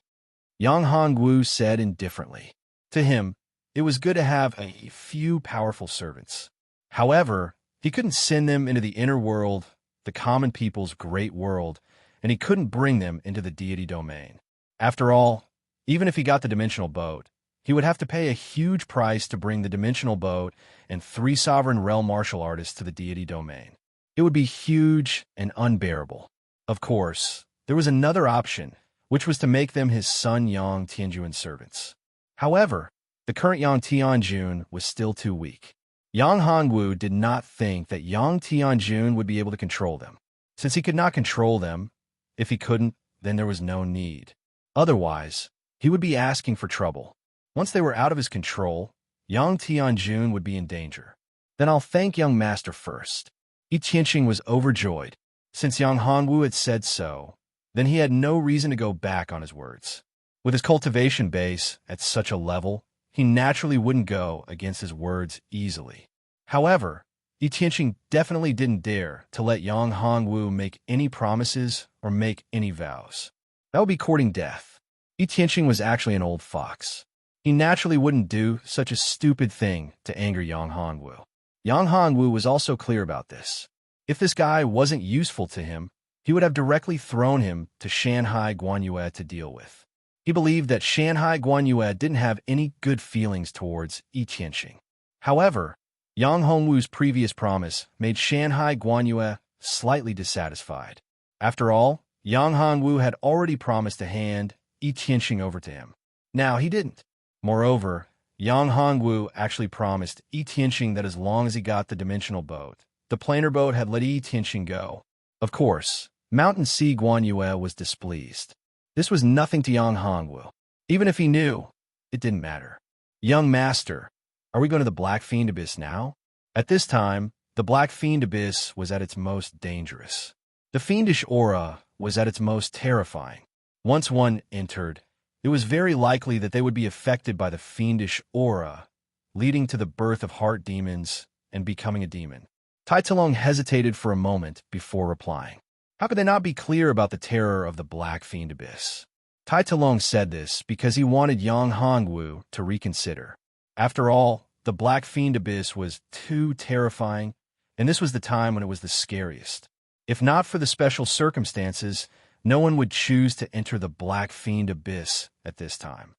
Yang Hongwu said indifferently. To him, it was good to have a few powerful servants. However, he couldn't send them into the inner world, the common people's great world, and he couldn't bring them into the deity domain. After all, even if he got the dimensional boat, he would have to pay a huge price to bring the dimensional boat and 3 sovereign realm martial artists to the deity domain. It would be huge and unbearable. Of course, there was another option, which was to make them his son Yang Tianjun servants. However, the current Yang Tianjun was still too weak. Yang Hongwu did not think that Yang Tianjun would be able to control them. Since he could not control them, if he couldn't, then there was no need. Otherwise, he would be asking for trouble. Once they were out of his control, Yang Tianjun would be in danger. Then I'll thank young master first. Yi Tianqing was overjoyed. Since Yang Hongwu had said so, then he had no reason to go back on his words. With his cultivation base at such a level, he naturally wouldn't go against his words easily. However, Yi Tianqing definitely didn't dare to let Yang Hongwu make any promises or make any vows. That would be courting death. Yi Tianqing was actually an old fox. He naturally wouldn't do such a stupid thing to anger Yang Hongwu. Yang Hongwu was also clear about this. If this guy wasn't useful to him, he would have directly thrown him to Shanhai Guanyue to deal with. He believed that Shanhai Guanyue didn't have any good feelings towards Yi Tianqing. However, Yang Hongwu's previous promise made Shanhai Guanyue slightly dissatisfied. After all, Yang Hongwu had already promised to hand Yi Tianqing over to him. Now he didn't. Moreover, Yang Hongwu actually promised Yi Tianqing that as long as he got the dimensional boat, the planar boat had let Yi Tianqing go. Of course, Mountain Sea Guanyue was displeased. This was nothing to Yang Hongwu. Even if he knew, it didn't matter. Young master, are we going to the Black Fiend Abyss now? At this time, the Black Fiend Abyss was at its most dangerous. The fiendish aura was at its most terrifying. Once one entered, it was very likely that they would be affected by the fiendish aura, leading to the birth of heart demons and becoming a demon. Tai Tulong hesitated for a moment before replying. How could they not be clear about the terror of the Black Fiend Abyss? Tai Tulong said this because he wanted Yang Hongwu to reconsider. After all, the Black Fiend Abyss was too terrifying, and this was the time when it was the scariest. If not for the special circumstances, no one would choose to enter the Black Fiend Abyss at this time.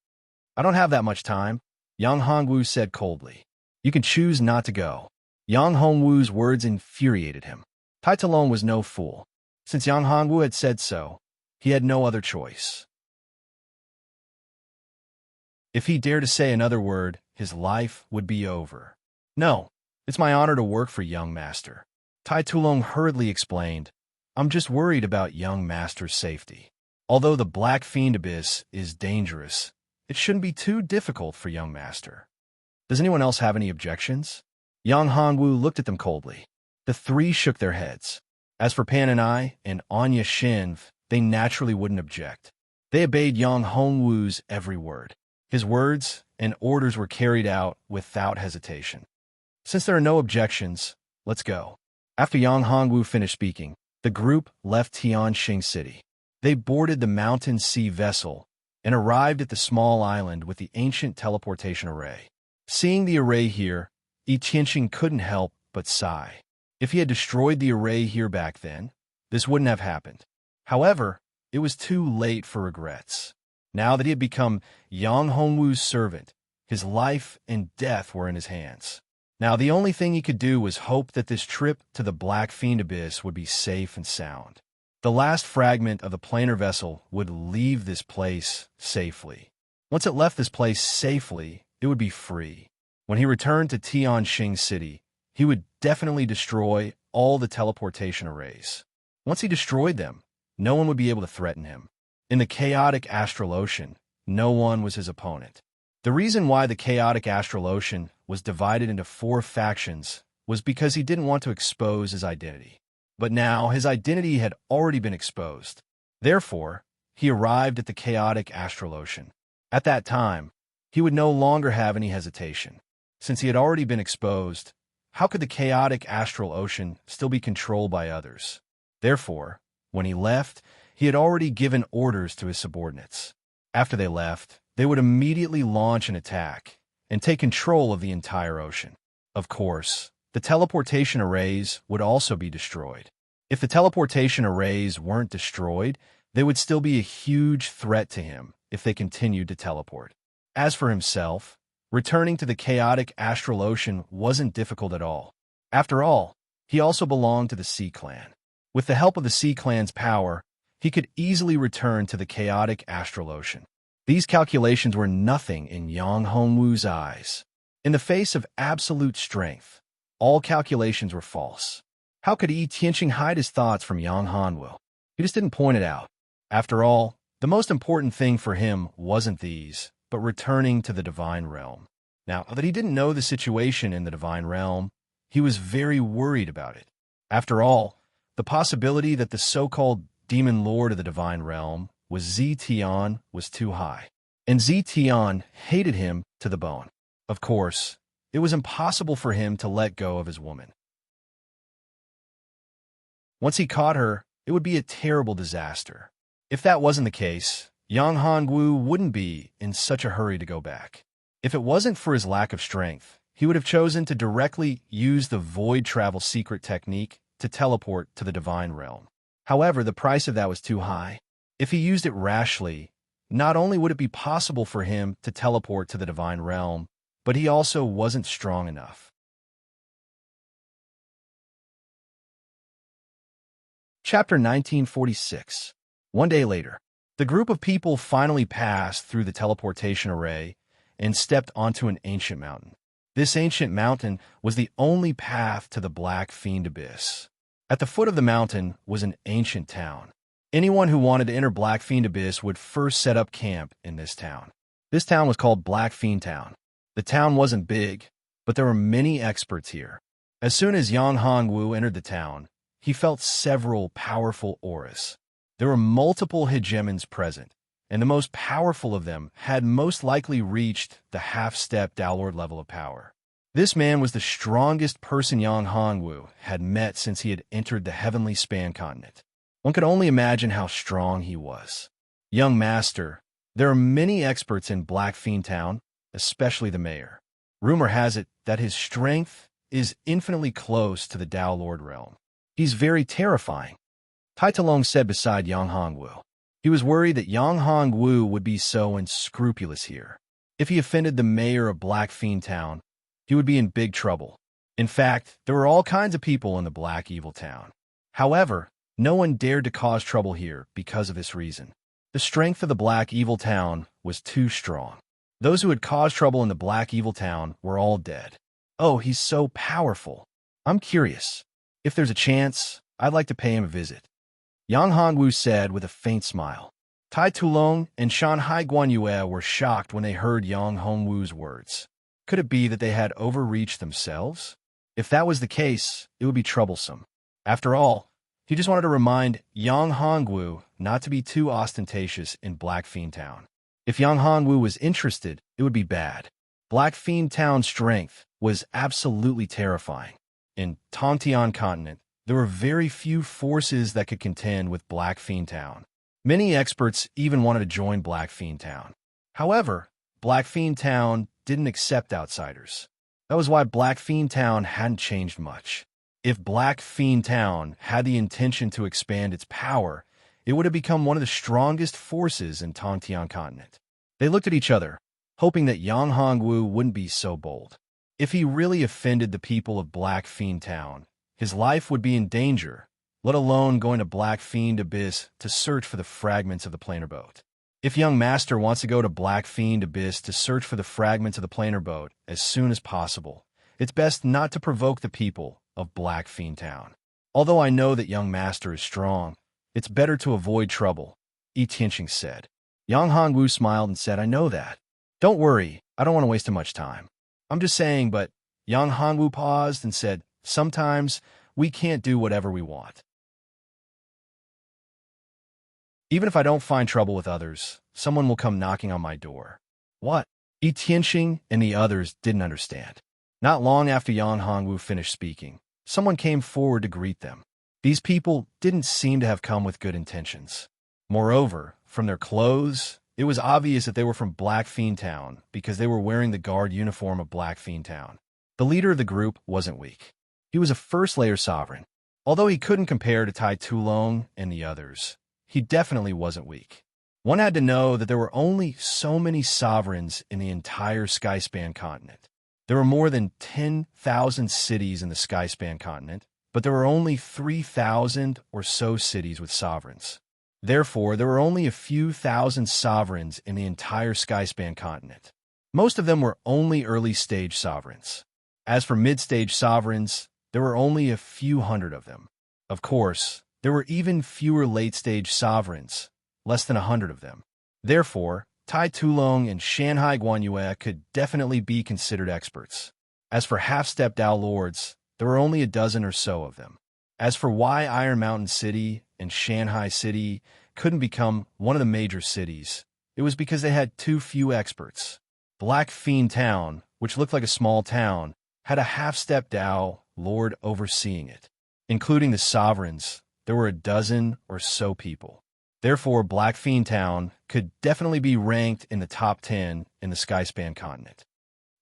I don't have that much time, Yang Hongwu said coldly. You can choose not to go. Yang Hongwu's words infuriated him. Tai Tulong was no fool. Since Yang Hongwu had said so, he had no other choice. If he dared to say another word, his life would be over. No, it's my honor to work for young master. Tai Tulong hurriedly explained, I'm just worried about young master's safety. Although the Black Fiend Abyss is dangerous, it shouldn't be too difficult for young master. Does anyone else have any objections? Yang Hongwu looked at them coldly. The 3 shook their heads. As for Pan and I and Anya Shinv, they naturally wouldn't object. They obeyed Yang Hongwu's every word. His words and orders were carried out without hesitation. Since there are no objections, let's go. After Yang Hongwu finished speaking, the group left Tianxing City. They boarded the Mountain Sea vessel and arrived at the small island with the ancient teleportation array. Seeing the array here, Tianxing couldn't help but sigh. If he had destroyed the array here back then, this wouldn't have happened. However, it was too late for regrets. Now that he had become Yang Hongwu's servant, his life and death were in his hands. Now the only thing he could do was hope that this trip to the Black Fiend Abyss would be safe and sound. The last fragment of the planar vessel would leave this place safely. Once it left this place safely, it would be free. When he returned to Tianxing City, he would definitely destroy all the teleportation arrays. Once he destroyed them, no one would be able to threaten him. In the chaotic astral ocean, no one was his opponent. The reason why the chaotic astral ocean was divided into 4 factions was because he didn't want to expose his identity. But now his identity had already been exposed. Therefore, he arrived at the chaotic astral ocean. At that time, he would no longer have any hesitation. Since he had already been exposed, how could the chaotic astral ocean still be controlled by others? Therefore, when he left, he had already given orders to his subordinates. After they left, they would immediately launch an attack and take control of the entire ocean. Of course, the teleportation arrays would also be destroyed. If the teleportation arrays weren't destroyed, they would still be a huge threat to him if they continued to teleport. As for himself, returning to the chaotic astral ocean wasn't difficult at all. After all, he also belonged to the Sea Clan. With the help of the Sea Clan's power, he could easily return to the chaotic astral ocean. These calculations were nothing in Yang Hongwu's eyes. In the face of absolute strength, all calculations were false. How could Tianxing hide his thoughts from Yang Hongwu? He just didn't point it out. After all, the most important thing for him wasn't these, but returning to the divine realm. Now that he didn't know the situation in the divine realm, he was very worried about it. After all, the possibility that the so-called demon lord of the divine realm was Zetian was too high. And Zetian hated him to the bone. Of course, it was impossible for him to let go of his woman. Once he caught her, it would be a terrible disaster. If that wasn't the case, Yang Hongwu wouldn't be in such a hurry to go back. If it wasn't for his lack of strength, he would have chosen to directly use the void travel secret technique to teleport to the divine realm. However, the price of that was too high. If he used it rashly, not only would it be possible for him to teleport to the divine realm, but he also wasn't strong enough. Chapter 1946. One day later, the group of people finally passed through the teleportation array and stepped onto an ancient mountain. This ancient mountain was the only path to the Black Fiend Abyss. At the foot of the mountain was an ancient town. Anyone who wanted to enter Black Fiend Abyss would first set up camp in this town. This town was called Black Fiend Town. The town wasn't big, but there were many experts here. As soon as Yang Hongwu entered the town, he felt several powerful auras. There were multiple hegemons present, and the most powerful of them had most likely reached the half-step Downlord level of power. This man was the strongest person Yang Hongwu had met since he had entered the Heavenly Span continent. One could only imagine how strong he was. Young Master, there are many experts in Black Fiend Town, especially the mayor. Rumor has it that his strength is infinitely close to the Tao Lord realm. He's very terrifying, Tai Talong said beside Yang Hongwu. He was worried that Yang Hongwu would be so unscrupulous here. If he offended the mayor of Black Fiend Town, he would be in big trouble. In fact, there were all kinds of people in the Black Evil Town. However, no one dared to cause trouble here because of this reason. The strength of the Black Evil Town was too strong. Those who had caused trouble in the Black Evil Town were all dead. Oh, he's so powerful. I'm curious. If there's a chance, I'd like to pay him a visit. Yang Hongwu said with a faint smile. Tai Tulong and Shanhai Guanyue were shocked when they heard Yang Hongwu's words. Could it be that they had overreached themselves? If that was the case, it would be troublesome. After all, he just wanted to remind Yang Hongwu not to be too ostentatious in Black Fiend Town. If Young Hanwoo was interested, it would be bad. Black Fiend Town's strength was absolutely terrifying. In Tongtian Continent, there were very few forces that could contend with Black Fiend Town. Many experts even wanted to join Black Fiend Town. However, Black Fiend Town didn't accept outsiders. That was why Black Fiend Town hadn't changed much. If Black Fiend Town had the intention to expand its power, it would have become one of the strongest forces in Tongtian Continent. They looked at each other, hoping that Yang Hongwu wouldn't be so bold. If he really offended the people of Black Fiend Town, his life would be in danger, let alone going to Black Fiend Abyss to search for the fragments of the planar boat. If Young Master wants to go to Black Fiend Abyss to search for the fragments of the planar boat as soon as possible, it's best not to provoke the people of Black Fiend Town. Although I know that Young Master is strong, it's better to avoid trouble, Yi Tianqing said. Yang Hongwu smiled and said, I know that. Don't worry, I don't want to waste too much time. I'm just saying, but Yang Hongwu paused and said, sometimes we can't do whatever we want. Even if I don't find trouble with others, someone will come knocking on my door. What? Yi Tianqing and the others didn't understand. Not long after Yang Hongwu finished speaking, someone came forward to greet them. These people didn't seem to have come with good intentions. Moreover, from their clothes, it was obvious that they were from Black Fiend Town because they were wearing the guard uniform of Black Fiend Town. The leader of the group wasn't weak. He was a first-layer sovereign. Although he couldn't compare to Tai Tulong and the others, he definitely wasn't weak. One had to know that there were only so many sovereigns in the entire Skyspan continent. There were more than 10,000 cities in the Skyspan continent, but there were only 3,000 or so cities with sovereigns. Therefore, there were only a few thousand sovereigns in the entire Skyspan continent. Most of them were only early-stage sovereigns. As for mid-stage sovereigns, there were only a few hundred of them. Of course, there were even fewer late-stage sovereigns, less than 100 of them. Therefore, Tai Tulong and Shanghai Guanyue could definitely be considered experts. As for half-step Dao Lords, there were only a dozen or so of them. As for why Iron Mountain City and Shanghai City couldn't become one of the major cities, it was because they had too few experts. Black Fiend Town, which looked like a small town, had a half-step Dao Lord overseeing it. Including the sovereigns, there were a dozen or so people. Therefore, Black Fiend Town could definitely be ranked in the top 10 in the Skyspan continent.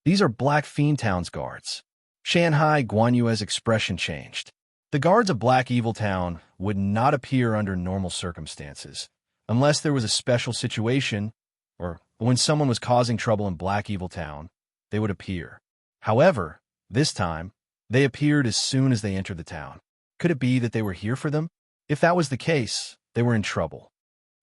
These are Black Fiend Town's guards. Shanghai Guanyue's expression changed. The guards of Black Evil Town would not appear under normal circumstances, unless there was a special situation, or when someone was causing trouble in Black Evil Town, they would appear. However, this time, they appeared as soon as they entered the town. Could it be that they were here for them? If that was the case, they were in trouble.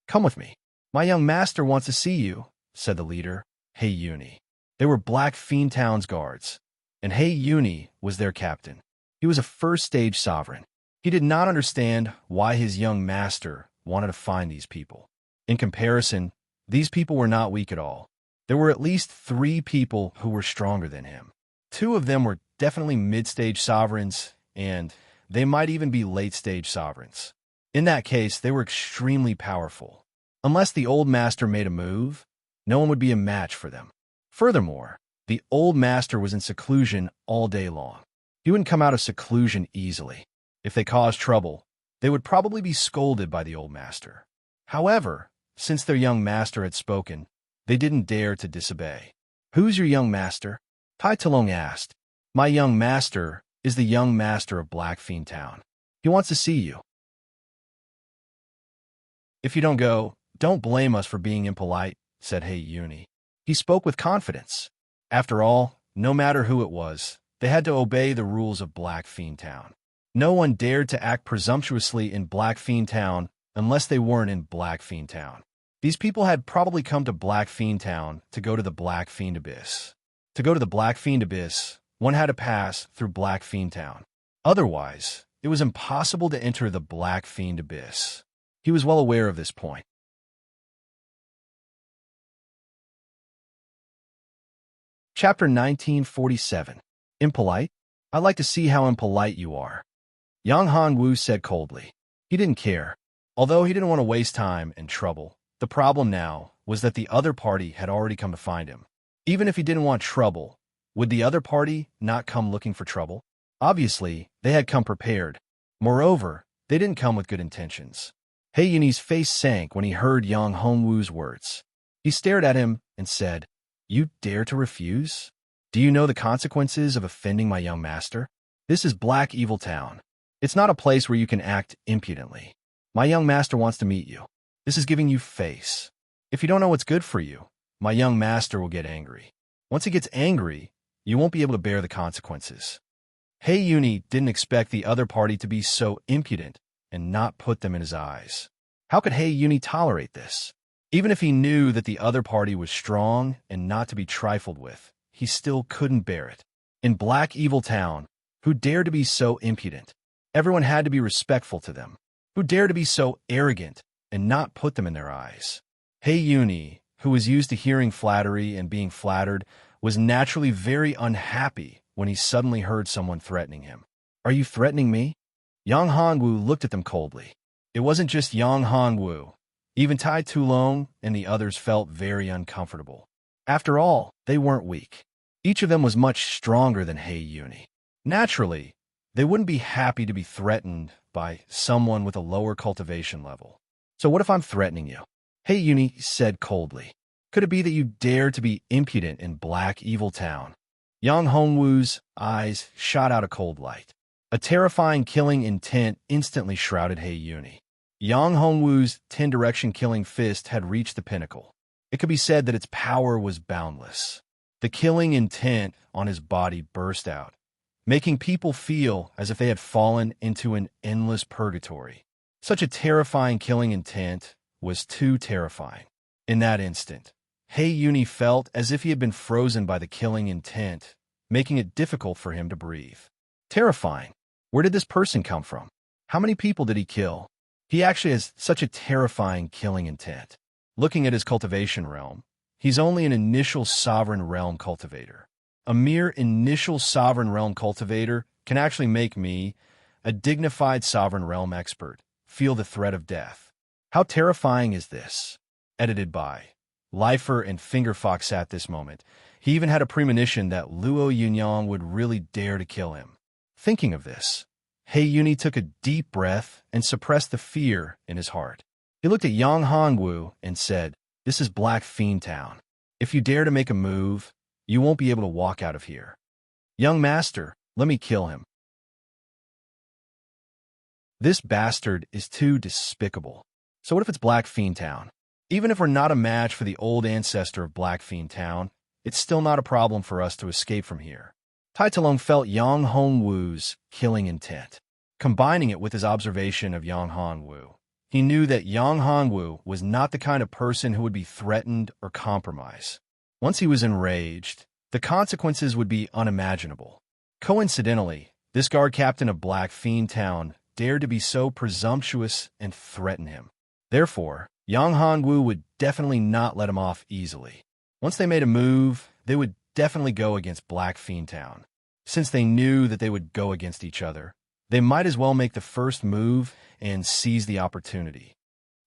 Come with me. My young master wants to see you, said the leader, Hei Yuni. They were Black Fiend Town's guards, and Hei Yuni was their captain. He was a first-stage sovereign. He did not understand why his young master wanted to find these people. In comparison, these people were not weak at all. There were at least 3 people who were stronger than him. 2 of them were definitely mid-stage sovereigns, and they might even be late-stage sovereigns. In that case, they were extremely powerful. Unless the old master made a move, no one would be a match for them. Furthermore, the old master was in seclusion all day long. He wouldn't come out of seclusion easily. If they caused trouble, they would probably be scolded by the old master. However, since their young master had spoken, they didn't dare to disobey. Who's your young master? Tai Tulong asked. My young master is the young master of Black Fiend Town. He wants to see you. If you don't go, don't blame us for being impolite, said Hei Yuni. He spoke with confidence. After all, no matter who it was, they had to obey the rules of Black Fiend Town. No one dared to act presumptuously in Black Fiend Town unless they weren't in Black Fiend Town. These people had probably come to Black Fiend Town to go to the Black Fiend Abyss. To go to the Black Fiend Abyss, one had to pass through Black Fiend Town. Otherwise, it was impossible to enter the Black Fiend Abyss. He was well aware of this point. Chapter 1947. Impolite? I'd like to see how impolite you are. Yang Hanwu said coldly. He didn't care. Although he didn't want to waste time and trouble, the problem now was that the other party had already come to find him. Even if he didn't want trouble, would the other party not come looking for trouble? Obviously, they had come prepared. Moreover, they didn't come with good intentions. Yuni's face sank when he heard Yang Hongwu's words. He stared at him and said, "You dare to refuse? Do you know the consequences of offending my young master? This is Black Evil Town. It's not a place where you can act impudently. My young master wants to meet you. This is giving you face. If you don't know what's good for you, my young master will get angry. Once he gets angry, you won't be able to bear the consequences." Yuni didn't expect the other party to be so impudent and not put them in his eyes. How could Yuni tolerate this? Even if he knew that the other party was strong and not to be trifled with, he still couldn't bear it. In Black Evil Town, who dared to be so impudent? Everyone had to be respectful to them. Who dared to be so arrogant and not put them in their eyes? Yuni, who was used to hearing flattery and being flattered, was naturally very unhappy when he suddenly heard someone threatening him. "Are you threatening me?" Yang Hongwu looked at them coldly. It wasn't just Yang Hongwu. Even Tai Tulong and the others felt very uncomfortable. After all, they weren't weak. Each of them was much stronger than Yuni. Naturally, they wouldn't be happy to be threatened by someone with a lower cultivation level. "So what if I'm threatening you?" Yuni said coldly. "Could it be that you dare to be impudent in Black Evil Town?" Yang Hongwu's eyes shot out a cold light. A terrifying killing intent instantly shrouded Yuni. Yang Hongwu's 10-direction killing fist had reached the pinnacle. It could be said that its power was boundless. The killing intent on his body burst out, making people feel as if they had fallen into an endless purgatory. Such a terrifying killing intent was too terrifying. In that instant, Yuni felt as if he had been frozen by the killing intent, making it difficult for him to breathe. Terrifying. Where did this person come from? How many people did he kill? He actually has such a terrifying killing intent. Looking at his cultivation realm, he's only an initial sovereign realm cultivator. A mere initial sovereign realm cultivator can actually make me, a dignified sovereign realm expert, feel the threat of death. How terrifying is this? Edited by Lifer and Fingerfox. At this moment, he even had a premonition that Luo Yunyang would really dare to kill him. Thinking of this, Yuni took a deep breath and suppressed the fear in his heart. He looked at Yang Hongwu and said, "This is Black Fiend Town. If you dare to make a move, you won't be able to walk out of here. Young master, let me kill him. This bastard is too despicable. So what if it's Black Fiend Town? Even if we're not a match for the old ancestor of Black Fiend Town, it's still not a problem for us to escape from here." Tai Talong felt Yang Hongwu's killing intent. Combining it with his observation of Yang Hongwu, he knew that Yang Hongwu was not the kind of person who would be threatened or compromised. Once he was enraged, the consequences would be unimaginable. Coincidentally, this guard captain of Black Fiend Town dared to be so presumptuous and threaten him. Therefore, Yang Hongwu would definitely not let him off easily. Once they made a move, they would definitely go against Black Fiend Town. Since they knew that they would go against each other, they might as well make the first move and seize the opportunity.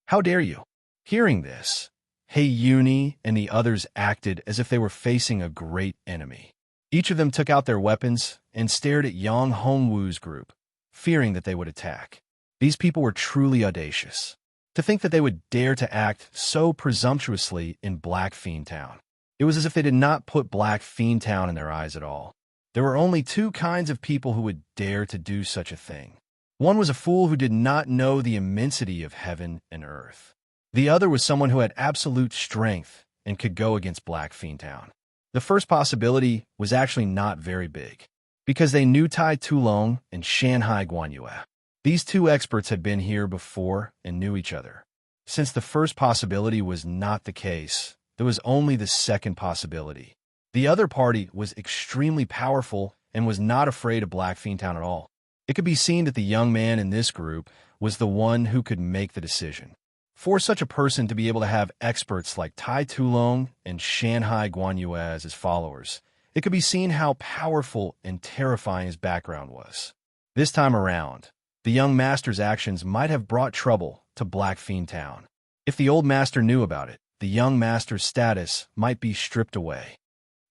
"How dare you?" Hearing this, Yuni and the others acted as if they were facing a great enemy. Each of them took out their weapons and stared at Yang Hongwu's group, fearing that they would attack. These people were truly audacious. To think that they would dare to act so presumptuously in Black Fiend Town. It was as if they did not put Black Fiend Town in their eyes at all. There were only two kinds of people who would dare to do such a thing. One was a fool who did not know the immensity of heaven and earth. The other was someone who had absolute strength and could go against Black Fiend Town. The first possibility was actually not very big, because they knew Tai Tulong and Shanghai Guanyue. These two experts had been here before and knew each other. Since the first possibility was not the case, there was only the second possibility. The other party was extremely powerful and was not afraid of Black Fiend Town at all. It could be seen that the young man in this group was the one who could make the decision. For such a person to be able to have experts like Tai Tulong and Shanghai Guanyue as his followers, it could be seen how powerful and terrifying his background was. This time around, the young master's actions might have brought trouble to Black Fiend Town. If the old master knew about it, the young master's status might be stripped away.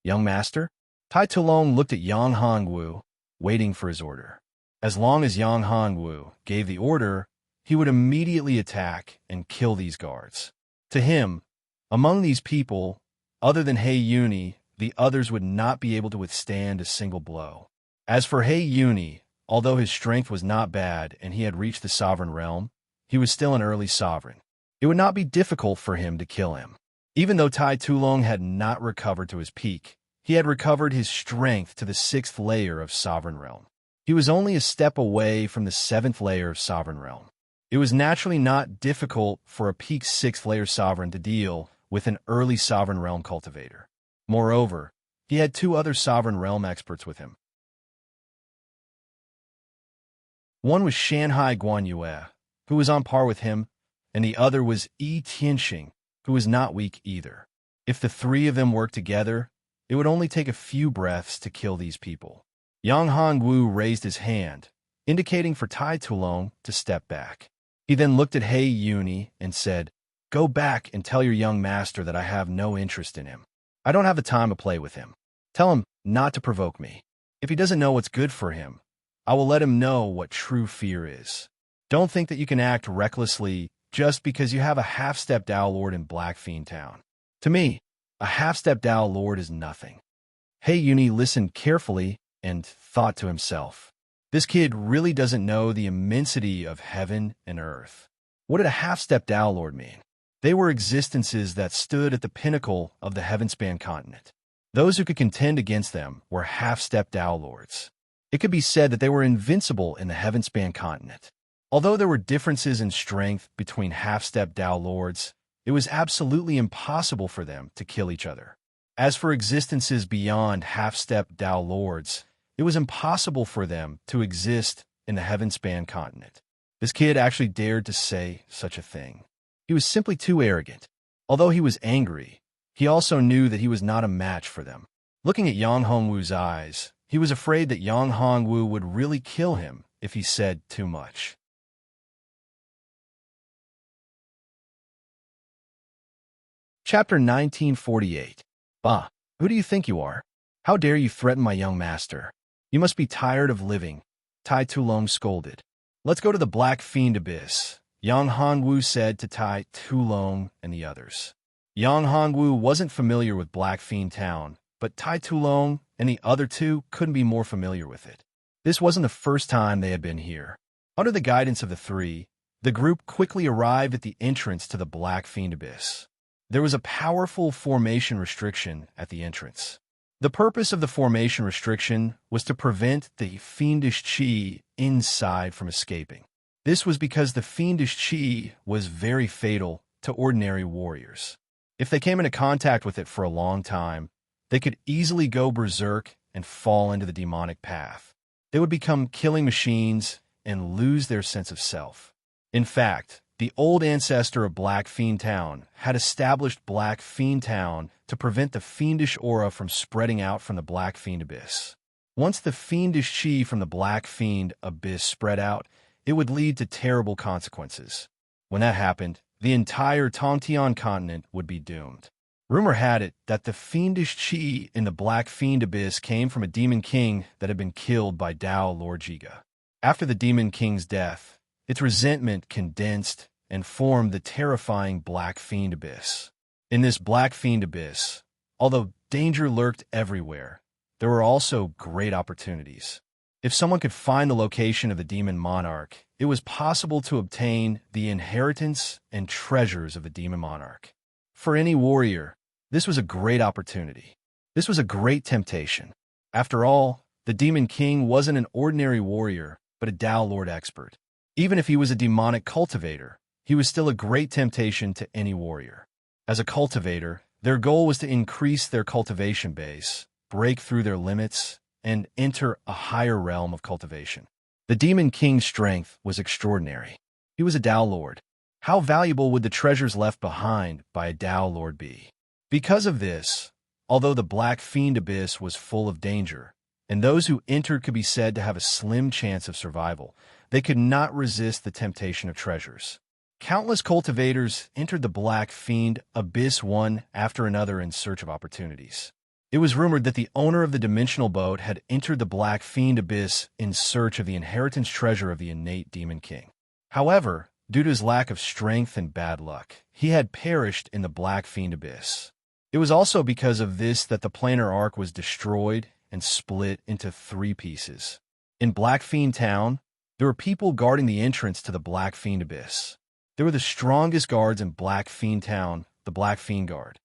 Young master? Tai Tulong looked at Yang Hongwu, waiting for his order. As long as Yang Hongwu gave the order, he would immediately attack and kill these guards. To him, among these people, other than He Yuni, the others would not be able to withstand a single blow. As for He Yuni, although his strength was not bad and he had reached the sovereign realm, he was still an early sovereign. It would not be difficult for him to kill him. Even though Tai Tulong had not recovered to his peak, he had recovered his strength to the 6th layer of sovereign realm. He was only a step away from the 7th layer of sovereign realm. It was naturally not difficult for a peak 6th layer sovereign to deal with an early sovereign realm cultivator. Moreover, he had 2 other sovereign realm experts with him. One was Shanhai Guanyue, who was on par with him, and the other was Yi Tianxing, who was not weak either. If the 3 of them worked together, it would only take a few breaths to kill these people. Yang Hongwu raised his hand, indicating for Tai Tulong to step back. He then looked at He Yuni and said, "Go back and tell your young master that I have no interest in him. I don't have the time to play with him. Tell him not to provoke me. If he doesn't know what's good for him, I will let him know what true fear is. Don't think that you can act recklessly just because you have a half-step Dao Lord in Black Fiend Town. To me, a half-step Dao Lord is nothing." He Yuni listened carefully and thought to himself, "This kid really doesn't know the immensity of heaven and earth. What did a half-step Dao Lord mean? They were existences that stood at the pinnacle of the heaven-span continent. Those who could contend against them were half-step Dao Lords. It could be said that they were invincible in the heaven-span continent. Although there were differences in strength between half-step Dao Lords, it was absolutely impossible for them to kill each other. As for existences beyond half-step Dao Lords, it was impossible for them to exist in the heaven-span continent. This kid actually dared to say such a thing. He was simply too arrogant. Although he was angry, he also knew that he was not a match for them. Looking at Yang Hongwu's eyes, he was afraid that Yang Hongwu would really kill him if he said too much. Chapter 1948. Bah, who do you think you are? How dare you threaten my young master? You must be tired of living, Tai Tulong scolded. Let's go to the Black Fiend Abyss, Yang Hongwu said to Tai Tulong and the others. Yang Hongwu wasn't familiar with Black Fiend Town, but Tai Tulong and the other 2 couldn't be more familiar with it. This wasn't the first time they had been here. Under the guidance of the 3, the group quickly arrived at the entrance to the Black Fiend Abyss. There was a powerful formation restriction at the entrance. The purpose of the formation restriction was to prevent the fiendish qi inside from escaping. This was because the fiendish qi was very fatal to ordinary warriors. If they came into contact with it for a long time, they could easily go berserk and fall into the demonic path. They would become killing machines and lose their sense of self. In fact, the old ancestor of Black Fiend Town had established Black Fiend Town to prevent the fiendish aura from spreading out from the Black Fiend Abyss. Once the fiendish qi from the Black Fiend Abyss spread out, it would lead to terrible consequences. When that happened, the entire Tongtian continent would be doomed. Rumor had it that the fiendish qi in the Black Fiend Abyss came from a demon king that had been killed by Dao Lord Jiga. After the demon king's death, its resentment condensed and formed the terrifying Black Fiend Abyss. In this Black Fiend Abyss, although danger lurked everywhere, there were also great opportunities. If someone could find the location of the demon monarch, it was possible to obtain the inheritance and treasures of the demon monarch. For any warrior, this was a great opportunity. This was a great temptation. After all, the demon king wasn't an ordinary warrior, but a Dao Lord expert. Even if he was a demonic cultivator, he was still a great temptation to any warrior. As a cultivator, their goal was to increase their cultivation base, break through their limits, and enter a higher realm of cultivation. The Demon King's strength was extraordinary. He was a Dao Lord. How valuable would the treasures left behind by a Dao Lord be? Because of this, although the Black Fiend Abyss was full of danger, and those who entered could be said to have a slim chance of survival, They could not resist the temptation of treasures. Countless cultivators entered the Black Fiend Abyss one after another in search of opportunities. It was rumored that the owner of the dimensional boat had entered the Black Fiend Abyss in search of the inheritance treasure of the innate Demon King. However, due to his lack of strength and bad luck, he had perished in the Black Fiend Abyss. It was also because of this that the planar arc was destroyed and split into 3 pieces. In Black Fiend Town, there were people guarding the entrance to the Black Fiend Abyss. They were the strongest guards in Black Fiend Town, the Black Fiend Guard.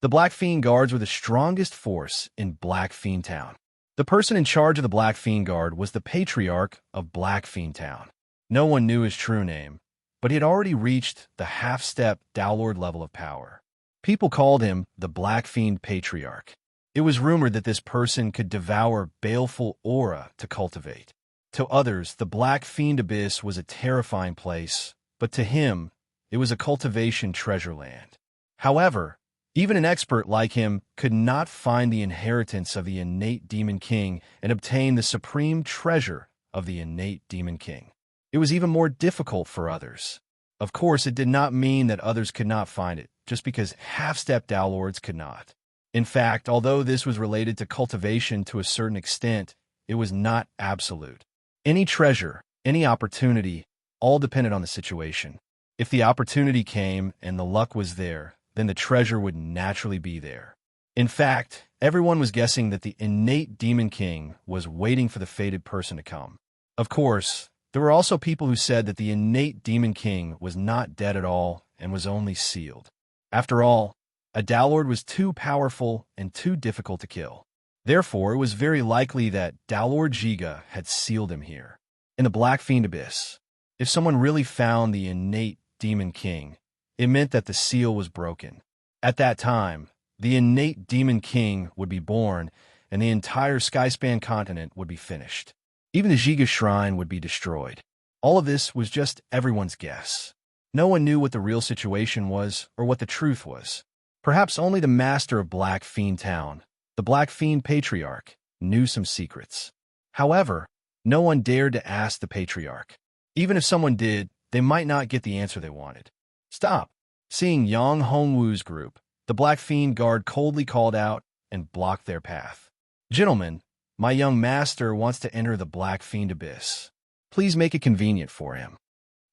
The Black Fiend Guards were the strongest force in Black Fiend Town. The person in charge of the Black Fiend Guard was the Patriarch of Black Fiend Town. No one knew his true name, but he had already reached the half-step Dowlord level of power. People called him the Black Fiend Patriarch. It was rumored that this person could devour baleful aura to cultivate. To others, the Black Fiend Abyss was a terrifying place, but to him, it was a cultivation treasure land. However, even an expert like him could not find the inheritance of the innate Demon King and obtain the supreme treasure of the innate Demon King. It was even more difficult for others. Of course, it did not mean that others could not find it, just because half-step Dowlords could not. In fact, although this was related to cultivation to a certain extent, it was not absolute. Any treasure, any opportunity, all depended on the situation. If the opportunity came and the luck was there, then the treasure would naturally be there. In fact, everyone was guessing that the innate Demon King was waiting for the fated person to come. Of course, there were also people who said that the innate Demon King was not dead at all and was only sealed. After all, a Dowlord was too powerful and too difficult to kill. Therefore, it was very likely that Dowlord Giga had sealed him here, in the Black Fiend Abyss. If someone really found the innate Demon King, it meant that the seal was broken. At that time, the innate Demon King would be born, and the entire Skyspan continent would be finished. Even the Giga Shrine would be destroyed. All of this was just everyone's guess. No one knew what the real situation was or what the truth was. Perhaps only the master of Black Fiend Town, the Black Fiend Patriarch, knew some secrets. However, no one dared to ask the Patriarch. Even if someone did, they might not get the answer they wanted. Stop! Seeing Yang Hongwu's group, the Black Fiend Guard coldly called out and blocked their path. Gentlemen, my young master wants to enter the Black Fiend Abyss. Please make it convenient for him.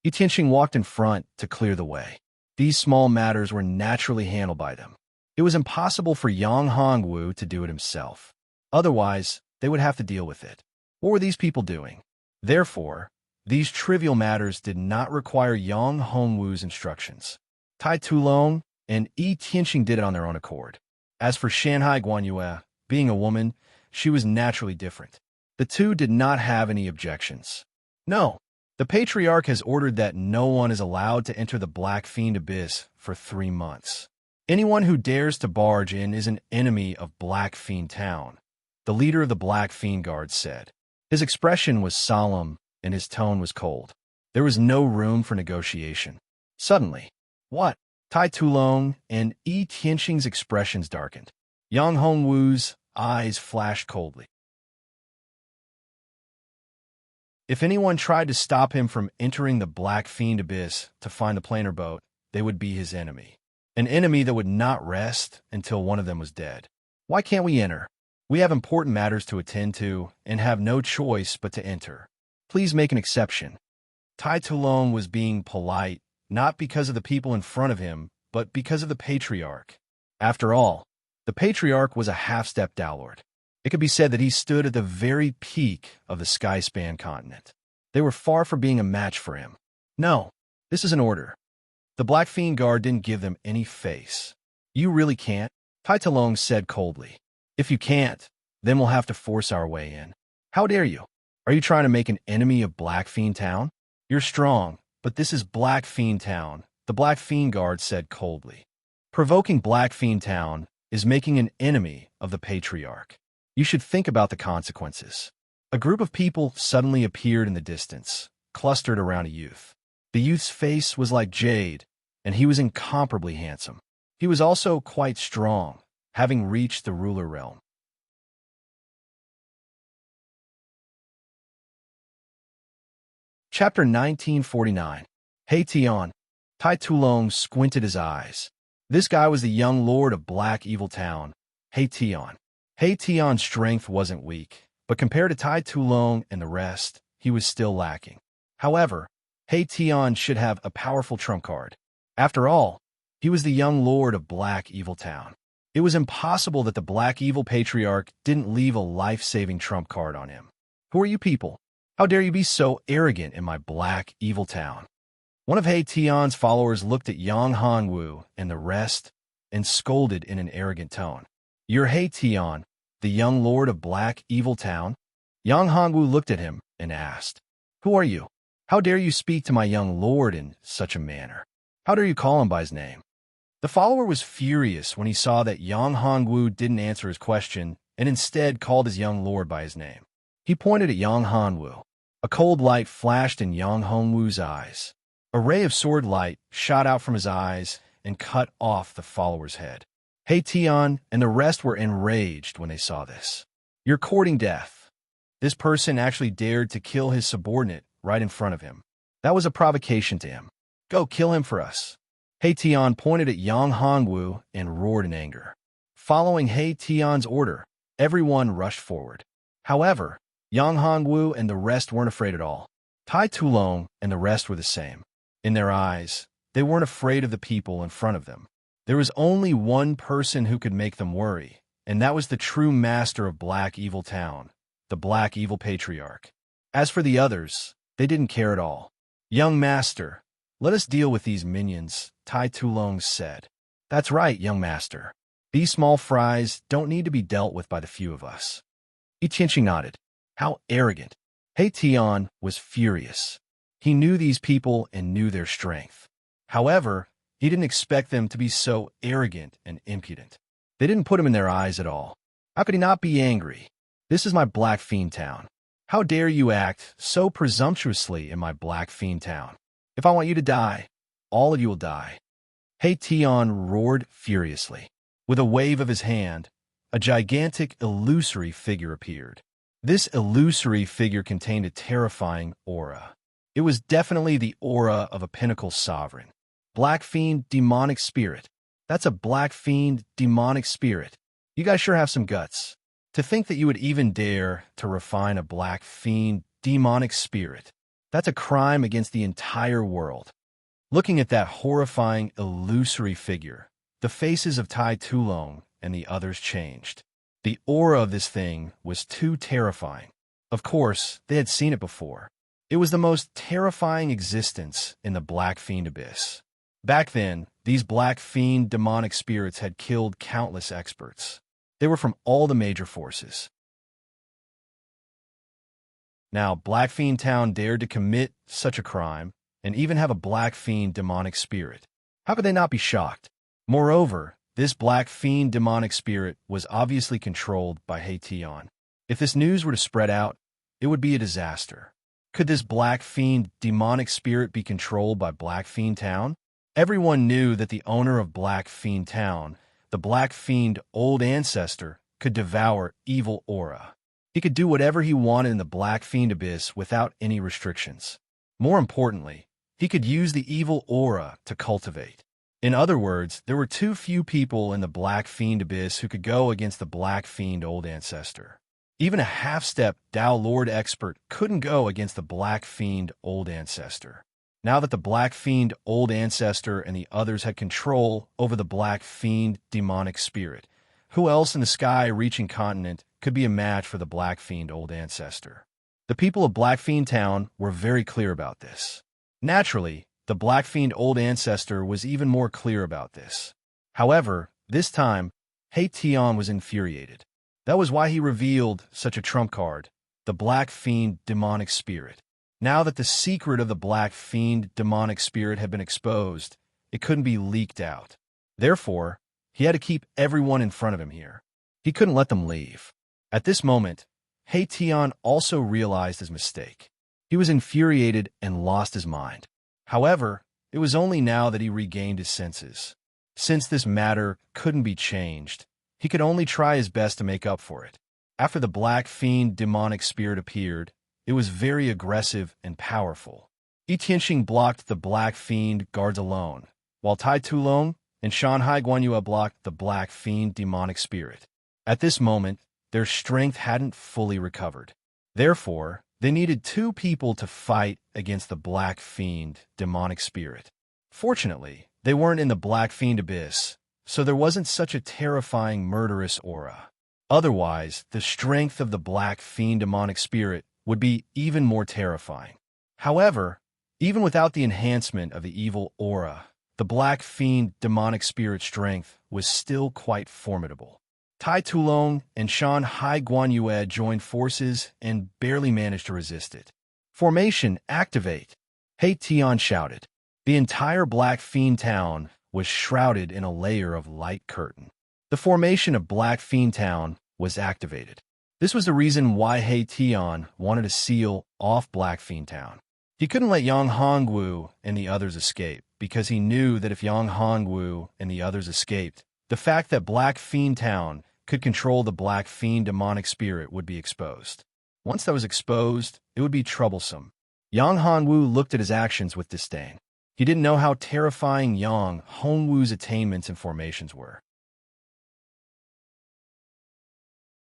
Yu Tianxing walked in front to clear the way. These small matters were naturally handled by them. It was impossible for Yang Hongwu to do it himself. Otherwise, they would have to deal with it. What were these people doing? Therefore, these trivial matters did not require Yang Hongwu's instructions. Tai Tulong and Yi Tianxing did it on their own accord. As for Shanhai Guanyue, being a woman, she was naturally different. The two did not have any objections. No, the Patriarch has ordered that no one is allowed to enter the Black Fiend Abyss for 3 months. Anyone who dares to barge in is an enemy of Black Fiend Town, the leader of the Black Fiend Guard said. His expression was solemn and his tone was cold. There was no room for negotiation. Suddenly, what? Tai Tulong and Yi Tianxing's expressions darkened. Yang Hongwu's eyes flashed coldly. If anyone tried to stop him from entering the Black Fiend Abyss to find the planar boat, they would be his enemy. An enemy that would not rest until one of them was dead. Why can't we enter? We have important matters to attend to and have no choice but to enter. Please make an exception. Tai Tulong was being polite, not because of the people in front of him, but because of the Patriarch. After all, the Patriarch was a half-step Dowlord. It could be said that he stood at the very peak of the Skyspan continent. They were far from being a match for him. No, this is an order. The Black Fiend Guard didn't give them any face. You really can't? Tai Tulong said coldly. If you can't, then we'll have to force our way in. How dare you? Are you trying to make an enemy of Black Fiend Town? You're strong, but this is Black Fiend Town, the Black Fiend Guard said coldly. Provoking Black Fiend Town is making an enemy of the Patriarch. You should think about the consequences. A group of people suddenly appeared in the distance, clustered around a youth. The youth's face was like jade, and he was incomparably handsome. He was also quite strong, having reached the ruler realm. Chapter 1949. Hey Tion. Tai Tulong squinted his eyes. This guy was the young lord of Black Evil Town, Hey Tion. Hey Tion's strength wasn't weak, but compared to Tai Tulong and the rest, he was still lacking. However, Hey Tion should have a powerful trump card. After all, he was the young lord of Black Evil Town. It was impossible that the Black Evil Patriarch didn't leave a life-saving trump card on him. Who are you people? How dare you be so arrogant in my Black Evil Town? One of He Tion's followers looked at Yang Hanwu and the rest and scolded in an arrogant tone. You're He Tion, the young lord of Black Evil Town? Yang Hanwu looked at him and asked, Who are you? How dare you speak to my young lord in such a manner? How dare you call him by his name? The follower was furious when he saw that Yang Hanwu didn't answer his question and instead called his young lord by his name. He pointed at Yang Hanwu. A cold light flashed in Yang Hanwu's eyes. A ray of sword light shot out from his eyes and cut off the follower's head. He Tion and the rest were enraged when they saw this. You're courting death. This person actually dared to kill his subordinate right in front of him. That was a provocation to him. Go kill him for us. He Tion pointed at Yang Hanwu and roared in anger. Following He Tion's order, everyone rushed forward. However, Yang Hanwu and the rest weren't afraid at all. Tai Tulong and the rest were the same. In their eyes, they weren't afraid of the people in front of them. There was only one person who could make them worry, and that was the true master of Black Evil Town, the Black Evil Patriarch. As for the others, they didn't care at all. Young master, let us deal with these minions, Tai Tulong said. That's right, young master. These small fries don't need to be dealt with by the few of us. Ichinchi nodded. How arrogant. He Tion was furious. He knew these people and knew their strength. However, he didn't expect them to be so arrogant and impudent. They didn't put him in their eyes at all. How could he not be angry? This is my Black Fiend Town. How dare you act so presumptuously in my Black Fiend Town? If I want you to die, all of you will die. He Tion roared furiously. With a wave of his hand, a gigantic illusory figure appeared. This illusory figure contained a terrifying aura. It was definitely the aura of a pinnacle sovereign. Black Fiend Demonic Spirit. That's a Black Fiend Demonic Spirit. You guys sure have some guts. To think that you would even dare to refine a Black Fiend Demonic Spirit. That's a crime against the entire world. Looking at that horrifying illusory figure, the faces of Tai Tulong and the others changed. The aura of this thing was too terrifying. Of course, they had seen it before. It was the most terrifying existence in the Black Fiend Abyss. Back then, these Black Fiend demonic spirits had killed countless experts. They were from all the major forces. Now, Black Fiend Town dared to commit such a crime and even have a Black Fiend demonic spirit. How could they not be shocked? Moreover, this Black Fiend demonic spirit was obviously controlled by He Tion. If this news were to spread out, it would be a disaster. Could this Black Fiend demonic spirit be controlled by Black Fiend Town? Everyone knew that the owner of Black Fiend Town, the Black Fiend Old Ancestor, could devour evil aura. He could do whatever he wanted in the Black Fiend Abyss without any restrictions. More importantly, he could use the evil aura to cultivate. In other words, there were too few people in the Black Fiend Abyss who could go against the Black Fiend Old Ancestor. Even a half-step Dao Lord expert couldn't go against the Black Fiend Old Ancestor. Now that the Black Fiend Old Ancestor and the others had control over the Black Fiend Demonic Spirit, who else in the sky-reaching continent could be a match for the Black Fiend Old Ancestor? The people of Black Fiend Town were very clear about this. Naturally, the Black Fiend Old Ancestor was even more clear about this. However, this time, He Tion was infuriated. That was why he revealed such a trump card, the Black Fiend Demonic Spirit. Now that the secret of the Black Fiend Demonic Spirit had been exposed, it couldn't be leaked out. Therefore, he had to keep everyone in front of him here. He couldn't let them leave. At this moment, He Tion also realized his mistake. He was infuriated and lost his mind. However, it was only now that he regained his senses. Since this matter couldn't be changed, he could only try his best to make up for it. After the Black Fiend Demonic Spirit appeared, it was very aggressive and powerful. Yi Tianxing blocked the Black Fiend guards alone, while Tai Tulong and Shanhai Guanyue blocked the Black Fiend demonic spirit. At this moment, their strength hadn't fully recovered. Therefore, they needed two people to fight against the Black Fiend demonic spirit. Fortunately, they weren't in the Black Fiend abyss, so there wasn't such a terrifying murderous aura. Otherwise, the strength of the Black Fiend demonic spirit would be even more terrifying. However, even without the enhancement of the evil aura, the Black Fiend demonic spirit strength was still quite formidable. Tai Tulong and Shanhai Guanyue joined forces and barely managed to resist it. Formation, activate! He Tian shouted. The entire Black Fiend town was shrouded in a layer of light curtain. The formation of Black Fiend town was activated. This was the reason why He Tian wanted to seal off Black Fiend town. He couldn't let Yang Hongwu and the others escape, because he knew that if Yang Hongwu and the others escaped, the fact that Black Fiend town could control the Black Fiend demonic spirit would be exposed. Once that was exposed, it would be troublesome. Yang Hongwu looked at his actions with disdain. He didn't know how terrifying Yang Hongwu's attainments and formations were.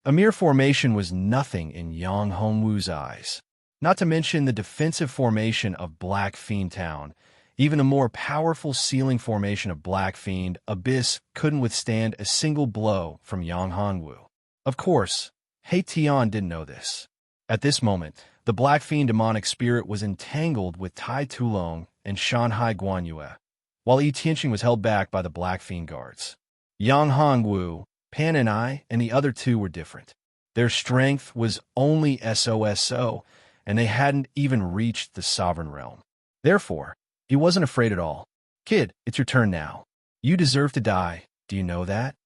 A mere formation was nothing in Yang Hongwu's eyes. Not to mention the defensive formation of Black Fiend Town. Even the more powerful sealing formation of Black Fiend Abyss couldn't withstand a single blow from Yang Hongwu. Of course, He Tian didn't know this. At this moment, the Black Fiend demonic spirit was entangled with Tai Tulong and Shanhai Guanyue, while Yi Tianxing was held back by the Black Fiend guards. Yang Hongwu, Pan and I, and the other two were different. Their strength was only SOSO, and they hadn't even reached the sovereign realm. Therefore, he wasn't afraid at all. Kid, it's your turn now. You deserve to die. Do you know that?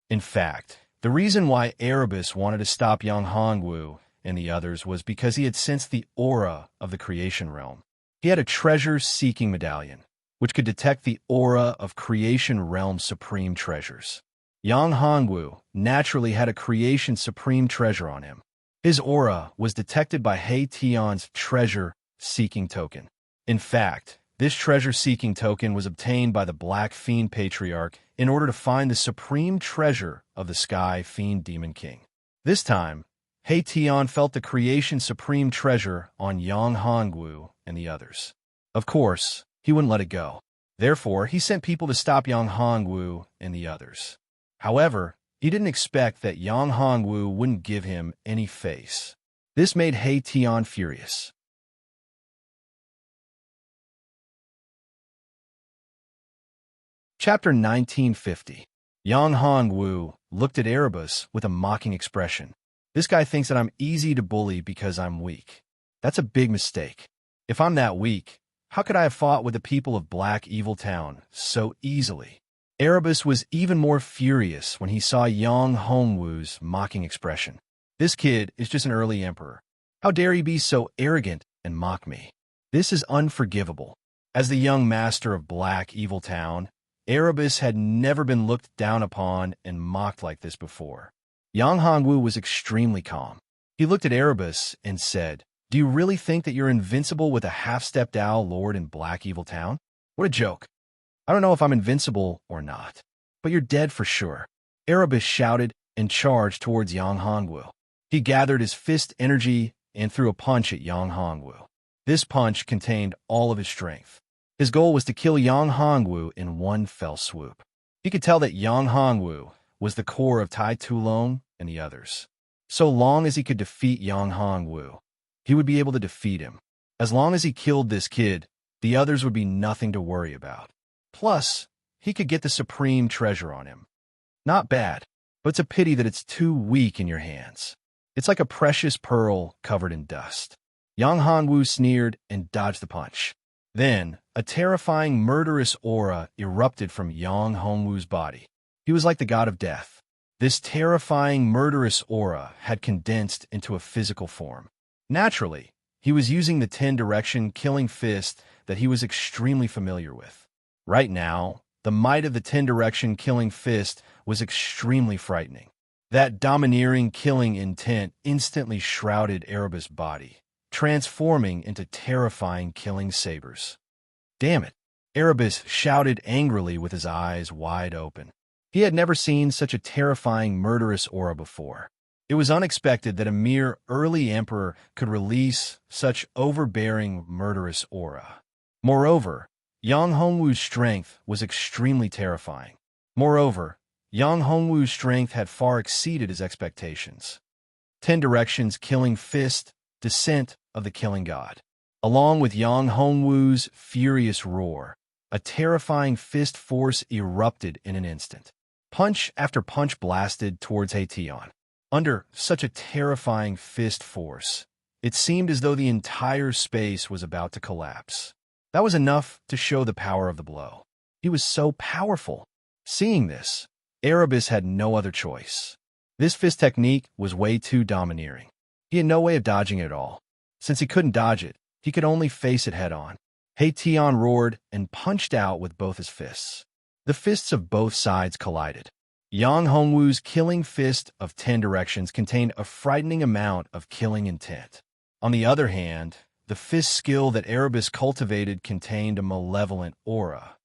In fact, the reason why Erebus wanted to stop Yang Hongwu and the others was because he had sensed the aura of the creation realm. He had a treasure-seeking medallion, which could detect the aura of creation realm supreme treasures. Yang Hongwu naturally had a creation supreme treasure on him. His aura was detected by He Tian's treasure-seeking token. In fact, this treasure-seeking token was obtained by the Black Fiend Patriarch in order to find the supreme treasure of the Sky Fiend Demon King. This time, He Tian felt the creation supreme treasure on Yang Hongwu and the others. Of course, he wouldn't let it go. Therefore, he sent people to stop Yang Hongwu and the others. However, he didn't expect that Yang Hongwu wouldn't give him any face. This made He Tian furious. Chapter 1950. Yang Hongwu looked at Erebus with a mocking expression. This guy thinks that I'm easy to bully because I'm weak. That's a big mistake. If I'm that weak, how could I have fought with the people of Black Evil Town so easily? Erebus was even more furious when he saw Yang Hongwu's mocking expression. This kid is just an early emperor. How dare he be so arrogant and mock me? This is unforgivable. As the young master of Black Evil Town, Erebus had never been looked down upon and mocked like this before. Yang Hongwu was extremely calm. He looked at Erebus and said, "Do you really think that you're invincible with a half-stepped owl lord in Black Evil Town? What a joke. I don't know if I'm invincible or not, but you're dead for sure." Erebus shouted and charged towards Yang Hongwu. He gathered his fist energy and threw a punch at Yang Hongwu. This punch contained all of his strength. His goal was to kill Yang Hongwu in one fell swoop. He could tell that Yang Hongwu was the core of Tai Tulong and the others. So long as he could defeat Yang Hongwu, he would be able to defeat him. As long as he killed this kid, the others would be nothing to worry about. Plus, he could get the supreme treasure on him. Not bad, but it's a pity that it's too weak in your hands. It's like a precious pearl covered in dust. Yang Hongwu sneered and dodged the punch. Then, a terrifying murderous aura erupted from Yang Hongwu's body. He was like the god of death. This terrifying murderous aura had condensed into a physical form. Naturally, he was using the 10-direction killing fist that he was extremely familiar with. Right now, the might of the 10-direction killing fist was extremely frightening. That domineering killing intent instantly shrouded Erebus' body, transforming into terrifying killing sabers. Damn it! Erebus shouted angrily with his eyes wide open. He had never seen such a terrifying, murderous aura before. It was unexpected that a mere early emperor could release such overbearing, murderous aura. Moreover, Yang Hongwu's strength was extremely terrifying. Yang Hongwu's strength had far exceeded his expectations. 10 Directions Killing Fist, Descent of the Killing God. Along with Yang Hongwu's furious roar, a terrifying fist force erupted in an instant. Punch after punch blasted towards Haetion. Under such a terrifying fist force, it seemed as though the entire space was about to collapse. That was enough to show the power of the blow. He was so powerful. Seeing this, Erebus had no other choice. This fist technique was way too domineering. He had no way of dodging it at all. Since he couldn't dodge it, he could only face it head-on. Haetion roared and punched out with both his fists. The fists of both sides collided. Yang Hongwu's killing fist of 10 Directions contained a frightening amount of killing intent. On the other hand, the fist skill that Erebus cultivated contained a malevolent aura.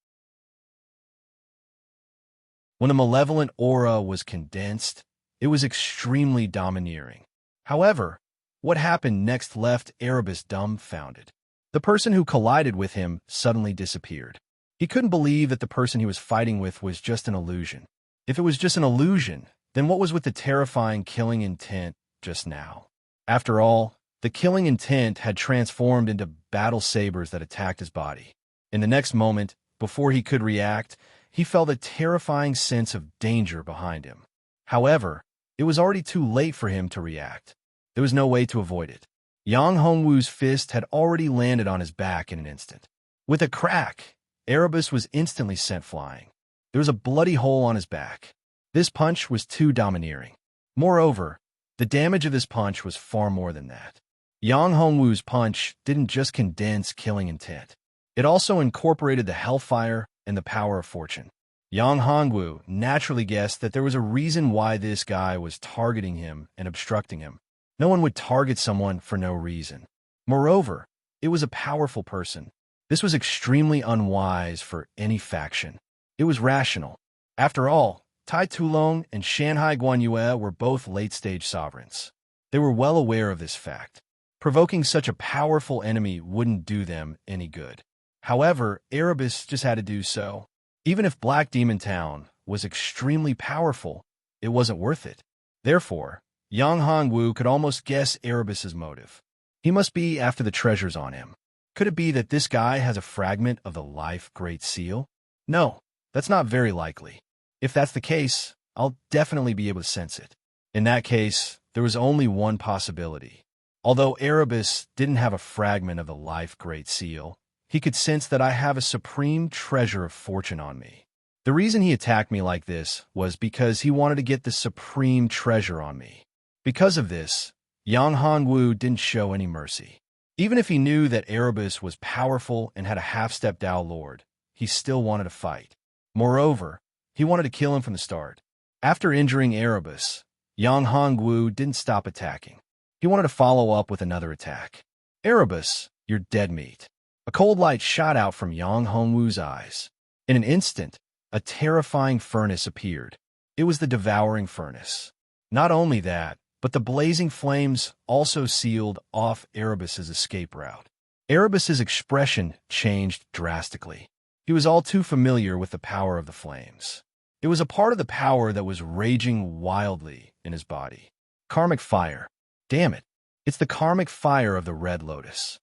When the malevolent aura was condensed, it was extremely domineering. However, what happened next left Erebus dumbfounded. The person who collided with him suddenly disappeared. He couldn't believe that the person he was fighting with was just an illusion. If it was just an illusion, then what was with the terrifying killing intent just now? After all, the killing intent had transformed into battle sabers that attacked his body. In the next moment, before he could react, he felt a terrifying sense of danger behind him. However, it was already too late for him to react. There was no way to avoid it. Yang Hongwu's fist had already landed on his back in an instant. With a crack, Erebus was instantly sent flying. There was a bloody hole on his back. This punch was too domineering. Moreover, the damage of this punch was far more than that. Yang Hongwu's punch didn't just condense killing intent. It also incorporated the hellfire and the power of fortune. Yang Hongwu naturally guessed that there was a reason why this guy was targeting him and obstructing him. No one would target someone for no reason. Moreover, it was a powerful person. This was extremely unwise for any faction. It was rational. After all, Tai Tulong and Shanhai Guanyue were both late-stage sovereigns. They were well aware of this fact. Provoking such a powerful enemy wouldn't do them any good. However, Erebus just had to do so. Even if Black Demon Town was extremely powerful, it wasn't worth it. Therefore, Yang Hongwu could almost guess Erebus's motive. He must be after the treasures on him. Could it be that this guy has a fragment of the Life Great Seal? No, that's not very likely. If that's the case, I'll definitely be able to sense it. In that case, there was only one possibility. Although Erebus didn't have a fragment of the Life Great Seal, he could sense that I have a supreme treasure of fortune on me. The reason he attacked me like this was because he wanted to get the supreme treasure on me. Because of this, Yang Hongwu didn't show any mercy. Even if he knew that Erebus was powerful and had a half-step Dao Lord, he still wanted to fight. Moreover, he wanted to kill him from the start. After injuring Erebus, Yang Hongwu didn't stop attacking. He wanted to follow up with another attack. Erebus, you're dead meat. A cold light shot out from Yang Hongwu's eyes. In an instant, a terrifying furnace appeared. It was the devouring furnace. Not only that, but the blazing flames also sealed off Erebus's escape route. Erebus's expression changed drastically. He was all too familiar with the power of the flames. It was a part of the power that was raging wildly in his body. Karmic fire. Damn it. It's the karmic fire of the Red Lotus.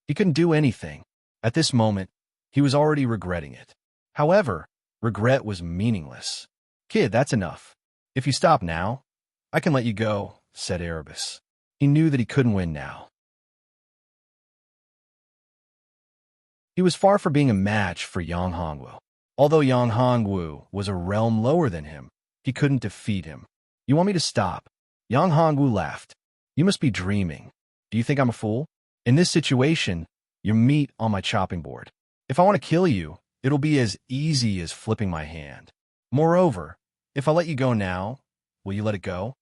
He couldn't do anything. At this moment, he was already regretting it. However, regret was meaningless. Kid, that's enough. If you stop now, I can let you go, said Erebus. He knew that he couldn't win now. He was far from being a match for Yang Hongwu. Although Yang Hongwu was a realm lower than him, he couldn't defeat him. You want me to stop? Yang Hongwu laughed. You must be dreaming. Do you think I'm a fool? In this situation, you're meat on my chopping board. If I want to kill you, it'll be as easy as flipping my hand. Moreover, if I let you go now, will you let it go?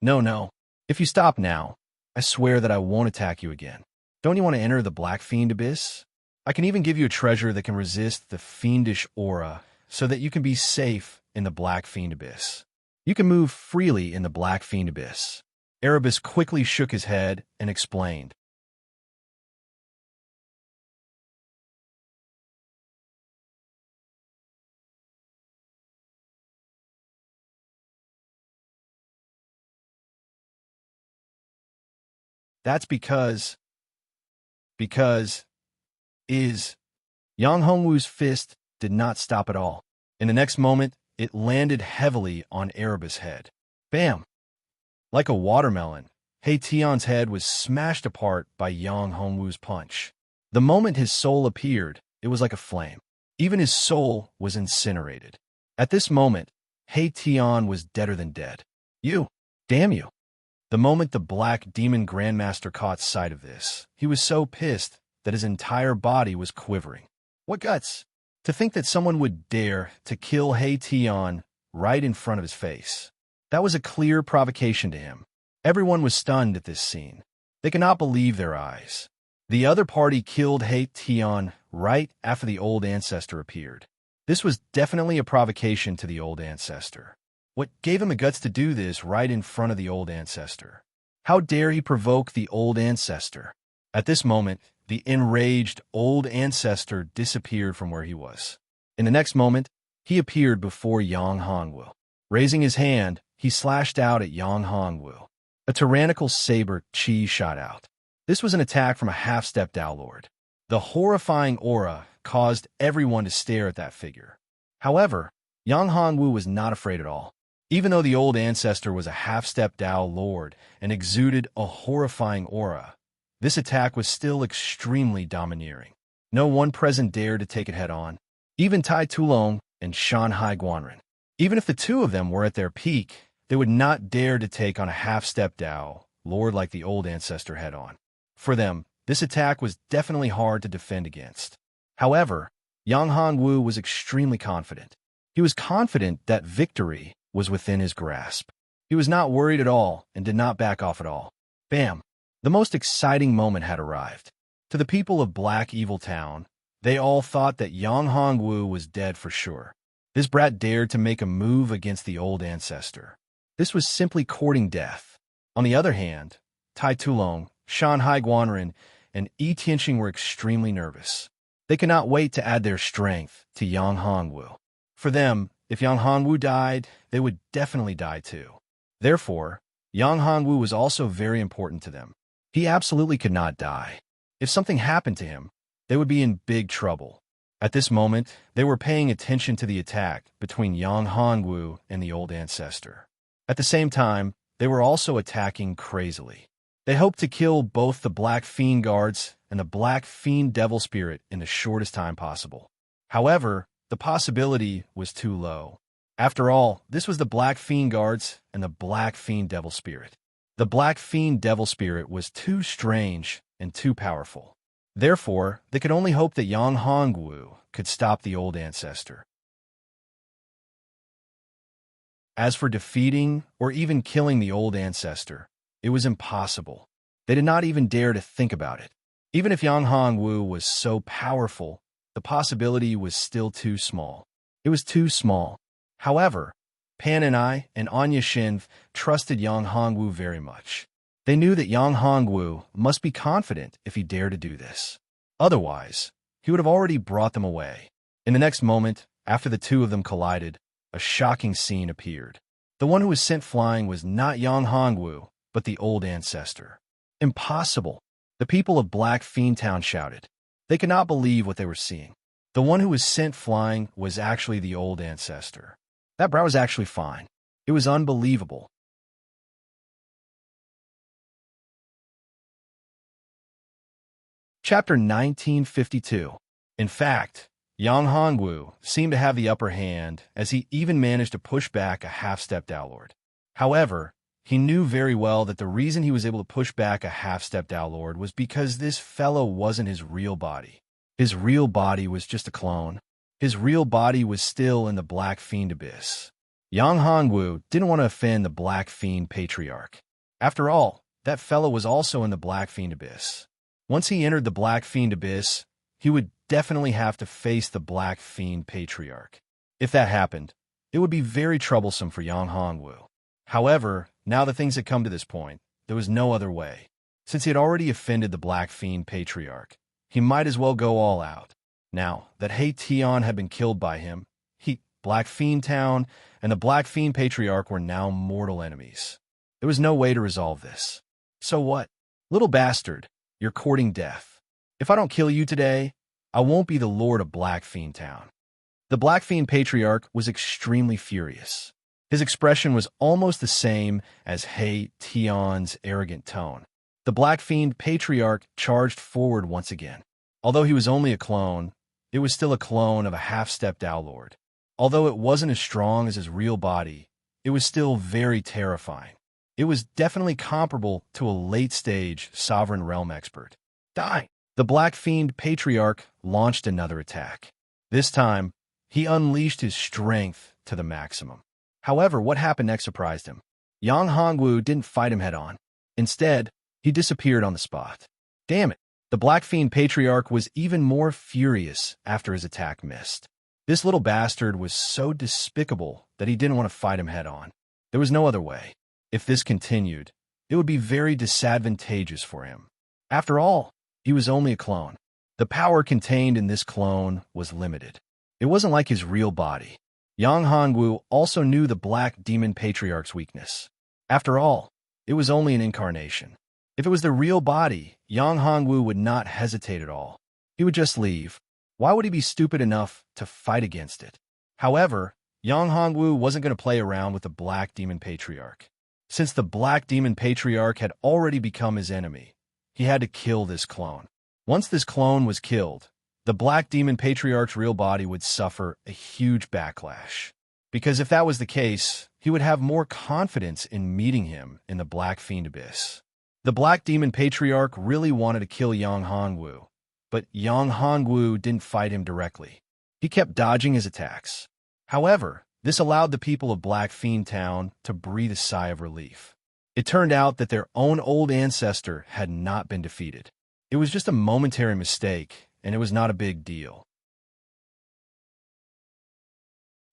No. If you stop now, I swear that I won't attack you again. Don't you want to enter the Black Fiend Abyss? I can even give you a treasure that can resist the fiendish aura so that you can be safe in the Black Fiend Abyss. You can move freely in the Black Fiend Abyss. Erebus quickly shook his head and explained. That's because is Yang Hongwu's fist did not stop at all. In the next moment, it landed heavily on Erebus' head. Bam! Like a watermelon, He Tian's head was smashed apart by Yang Hongwu's punch. The moment his soul appeared, it was like a flame. Even his soul was incinerated. At this moment, He Tian was deader than dead. You! Damn you! The moment the Black Demon Grandmaster caught sight of this, he was so pissed that his entire body was quivering. What guts! To think that someone would dare to kill He Tian right in front of his face. That was a clear provocation to him. Everyone was stunned at this scene. They could not believe their eyes. The other party killed He Tian right after the old ancestor appeared. This was definitely a provocation to the old ancestor. What gave him the guts to do this right in front of the old ancestor? How dare he provoke the old ancestor? At this moment, the enraged old ancestor disappeared from where he was. In the next moment, he appeared before Yang Hongwu. Raising his hand, he slashed out at Yang Hongwu. A tyrannical saber chi shot out. This was an attack from a half-step Dao Lord. The horrifying aura caused everyone to stare at that figure. However, Yang Hongwu was not afraid at all. Even though the old ancestor was a half-step Dao Lord and exuded a horrifying aura, this attack was still extremely domineering. No one present dared to take it head-on. Even Tai Tulong and Shanhai Guanren. Even if the two of them were at their peak, they would not dare to take on a half-step Dao Lord like the old ancestor head-on. For them, this attack was definitely hard to defend against. However, Yang Hongwu was extremely confident. He was confident that victory was within his grasp. He was not worried at all and did not back off at all. Bam! The most exciting moment had arrived. To the people of Black Evil Town, they all thought that Yang Hongwu was dead for sure. This brat dared to make a move against the old ancestor. This was simply courting death. On the other hand, Tai Tulong, Shanhai Guanren, and Yi Tianxing were extremely nervous. They could not wait to add their strength to Yang Hongwu. For them, if Yang Hongwu died, they would definitely die too. Therefore, Yang Hongwu was also very important to them. He absolutely could not die. If something happened to him, they would be in big trouble. At this moment, they were paying attention to the attack between Yang Hongwu and the old ancestor. At the same time, they were also attacking crazily. They hoped to kill both the Black Fiend Guards and the Black Fiend Devil Spirit in the shortest time possible. However, the possibility was too low. After all, this was the Black Fiend Guards and the Black Fiend Devil Spirit. The Black Fiend Devil Spirit was too strange and too powerful. Therefore, they could only hope that Yang Hongwu could stop the old ancestor. As for defeating or even killing the old ancestor, it was impossible. They did not even dare to think about it. Even if Yang Hongwu was so powerful, the possibility was still too small. It was too small. However, Pan and I and Anya Shinv trusted Yang Hongwu very much. They knew that Yang Hongwu must be confident if he dared to do this. Otherwise, he would have already brought them away. In the next moment, after the two of them collided, a shocking scene appeared. The one who was sent flying was not Yang Hongwu, but the old ancestor. Impossible! The people of Black Fiend Town shouted. They could not believe what they were seeing. The one who was sent flying was actually the old ancestor. That brat was actually fine. It was unbelievable. Chapter 1952. In fact, Yang Hongwu seemed to have the upper hand as he even managed to push back a half-step Dao Lord. However, he knew very well that the reason he was able to push back a half-step Dao Lord was because this fellow wasn't his real body. His real body was just a clone. His real body was still in the Black Fiend Abyss. Yang Hongwu didn't want to offend the Black Fiend Patriarch. After all, that fellow was also in the Black Fiend Abyss. Once he entered the Black Fiend Abyss, he would definitely have to face the Black Fiend Patriarch. If that happened, it would be very troublesome for Yang Hongwu. However, now that things had come to this point, there was no other way. Since he had already offended the Black Fiend Patriarch, he might as well go all out. Now that He Tian had been killed by him, Black Fiend Town and the Black Fiend Patriarch were now mortal enemies. There was no way to resolve this. So what? Little bastard, you're courting death. If I don't kill you today, I won't be the lord of Black Fiend Town. The Black Fiend Patriarch was extremely furious. His expression was almost the same as He Tian's arrogant tone. The Black Fiend Patriarch charged forward once again. Although he was only a clone, it was still a clone of a half-stepped Owlord. Although it wasn't as strong as his real body, it was still very terrifying. It was definitely comparable to a late-stage Sovereign Realm expert. Die! The Black Fiend Patriarch launched another attack. This time, he unleashed his strength to the maximum. However, what happened next surprised him. Yang Hongwu didn't fight him head-on. Instead, he disappeared on the spot. Damn it! The Black Fiend Patriarch was even more furious after his attack missed. This little bastard was so despicable that he didn't want to fight him head-on. There was no other way. If this continued, it would be very disadvantageous for him. After all, he was only a clone. The power contained in this clone was limited. It wasn't like his real body. Yang Hongwu also knew the Black Demon Patriarch's weakness. After all, it was only an incarnation. If it was the real body, Yang Hongwu would not hesitate at all. He would just leave. Why would he be stupid enough to fight against it? However, Yang Hongwu wasn't going to play around with the Black Demon Patriarch. Since the Black Demon Patriarch had already become his enemy, he had to kill this clone. Once this clone was killed, the Black Demon Patriarch's real body would suffer a huge backlash. Because if that was the case, he would have more confidence in meeting him in the Black Fiend Abyss. The Black Demon Patriarch really wanted to kill Yang Hongwu, but Yang Hongwu didn't fight him directly. He kept dodging his attacks. However, this allowed the people of Black Fiend Town to breathe a sigh of relief. It turned out that their own old ancestor had not been defeated. It was just a momentary mistake, and it was not a big deal.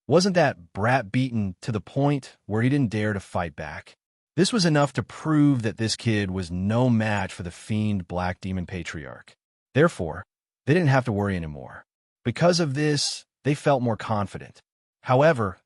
Wasn't that brat beaten to the point where he didn't dare to fight back? This was enough to prove that this kid was no match for the fiend Black Demon Patriarch. Therefore, they didn't have to worry anymore. Because of this, they felt more confident. However,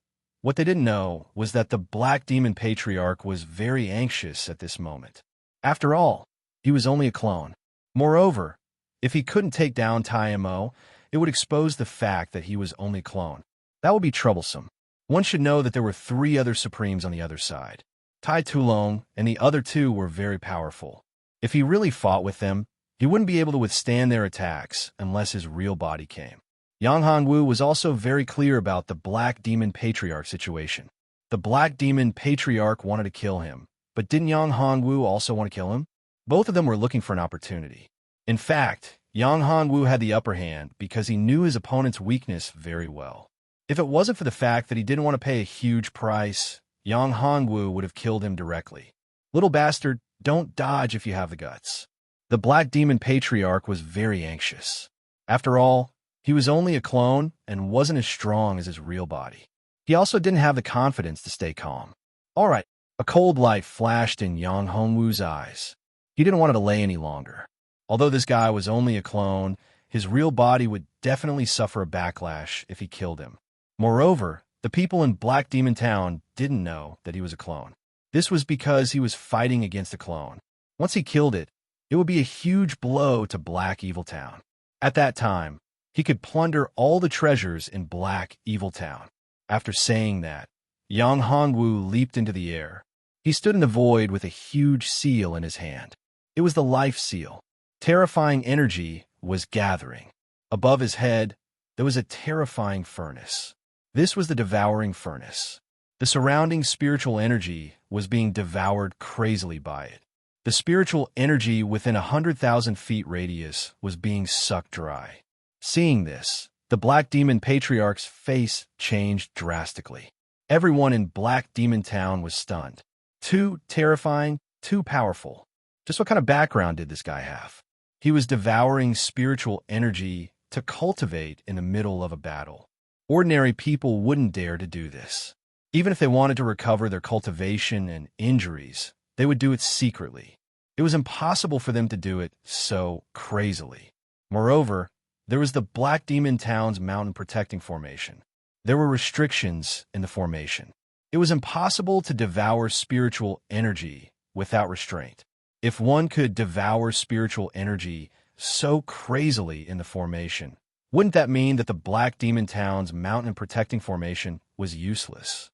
what they didn't know was that the Black Demon Patriarch was very anxious at this moment. After all, he was only a clone. Moreover, if he couldn't take down Taimo, it would expose the fact that he was only a clone. That would be troublesome. One should know that there were 3 other Supremes on the other side. Tai Tulong and the other 2 were very powerful. If he really fought with them, he wouldn't be able to withstand their attacks unless his real body came. Yang Hongwu was also very clear about the Black Demon Patriarch situation. The Black Demon Patriarch wanted to kill him, but didn't Yang Hongwu also want to kill him? Both of them were looking for an opportunity. In fact, Yang Hongwu had the upper hand because he knew his opponent's weakness very well. If it wasn't for the fact that he didn't want to pay a huge price, Yang Hongwu would have killed him directly. Little bastard, don't dodge if you have the guts. The Black Demon Patriarch was very anxious. After all, he was only a clone and wasn't as strong as his real body. He also didn't have the confidence to stay calm. All right, a cold light flashed in Yang Hongwu's eyes. He didn't want to delay any longer. Although this guy was only a clone, his real body would definitely suffer a backlash if he killed him. Moreover, the people in Black Demon Town didn't know that he was a clone. This was because he was fighting against a clone. Once he killed it, it would be a huge blow to Black Evil Town. At that time, he could plunder all the treasures in Black Evil Town. After saying that, Yang Hongwu leaped into the air. He stood in the void with a huge seal in his hand. It was the life seal. Terrifying energy was gathering. Above his head, there was a terrifying furnace. This was the devouring furnace. The surrounding spiritual energy was being devoured crazily by it. The spiritual energy within 100,000 feet radius was being sucked dry. Seeing this, the Black Demon Patriarch's face changed drastically. Everyone in Black Demon Town was stunned. Too terrifying, too powerful. Just what kind of background did this guy have? He was devouring spiritual energy to cultivate in the middle of a battle. Ordinary people wouldn't dare to do this. Even if they wanted to recover their cultivation and injuries, they would do it secretly. It was impossible for them to do it so crazily. Moreover, there was the Black Demon Town's mountain protecting formation. There were restrictions in the formation. It was impossible to devour spiritual energy without restraint. If one could devour spiritual energy so crazily in the formation, wouldn't that mean that the Black Demon Town's mountain protecting formation was useless?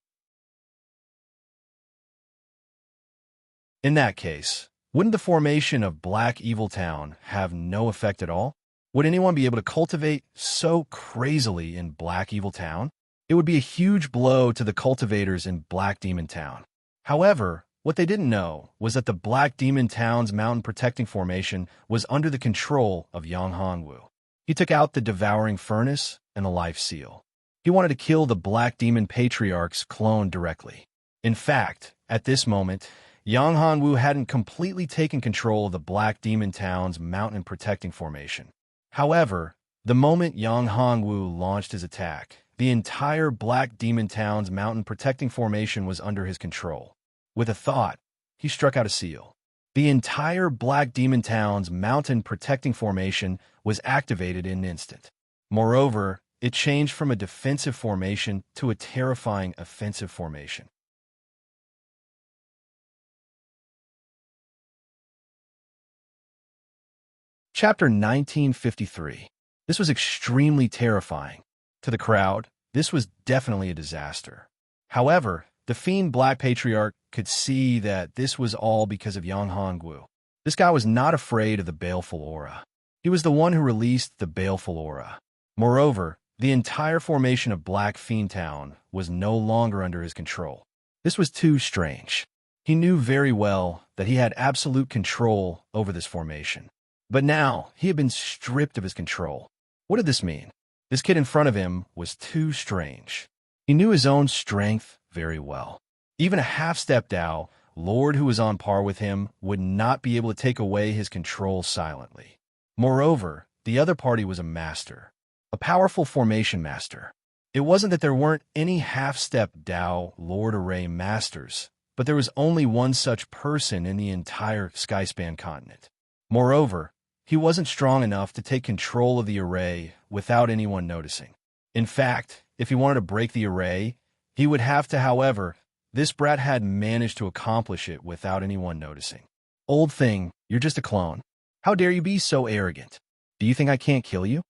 In that case, wouldn't the formation of Black Evil Town have no effect at all? Would anyone be able to cultivate so crazily in Black Evil Town? It would be a huge blow to the cultivators in Black Demon Town. However, what they didn't know was that the Black Demon Town's mountain protecting formation was under the control of Yang Hongwu. He took out the devouring furnace and the life seal. He wanted to kill the Black Demon Patriarch's clone directly. In fact, at this moment, Yang Hongwu hadn't completely taken control of the Black Demon Town's mountain protecting formation. However, the moment Yang Hongwu launched his attack, the entire Black Demon Town's mountain protecting formation was under his control. With a thought, he struck out a seal. The entire Black Demon Town's mountain protecting formation was activated in an instant. Moreover, it changed from a defensive formation to a terrifying offensive formation. Chapter 1953. This was extremely terrifying. To the crowd, this was definitely a disaster. However, the fiend Black Patriarch could see that this was all because of Yang Hongwu. This guy was not afraid of the baleful aura. He was the one who released the baleful aura. Moreover, the entire formation of Black Fiend Town was no longer under his control. This was too strange. He knew very well that he had absolute control over this formation. But now, he had been stripped of his control. What did this mean? This kid in front of him was too strange. He knew his own strength very well. Even a half-step Dao, Lord who was on par with him, would not be able to take away his control silently. Moreover, the other party was a master, a powerful formation master. It wasn't that there weren't any half-step Dao Lord Array masters, but there was only one such person in the entire Skyspan continent. Moreover, he wasn't strong enough to take control of the array without anyone noticing. In fact, if he wanted to break the array, he would have to. However, this brat had managed to accomplish it without anyone noticing. Old thing, you're just a clone. How dare you be so arrogant? Do you think I can't kill you?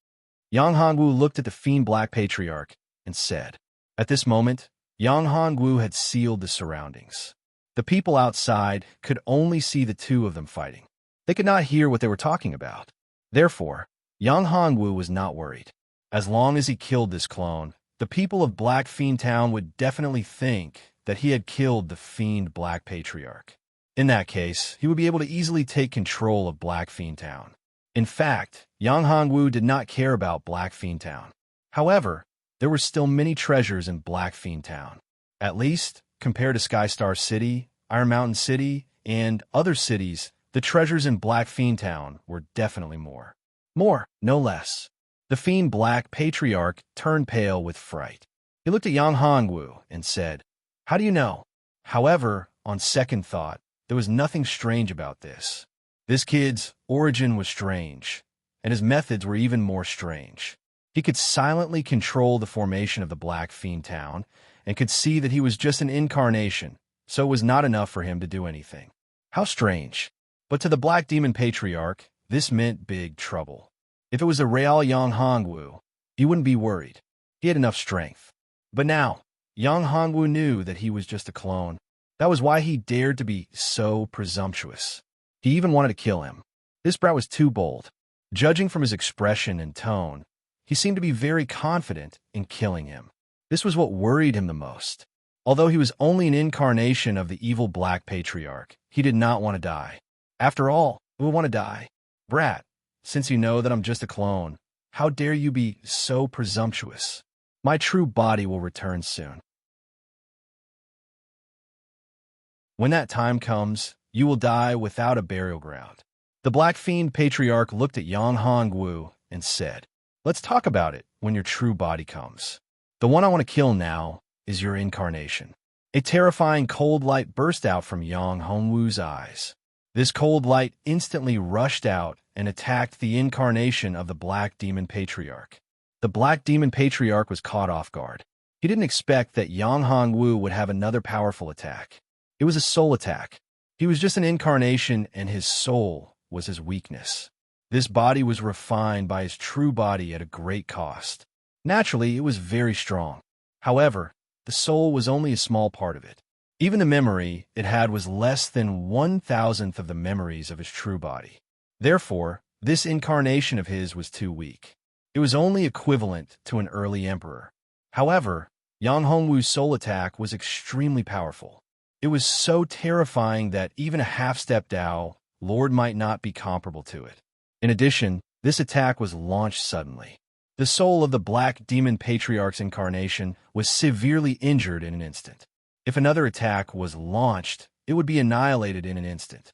Yang Hongwu looked at the fiend Black Patriarch and said. At this moment, Yang Hongwu had sealed the surroundings. The people outside could only see the two of them fighting. They could not hear what they were talking about. Therefore, Yang Hongwu was not worried. As long as he killed this clone, the people of Black Fiend Town would definitely think that he had killed the fiend Black Patriarch. In that case, he would be able to easily take control of Black Fiend Town. In fact, Yang Hongwu did not care about Black Fiend Town. However, there were still many treasures in Black Fiend Town. At least, compared to Skystar City, Iron Mountain City, and other cities, the treasures in Black Fiend Town were definitely more. More, no less. The fiend Black Patriarch turned pale with fright. He looked at Yang Hongwu and said, "How do you know?" However, on second thought, there was nothing strange about this. This kid's origin was strange, and his methods were even more strange. He could silently control the formation of the Black Fiend Town, and could see that he was just an incarnation, so it was not enough for him to do anything. How strange. But to the Black Demon Patriarch, this meant big trouble. If it was a real Yang Hongwu, he wouldn't be worried. He had enough strength. But now, Yang Hongwu knew that he was just a clone. That was why he dared to be so presumptuous. He even wanted to kill him. This brat was too bold. Judging from his expression and tone, he seemed to be very confident in killing him. This was what worried him the most. Although he was only an incarnation of the evil Black Patriarch, he did not want to die. After all, who would want to die? Brat, since you know that I'm just a clone, how dare you be so presumptuous? My true body will return soon. When that time comes, you will die without a burial ground. The Black Fiend Patriarch looked at Yang Hongwu and said, "Let's talk about it when your true body comes. The one I want to kill now is your incarnation." A terrifying cold light burst out from Yang Hongwu's eyes. This cold light instantly rushed out and attacked the incarnation of the Black Demon Patriarch. The Black Demon Patriarch was caught off guard. He didn't expect that Yang Hongwu would have another powerful attack. It was a soul attack. He was just an incarnation, and his soul was his weakness. This body was refined by his true body at a great cost. Naturally, it was very strong. However, the soul was only a small part of it. Even the memory it had was less than 1,000th of the memories of his true body. Therefore, this incarnation of his was too weak. It was only equivalent to an early emperor. However, Yang Hongwu's soul attack was extremely powerful. It was so terrifying that even a half-step Dao Lord might not be comparable to it. In addition, this attack was launched suddenly. The soul of the Black Demon Patriarch's incarnation was severely injured in an instant. If another attack was launched, it would be annihilated in an instant.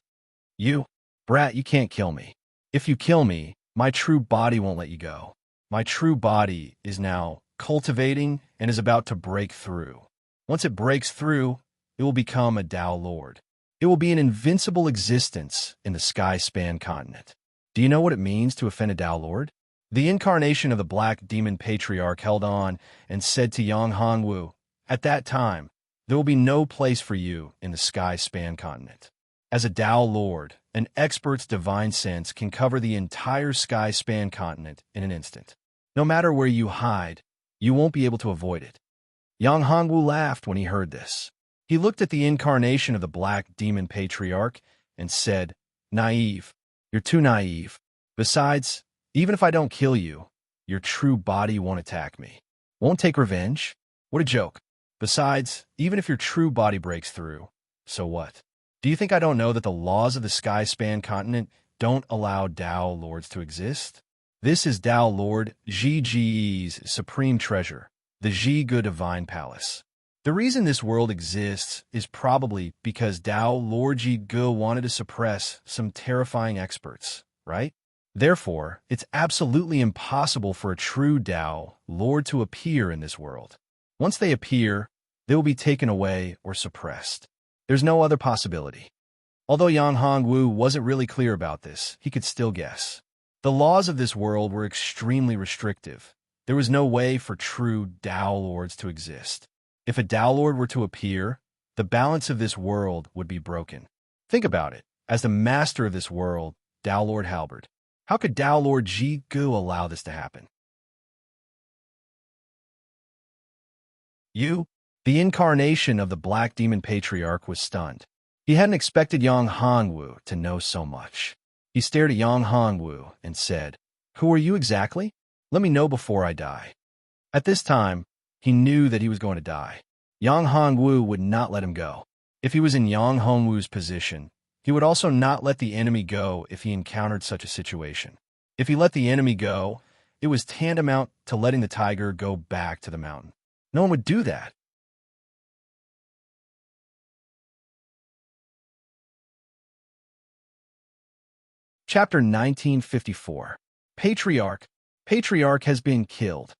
"You, brat, you can't kill me. If you kill me, my true body won't let you go. My true body is now cultivating and is about to break through. Once it breaks through, it will become a Dao Lord. It will be an invincible existence in the Sky-span continent. Do you know what it means to offend a Dao Lord?" The incarnation of the Black Demon Patriarch held on and said to Yang Hongwu, "At that time, there will be no place for you in the Sky-span continent. As a Dao Lord, an expert's divine sense can cover the entire Sky-span continent in an instant. No matter where you hide, you won't be able to avoid it." Yang Hongwu laughed when he heard this. He looked at the incarnation of the Black Demon Patriarch and said, "Naive. You're too naive. Besides, even if I don't kill you, your true body won't attack me. Won't take revenge? What a joke. Besides, even if your true body breaks through, so what? Do you think I don't know that the laws of the Sky-span continent don't allow Dao Lords to exist? This is Dao Lord Zhi's supreme treasure, the Zhige Divine Palace. The reason this world exists is probably because Dao Lord Zhige wanted to suppress some terrifying experts, right? Therefore, it's absolutely impossible for a true Dao Lord to appear in this world. Once they appear, they will be taken away or suppressed. There's no other possibility." Although Yang Hongwu wasn't really clear about this, he could still guess. The laws of this world were extremely restrictive. There was no way for true Dao Lords to exist. If a Dao Lord were to appear, the balance of this world would be broken. Think about it. As the master of this world, Dao Lord Halberd, how could Dao Lord Zhige allow this to happen? "You?" The incarnation of the Black Demon Patriarch was stunned. He hadn't expected Yang Hongwu to know so much. He stared at Yang Hongwu and said, "Who are you exactly? Let me know before I die." At this time, he knew that he was going to die. Yang Hongwu would not let him go. If he was in Yang Hongwu's position, he would also not let the enemy go if he encountered such a situation. If he let the enemy go, it was tantamount to letting the tiger go back to the mountain. No one would do that. Chapter 1954. Patriarch has been killed.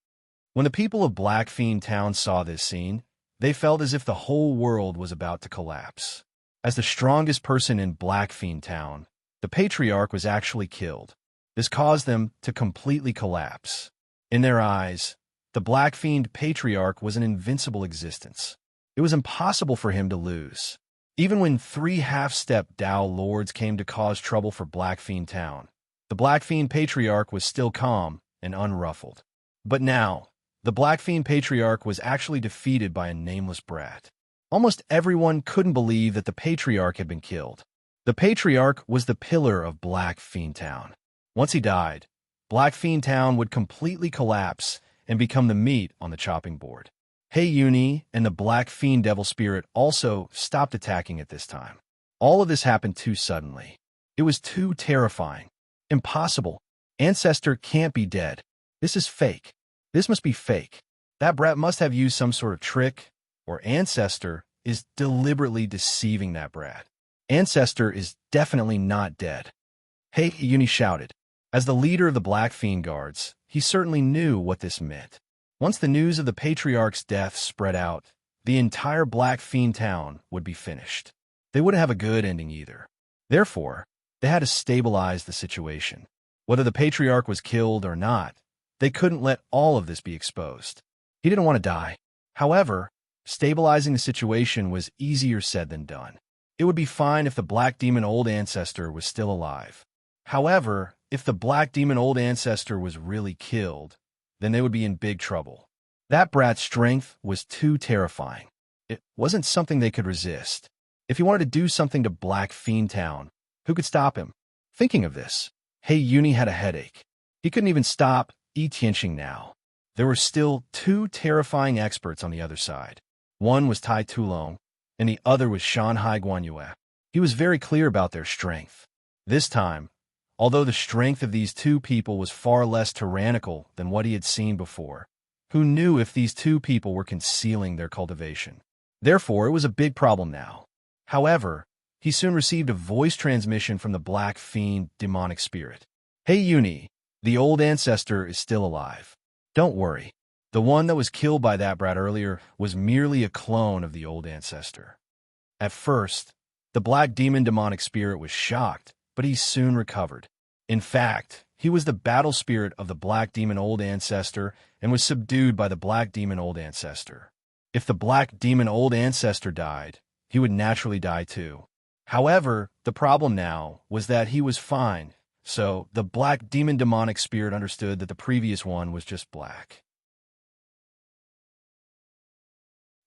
When the people of Black Fiend Town saw this scene, they felt as if the whole world was about to collapse. As the strongest person in Black Fiend Town, the Patriarch was actually killed. This caused them to completely collapse. In their eyes, the Black Fiend Patriarch was an invincible existence. It was impossible for him to lose. Even when 3 half-step Dao Lords came to cause trouble for Black Fiend Town, the Black Fiend Patriarch was still calm and unruffled. But now, the Black Fiend Patriarch was actually defeated by a nameless brat. Almost everyone couldn't believe that the Patriarch had been killed. The Patriarch was the pillar of Black Fiend Town. Once he died, Black Fiend Town would completely collapse and become the meat on the chopping board. Hey Uni and the Black Fiend Devil Spirit also stopped attacking at this time. All of this happened too suddenly. It was too terrifying. Impossible. Ancestor can't be dead. This is fake. This must be fake. That brat must have used some sort of trick, or Ancestor is deliberately deceiving that brat. Ancestor is definitely not dead. Hey, Uni shouted. As the leader of the Black Fiend Guards, he certainly knew what this meant. Once the news of the Patriarch's death spread out, the entire Black Fiend town would be finished. They wouldn't have a good ending either. Therefore, they had to stabilize the situation. Whether the Patriarch was killed or not, they couldn't let all of this be exposed. He didn't want to die. However, stabilizing the situation was easier said than done. It would be fine if the Black Demon Old Ancestor was still alive. However, if the Black Demon Old Ancestor was really killed, then they would be in big trouble. That brat's strength was too terrifying. It wasn't something they could resist. If he wanted to do something to Black Fiend Town, who could stop him? Thinking of this, Hey Uni had a headache. He couldn't even stop Tianxing now. There were still two terrifying experts on the other side. One was Tai Tulong, and the other was Shanhai Guanyue. He was very clear about their strength. This time, although the strength of these two people was far less tyrannical than what he had seen before, who knew if these two people were concealing their cultivation? Therefore, it was a big problem now. However, he soon received a voice transmission from the Black Fiend demonic spirit. Hey Uni, the old ancestor is still alive. Don't worry. The one that was killed by that brat earlier was merely a clone of the old ancestor. At first, the Black Demon demonic spirit was shocked, but he soon recovered. In fact, he was the battle spirit of the Black Demon Old Ancestor and was subdued by the Black Demon Old Ancestor. If the Black Demon Old Ancestor died, he would naturally die too. However, the problem now was that he was fine, so the Black Demon demonic spirit understood that the previous one was just black.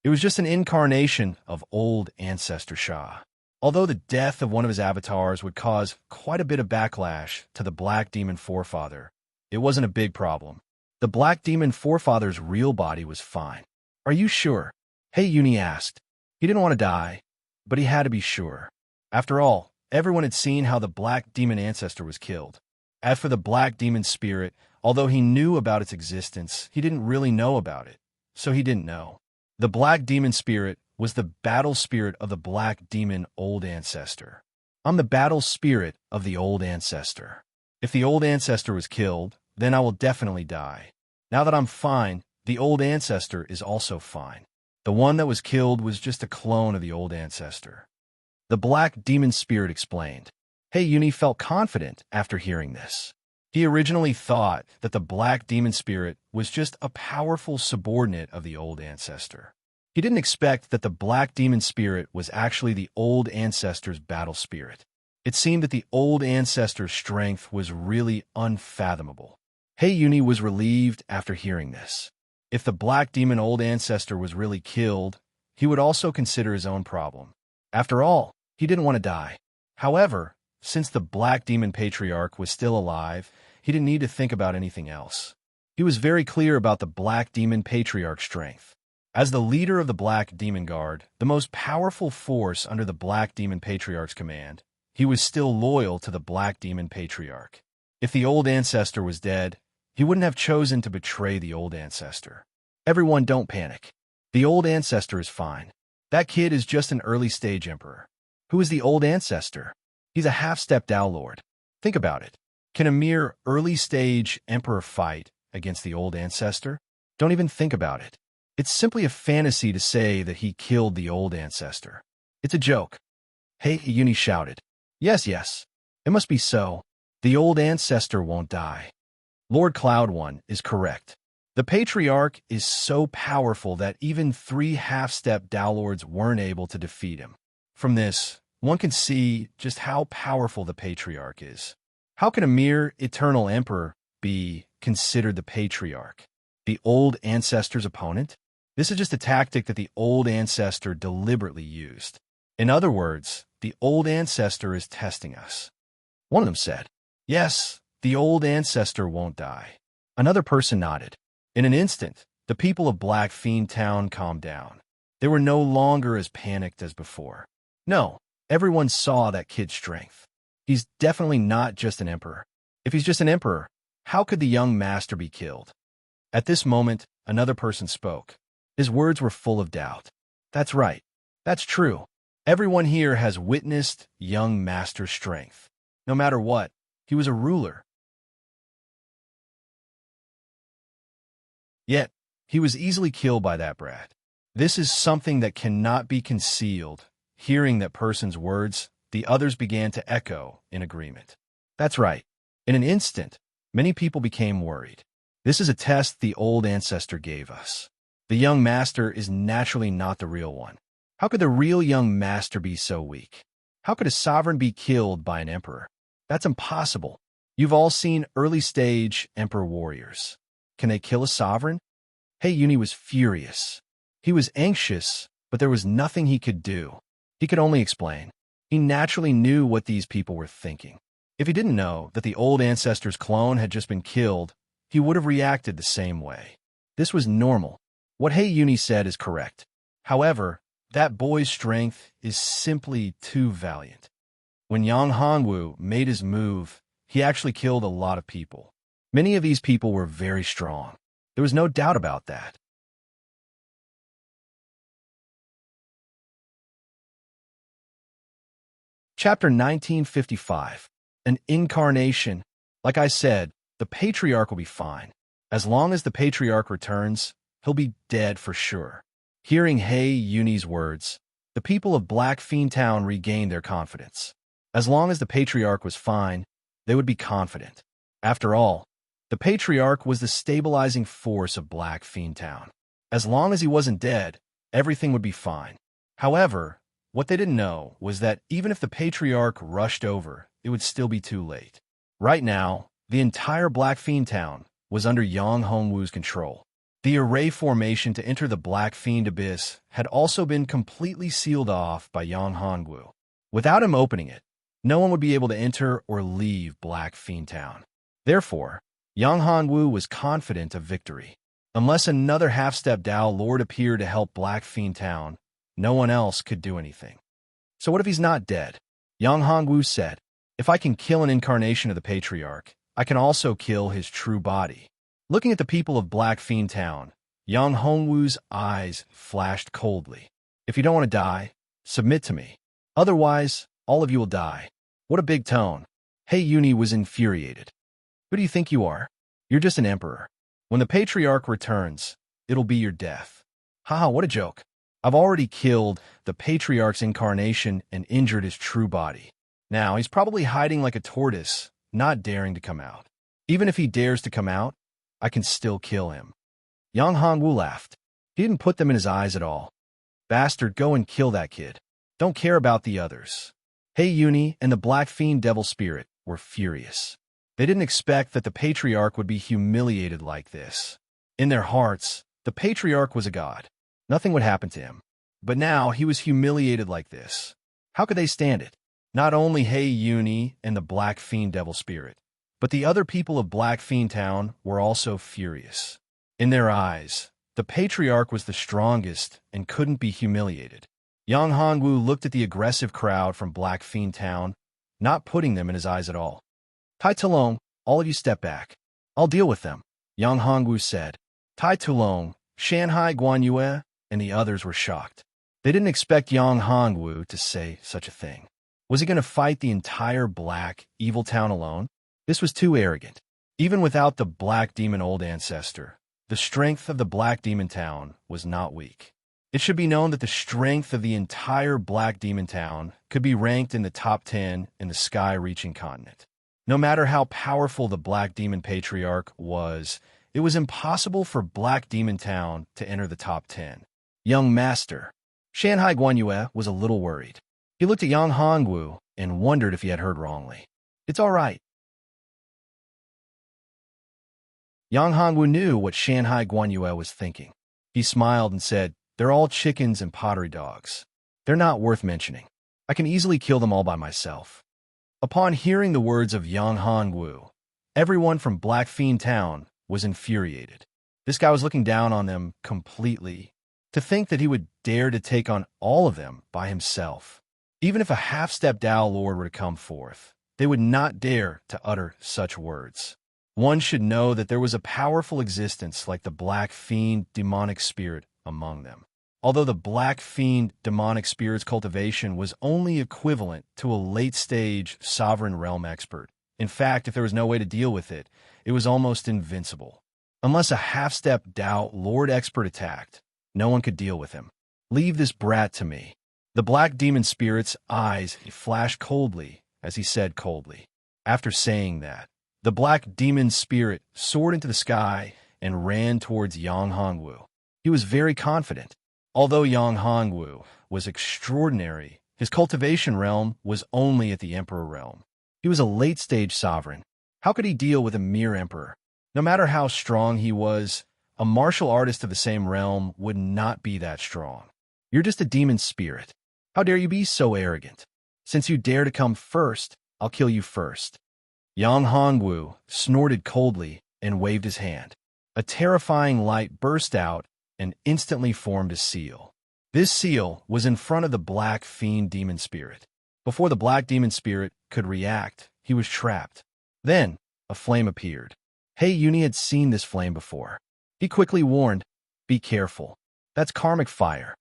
It was just an incarnation of Old Ancestor Sha. Although the death of one of his avatars would cause quite a bit of backlash to the Black Demon Forefather, it wasn't a big problem. The Black Demon Forefather's real body was fine. Are you sure? Hey Uni asked. He didn't want to die, but he had to be sure. After all, everyone had seen how the Black Demon Ancestor was killed. As for the Black Demon Spirit, although he knew about its existence, he didn't really know about it, so he didn't know. The Black Demon Spirit was the battle spirit of the Black Demon Old Ancestor. I'm the battle spirit of the Old Ancestor. If the Old Ancestor was killed, then I will definitely die. Now that I'm fine, the Old Ancestor is also fine. The one that was killed was just a clone of the Old Ancestor. The Black Demon Spirit explained. Hey Uni felt confident after hearing this. He originally thought that the Black Demon Spirit was just a powerful subordinate of the Old Ancestor. He didn't expect that the Black Demon Spirit was actually the Old Ancestor's battle spirit. It seemed that the Old Ancestor's strength was really unfathomable. Hey Uni was relieved after hearing this. If the Black Demon Old Ancestor was really killed, he would also consider his own problem. After all, he didn't want to die. However, since the Black Demon Patriarch was still alive, he didn't need to think about anything else. He was very clear about the Black Demon Patriarch's strength. As the leader of the Black Demon Guard, the most powerful force under the Black Demon Patriarch's command, he was still loyal to the Black Demon Patriarch. If the Old Ancestor was dead, he wouldn't have chosen to betray the Old Ancestor. Everyone don't panic. The Old Ancestor is fine. That kid is just an early-stage emperor. Who is the Old Ancestor? He's a half-step Tao Lord. Think about it. Can a mere early-stage emperor fight against the Old Ancestor? Don't even think about it. It's simply a fantasy to say that he killed the Old Ancestor. It's a joke. Hey, Uni shouted. Yes, yes. It must be so. The Old Ancestor won't die. Lord Cloud One is correct. The Patriarch is so powerful that even 3 half-step Tao Lords weren't able to defeat him. From this, one can see just how powerful the Patriarch is. How can a mere eternal emperor be considered the Patriarch? The Old Ancestor's opponent? This is just a tactic that the Old Ancestor deliberately used. In other words, the Old Ancestor is testing us. One of them said, yes, the Old Ancestor won't die. Another person nodded. In an instant, the people of Black Fiend Town calmed down. They were no longer as panicked as before. No, everyone saw that kid's strength. He's definitely not just an emperor. If he's just an emperor, how could the young master be killed? At this moment, another person spoke. His words were full of doubt. That's right. That's true. Everyone here has witnessed young master's strength. No matter what, He was a ruler. Yet, he was easily killed by that brat. This is something that cannot be concealed. Hearing that person's words, the others began to echo in agreement. That's right. In an instant, many people became worried. This is a test the old ancestor gave us. The young master is naturally not the real one. How could the real young master be so weak? How could a sovereign be killed by an emperor? That's impossible. You've all seen early-stage emperor warriors. Can they kill a sovereign? Uni was furious. He was anxious, but there was nothing he could do. He could only explain. He naturally knew what these people were thinking. If he didn't know that the old ancestor's clone had just been killed, he would have reacted the same way. This was normal. What Uni said is correct. However, that boy's strength is simply too valiant. When Yang Hongwu made his move, he actually killed a lot of people. Many of these people were very strong. There was no doubt about that. Chapter 1955. An incarnation. Like I said, the patriarch will be fine. As long as the patriarch returns, he'll be dead for sure. Hearing Uni's words, the people of Black Fiend Town regained their confidence. As long as the patriarch was fine, they would be confident. After all, the patriarch was the stabilizing force of Black Fiend Town. As long as he wasn't dead, everything would be fine. However, what they didn't know was that even if the patriarch rushed over, it would still be too late. Right now, the entire Black Fiend Town was under Yang Hongwu's control. The array formation to enter the Black Fiend Abyss had also been completely sealed off by Yang Hongwu. Without him opening it, no one would be able to enter or leave Black Fiend Town. Therefore, Yang Hongwu was confident of victory. Unless another half-step Dao Lord appeared to help Black Fiend Town, no one else could do anything. So what if he's not dead? Yang Hongwu said, if I can kill an incarnation of the patriarch, I can also kill his true body. Looking at the people of Black Fiend Town, Yang Hongwu's eyes flashed coldly. If you don't want to die, submit to me. Otherwise, all of you will die. What a big tone. Uni was infuriated. Who do you think you are? You're just an emperor. When the patriarch returns, it'll be your death. Haha, what a joke. I've already killed the patriarch's incarnation and injured his true body. Now, he's probably hiding like a tortoise, not daring to come out. Even if he dares to come out, I can still kill him. Yang Hongwu laughed. He didn't put them in his eyes at all. Bastard, go and kill that kid. Don't care about the others. Uni and the Black Fiend Devil Spirit were furious. They didn't expect that the patriarch would be humiliated like this. In their hearts, the patriarch was a god. Nothing would happen to him. But now he was humiliated like this. How could they stand it? Not only Uni and the Black Fiend Devil Spirit, but the other people of Black Fiend Town were also furious. In their eyes, the patriarch was the strongest and couldn't be humiliated. Yang Hongwu looked at the aggressive crowd from Black Fiend Town, not putting them in his eyes at all. Tai Tulong, all of you step back. I'll deal with them, Yang Hongwu said. Tai Tulong, Shanhai Guanyue, and the others were shocked. They didn't expect Yang Hongwu to say such a thing. Was he going to fight the entire Black Evil Town alone? This was too arrogant. Even without the Black Demon Old Ancestor, the strength of the Black Demon Town was not weak. It should be known that the strength of the entire Black Demon Town could be ranked in the top 10 in the sky-reaching continent. No matter how powerful the Black Demon Patriarch was, it was impossible for Black Demon Town to enter the top 10. Young Master. Shanhai Guanyue was a little worried. He looked at Yang Hongwu and wondered if he had heard wrongly. It's all right. Yang Hongwu knew what Shanhai Guanyue was thinking. He smiled and said, they're all chickens and pottery dogs. They're not worth mentioning. I can easily kill them all by myself. Upon hearing the words of Yang Hongwu, everyone from Black Fiend Town was infuriated. This guy was looking down on them completely. To think that he would dare to take on all of them by himself. Even if a half-step Dao Lord were to come forth, they would not dare to utter such words. One should know that there was a powerful existence like the Black Fiend demonic spirit among them. Although the Black Fiend demonic spirit's cultivation was only equivalent to a late-stage sovereign realm expert, In fact, if there was no way to deal with it, it was almost invincible. Unless a half-step doubt Lord Expert attacked, no one could deal with him. Leave this brat to me. The black demon spirit's eyes flashed coldly as he said coldly. After saying that, the black demon spirit soared into the sky and ran towards Yang Hongwu. He was very confident. Although Yang Hongwu was extraordinary, his cultivation realm was only at the emperor realm. He was a late-stage sovereign. How could he deal with a mere emperor? No matter how strong he was, a martial artist of the same realm would not be that strong. You're just a demon spirit. How dare you be so arrogant? Since you dare to come first, I'll kill you first. Yang Hongwu snorted coldly and waved his hand. A terrifying light burst out and instantly formed a seal. This seal was in front of the black fiend demon spirit. Before the black demon spirit could react, he was trapped. Then, a flame appeared. Hei Yuni had seen this flame before. He quickly warned, "Be careful. That's karmic fire."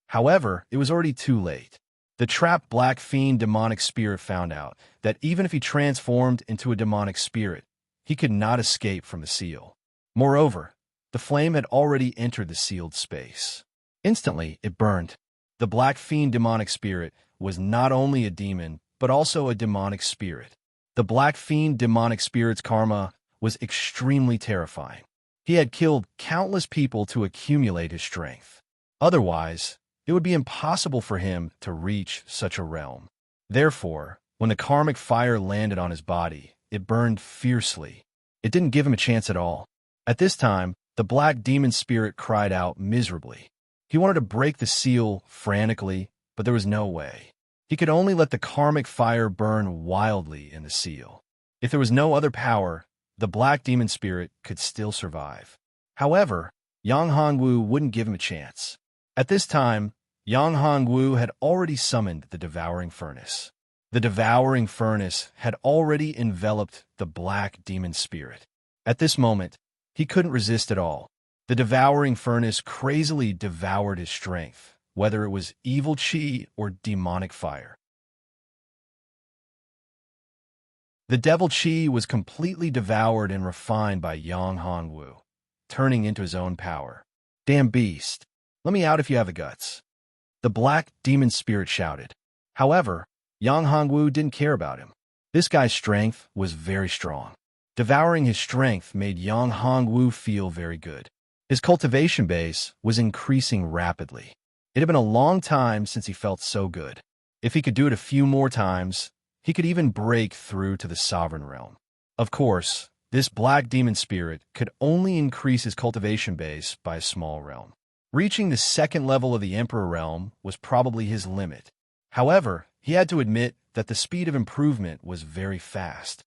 However, it was already too late. The trapped black fiend demonic spirit found out that even if he transformed into a demonic spirit, he could not escape from the seal. Moreover, the flame had already entered the sealed space. Instantly, it burned. The black fiend demonic spirit was not only a demon, but also a demonic spirit. The black fiend demonic spirit's karma was extremely terrifying. He had killed countless people to accumulate his strength. Otherwise, it would be impossible for him to reach such a realm. Therefore, when the karmic fire landed on his body, it burned fiercely. It didn't give him a chance at all. At this time, the black demon spirit cried out miserably. He wanted to break the seal frantically, but there was no way. He could only let the karmic fire burn wildly in the seal. If there was no other power, the black demon spirit could still survive. However, Yang Hongwu wouldn't give him a chance. At this time, Yang Hongwu had already summoned the devouring furnace. The devouring furnace had already enveloped the black demon spirit. At this moment, he couldn't resist at all. The devouring furnace crazily devoured his strength, whether it was evil chi or demonic fire. The devil chi was completely devoured and refined by Yang Hongwu, turning into his own power. Damn beast! Let me out if you have the guts. The black demon spirit shouted. However, Yang Hongwu didn't care about him. This guy's strength was very strong. Devouring his strength made Yang Hongwu feel very good. His cultivation base was increasing rapidly. It had been a long time since he felt so good. If he could do it a few more times, he could even break through to the sovereign realm. Of course, this black demon spirit could only increase his cultivation base by a small realm. Reaching the second level of the Emperor realm was probably his limit. However, he had to admit that the speed of improvement was very fast.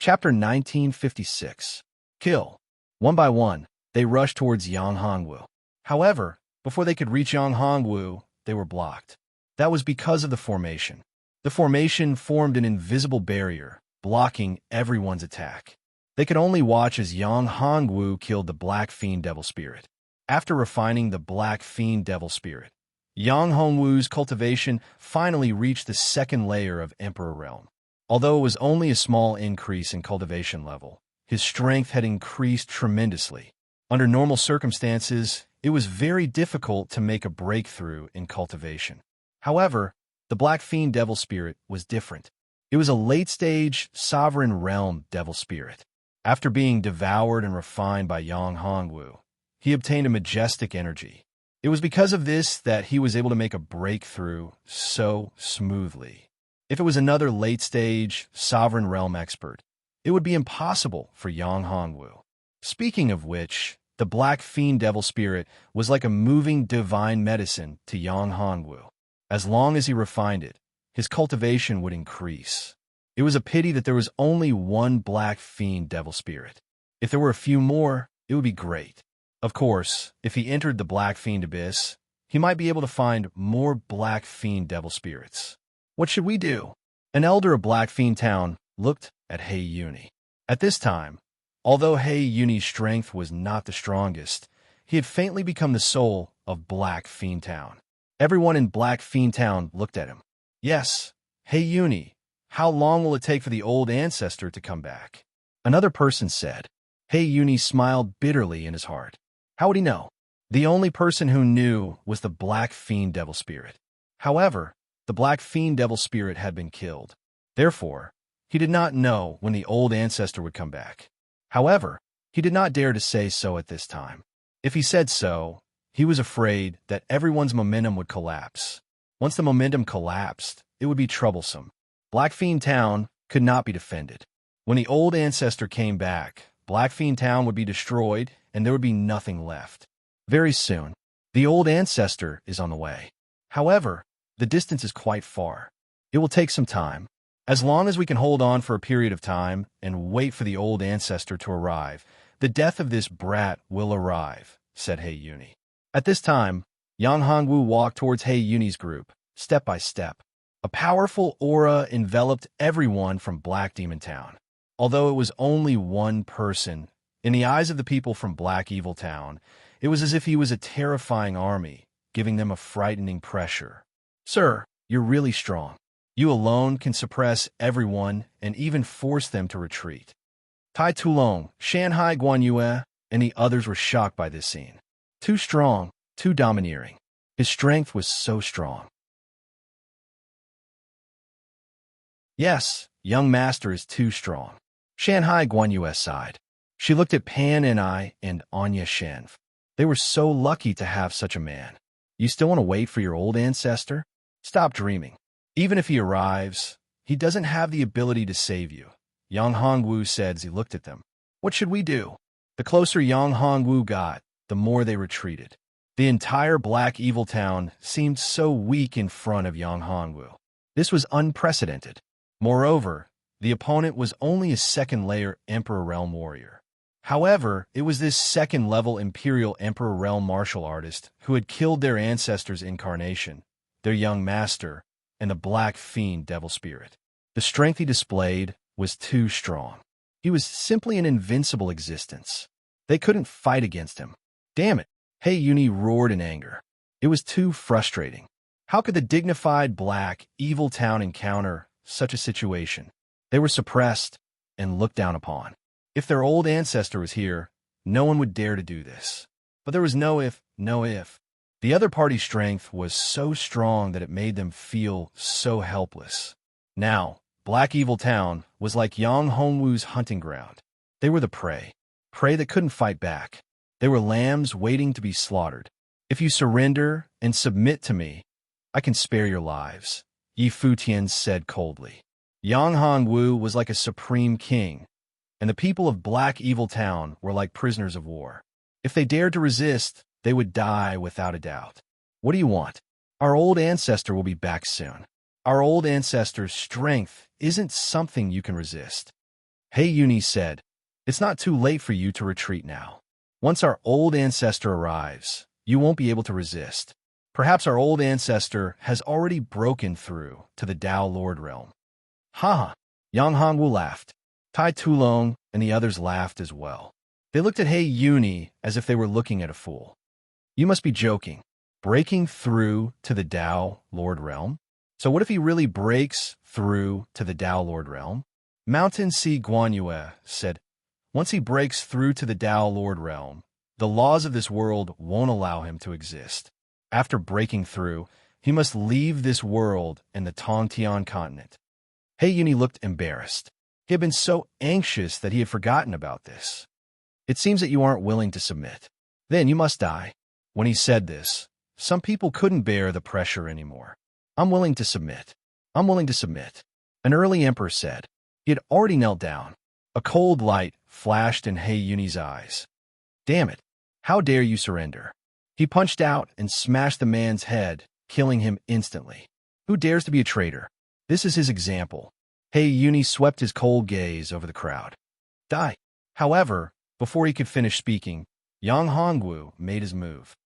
Chapter 1956. Kill. One by one, they rushed towards Yang Hongwu. However, before they could reach Yang Hongwu, they were blocked. That was because of the formation. The formation formed an invisible barrier, blocking everyone's attack. They could only watch as Yang Hongwu killed the Black Fiend Devil Spirit. After refining the Black Fiend Devil Spirit, Yang Hongwu's cultivation finally reached the second layer of Emperor Realm. Although it was only a small increase in cultivation level, his strength had increased tremendously. Under normal circumstances, it was very difficult to make a breakthrough in cultivation. However, the Black Fiend Devil Spirit was different. It was a late-stage, sovereign realm devil spirit. After being devoured and refined by Yang Hongwu, he obtained a majestic energy. It was because of this that he was able to make a breakthrough so smoothly. If it was another late-stage, sovereign realm expert, it would be impossible for Yang Hongwu. Speaking of which, the Black Fiend Devil Spirit was like a moving divine medicine to Yang Hongwu. As long as he refined it, his cultivation would increase. It was a pity that there was only one Black Fiend Devil Spirit. If there were a few more, it would be great. Of course, if he entered the Black Fiend Abyss, he might be able to find more Black Fiend Devil Spirits. What should we do? An elder of Black Fiend Town looked at Hei Yuni. At this time, although Hei Yuni's strength was not the strongest, he had faintly become the soul of Black Fiend Town. Everyone in Black Fiend Town looked at him. Yes. Hey Uni, how long will it take for the old ancestor to come back? Another person said. Hey Uni smiled bitterly in his heart. How would he know? The only person who knew was the Black Fiend Devil Spirit. However, the Black Fiend Devil Spirit had been killed. Therefore, he did not know when the old ancestor would come back. However, he did not dare to say so at this time. If he said so, he was afraid that everyone's momentum would collapse. Once the momentum collapsed, it would be troublesome. Black Fiend Town could not be defended. When the old ancestor came back, Black Fiend Town would be destroyed and there would be nothing left. Very soon, the old ancestor is on the way. However, the distance is quite far. It will take some time. As long as we can hold on for a period of time and wait for the old ancestor to arrive, the death of this brat will arrive, said Hey Uni. At this time, Yang Hongwu walked towards Hey Uni's group, step by step. A powerful aura enveloped everyone from Black Demon Town. Although it was only one person, in the eyes of the people from Black Evil Town, it was as if he was a terrifying army, giving them a frightening pressure. Sir, you're really strong. You alone can suppress everyone and even force them to retreat. Tai Tulong, Shanghai Guanyue, and the others were shocked by this scene. Too strong, too domineering. His strength was so strong. Yes, young master is too strong. Shanghai Guanyue sighed. She looked at Pan and I and Anya Shenf. They were so lucky to have such a man. You still want to wait for your old ancestor? Stop dreaming. Even if he arrives, he doesn't have the ability to save you, Yang Hongwu said as he looked at them. What should we do? The closer Yang Hongwu got, the more they retreated. The entire Black Evil Town seemed so weak in front of Yang Hongwu. This was unprecedented. Moreover, the opponent was only a second-layer Emperor Realm warrior. However, it was this second-level Imperial Emperor Realm martial artist who had killed their ancestors' incarnation, their young master, and the Black Fiend Devil Spirit. The strength he displayed was too strong. He was simply an invincible existence. They couldn't fight against him. Damn it! Hey Uni roared in anger. It was too frustrating. How could the dignified Black Evil Town encounter such a situation? They were suppressed and looked down upon. If their old ancestor was here, no one would dare to do this. But there was no if, no if. The other party's strength was so strong that it made them feel so helpless. Now, Black Evil Town was like Yang Hongwu's hunting ground. They were the prey that couldn't fight back. They were lambs waiting to be slaughtered. If you surrender and submit to me, I can spare your lives, Yi Futian said coldly. Yang Hongwu was like a supreme king, and the people of Black Evil Town were like prisoners of war. If they dared to resist, they would die without a doubt. What do you want? Our old ancestor will be back soon. Our old ancestor's strength isn't something you can resist. Hey Uni said, it's not too late for you to retreat now. Once our old ancestor arrives, you won't be able to resist. Perhaps our old ancestor has already broken through to the Dao Lord realm. Ha! Yang Hongwu laughed. Tai Tulong and the others laughed as well. They looked at Hey Uni as if they were looking at a fool. You must be joking. Breaking through to the Dao Lord realm? So what if he really breaks through to the Dao Lord realm? Mountain Sea Guanyue said, once he breaks through to the Dao Lord realm, the laws of this world won't allow him to exist. After breaking through, he must leave this world and the Tongtian continent. Hey Uni looked embarrassed. He had been so anxious that he had forgotten about this. It seems that you aren't willing to submit. Then you must die. When he said this, some people couldn't bear the pressure anymore. I'm willing to submit. I'm willing to submit. An early emperor said. He had already knelt down. A cold light flashed in Hey Uni's eyes. Damn it. How dare you surrender? He punched out and smashed the man's head, killing him instantly. Who dares to be a traitor? This is his example. Hey Uni swept his cold gaze over the crowd. Die. However, before he could finish speaking, Yang Hongwu made his move.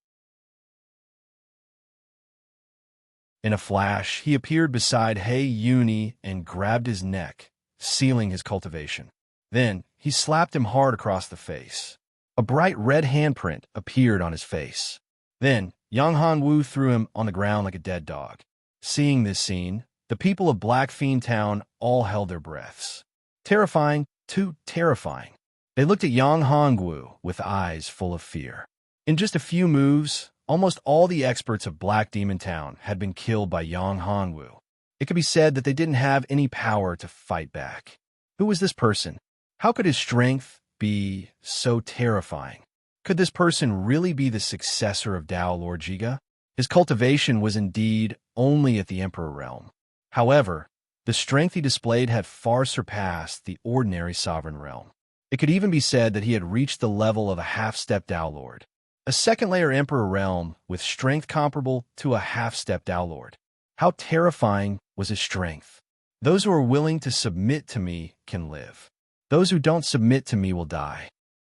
In a flash, he appeared beside Hey Uni and grabbed his neck, sealing his cultivation. Then, he slapped him hard across the face. A bright red handprint appeared on his face. Then, Yang Hongwu threw him on the ground like a dead dog. Seeing this scene, the people of Black Fiend Town all held their breaths. Terrifying, too terrifying. They looked at Yang Hongwu with eyes full of fear. In just a few moves, almost all the experts of Black Demon Town had been killed by Yang Hongwu. It could be said that they didn't have any power to fight back. Who was this person? How could his strength be so terrifying? Could this person really be the successor of Dao Lord Jiga? His cultivation was indeed only at the Emperor realm. However, the strength he displayed had far surpassed the ordinary sovereign realm. It could even be said that he had reached the level of a half-step Dao Lord. A second-layer Emperor realm with strength comparable to a half-step Dao Lord. How terrifying was his strength? Those who are willing to submit to me can live. Those who don't submit to me will die.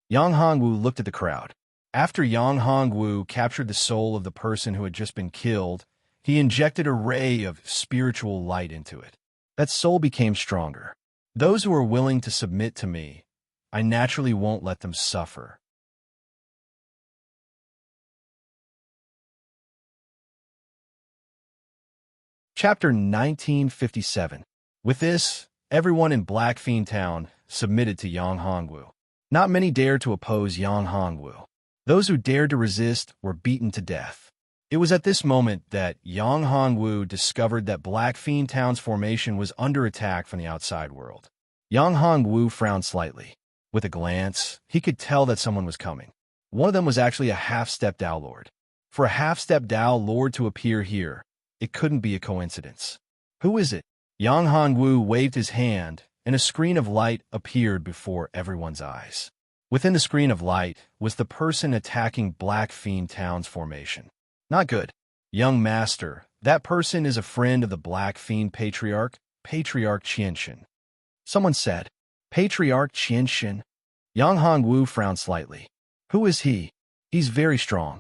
Yang Hongwu looked at the crowd. After Yang Hongwu captured the soul of the person who had just been killed, he injected a ray of spiritual light into it. That soul became stronger. Those who are willing to submit to me, I naturally won't let them suffer. Chapter 1957. With this, everyone in Black Fiend Town submitted to Yang Hongwu. Not many dared to oppose Yang Hongwu. Those who dared to resist were beaten to death. It was at this moment that Yang Hongwu discovered that Black Fiend Town's formation was under attack from the outside world. Yang Hongwu frowned slightly. With a glance, he could tell that someone was coming. One of them was actually a half-step Dao Lord. For a half-step Dao Lord to appear here, it couldn't be a coincidence. Who is it? Yang Hongwu waved his hand, and a screen of light appeared before everyone's eyes. Within the screen of light was the person attacking Black Fiend Town's formation. Not good. Young master, that person is a friend of the Black Fiend Patriarch, Patriarch Qianshan. Someone said, Patriarch Qianshan? Yang Hongwu frowned slightly. Who is he? He's very strong.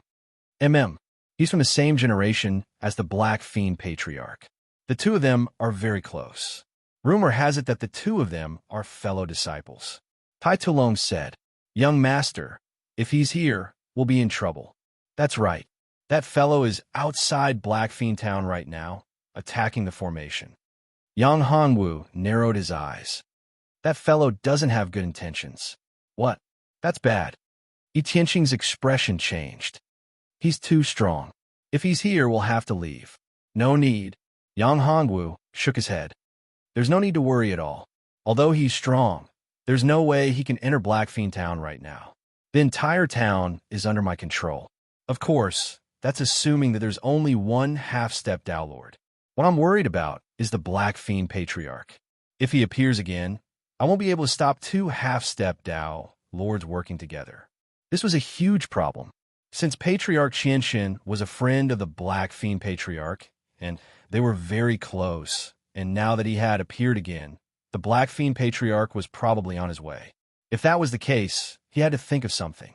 He's from the same generation as the Black Fiend Patriarch. The two of them are very close. Rumor has it that the two of them are fellow disciples. Tai Tulong said, Young master, if he's here, we'll be in trouble. That's right. That fellow is outside Black Fiend Town right now, attacking the formation. Yang Hongwu narrowed his eyes. That fellow doesn't have good intentions. What? That's bad. Tianqing's expression changed. He's too strong. If he's here, we'll have to leave. No need. Yang Hongwu shook his head. There's no need to worry at all. Although he's strong, there's no way he can enter Black Fiend Town right now. The entire town is under my control. Of course, that's assuming that there's only one half-step Dao Lord. What I'm worried about is the Black Fiend Patriarch. If he appears again, I won't be able to stop two half-step Dao Lords working together. This was a huge problem. Since Patriarch Qianshan was a friend of the Black Fiend Patriarch, and they were very close, and now that he had appeared again, the Black Fiend Patriarch was probably on his way. If that was the case, he had to think of something.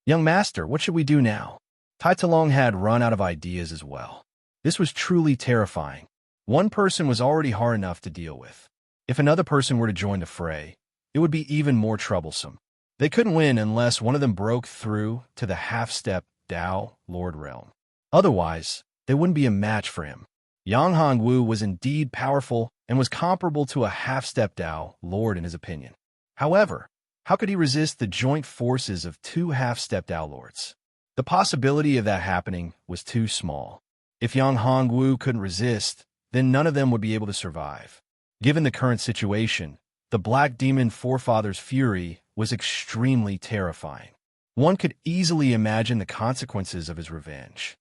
Young master, what should we do now? Tai Tulong had run out of ideas as well. This was truly terrifying. One person was already hard enough to deal with. If another person were to join the fray, it would be even more troublesome. They couldn't win unless one of them broke through to the half-step Dao Lord realm. Otherwise, they wouldn't be a match for him. Yang Hongwu was indeed powerful and was comparable to a half-step Dao Lord in his opinion. However, how could he resist the joint forces of two half-step Dao Lords? The possibility of that happening was too small. If Yang Hongwu couldn't resist, then none of them would be able to survive. Given the current situation, the Black Demon Forefather's fury was extremely terrifying. One could easily imagine the consequences of his revenge.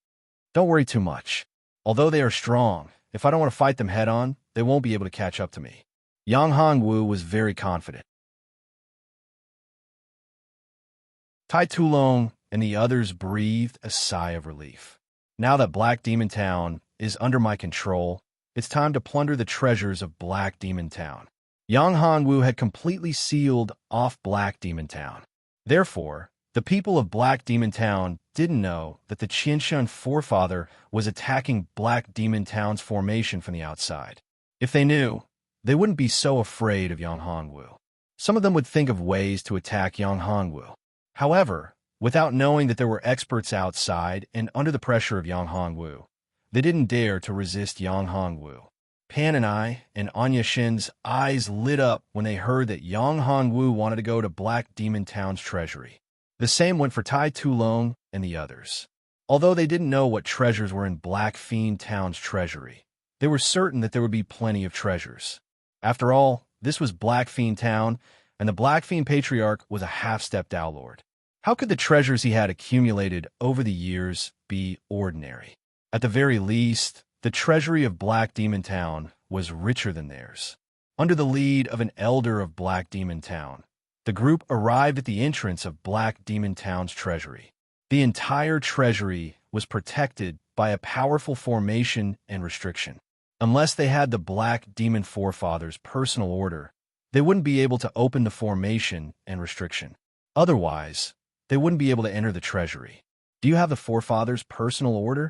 Don't worry too much. Although they are strong, if I don't want to fight them head-on, they won't be able to catch up to me. Yang Hongwu was very confident. Tai Tulong and the others breathed a sigh of relief. Now that Black Demon Town is under my control, it's time to plunder the treasures of Black Demon Town. Yang Hongwu had completely sealed off Black Demon Town. Therefore, the people of Black Demon Town didn't know that the Qianshan forefather was attacking Black Demon Town's formation from the outside. If they knew, they wouldn't be so afraid of Yang Hongwu. Some of them would think of ways to attack Yang Hongwu. However, Without knowing that there were experts outside and under the pressure of Yang Hongwu, they didn't dare to resist Yang Hongwu. Pan and I and Anya Shin's eyes lit up when they heard that Yang Hongwu wanted to go to Black Demon Town's treasury. The same went for Tai Tulong and the others. Although they didn't know what treasures were in Black Fiend Town's treasury, they were certain that there would be plenty of treasures. After all, this was Black Fiend Town, and the Black Fiend Patriarch was a half-stepped Lord. How could the treasures he had accumulated over the years be ordinary? At the very least, the treasury of Black Demon Town was richer than theirs. Under the lead of an elder of Black Demon Town, the group arrived at the entrance of Black Demon Town's treasury. The entire treasury was protected by a powerful formation and restriction. Unless they had the Black Demon Forefathers' personal order, they wouldn't be able to open the formation and restriction. Otherwise, they wouldn't be able to enter the treasury. Do you have the Forefathers' personal order?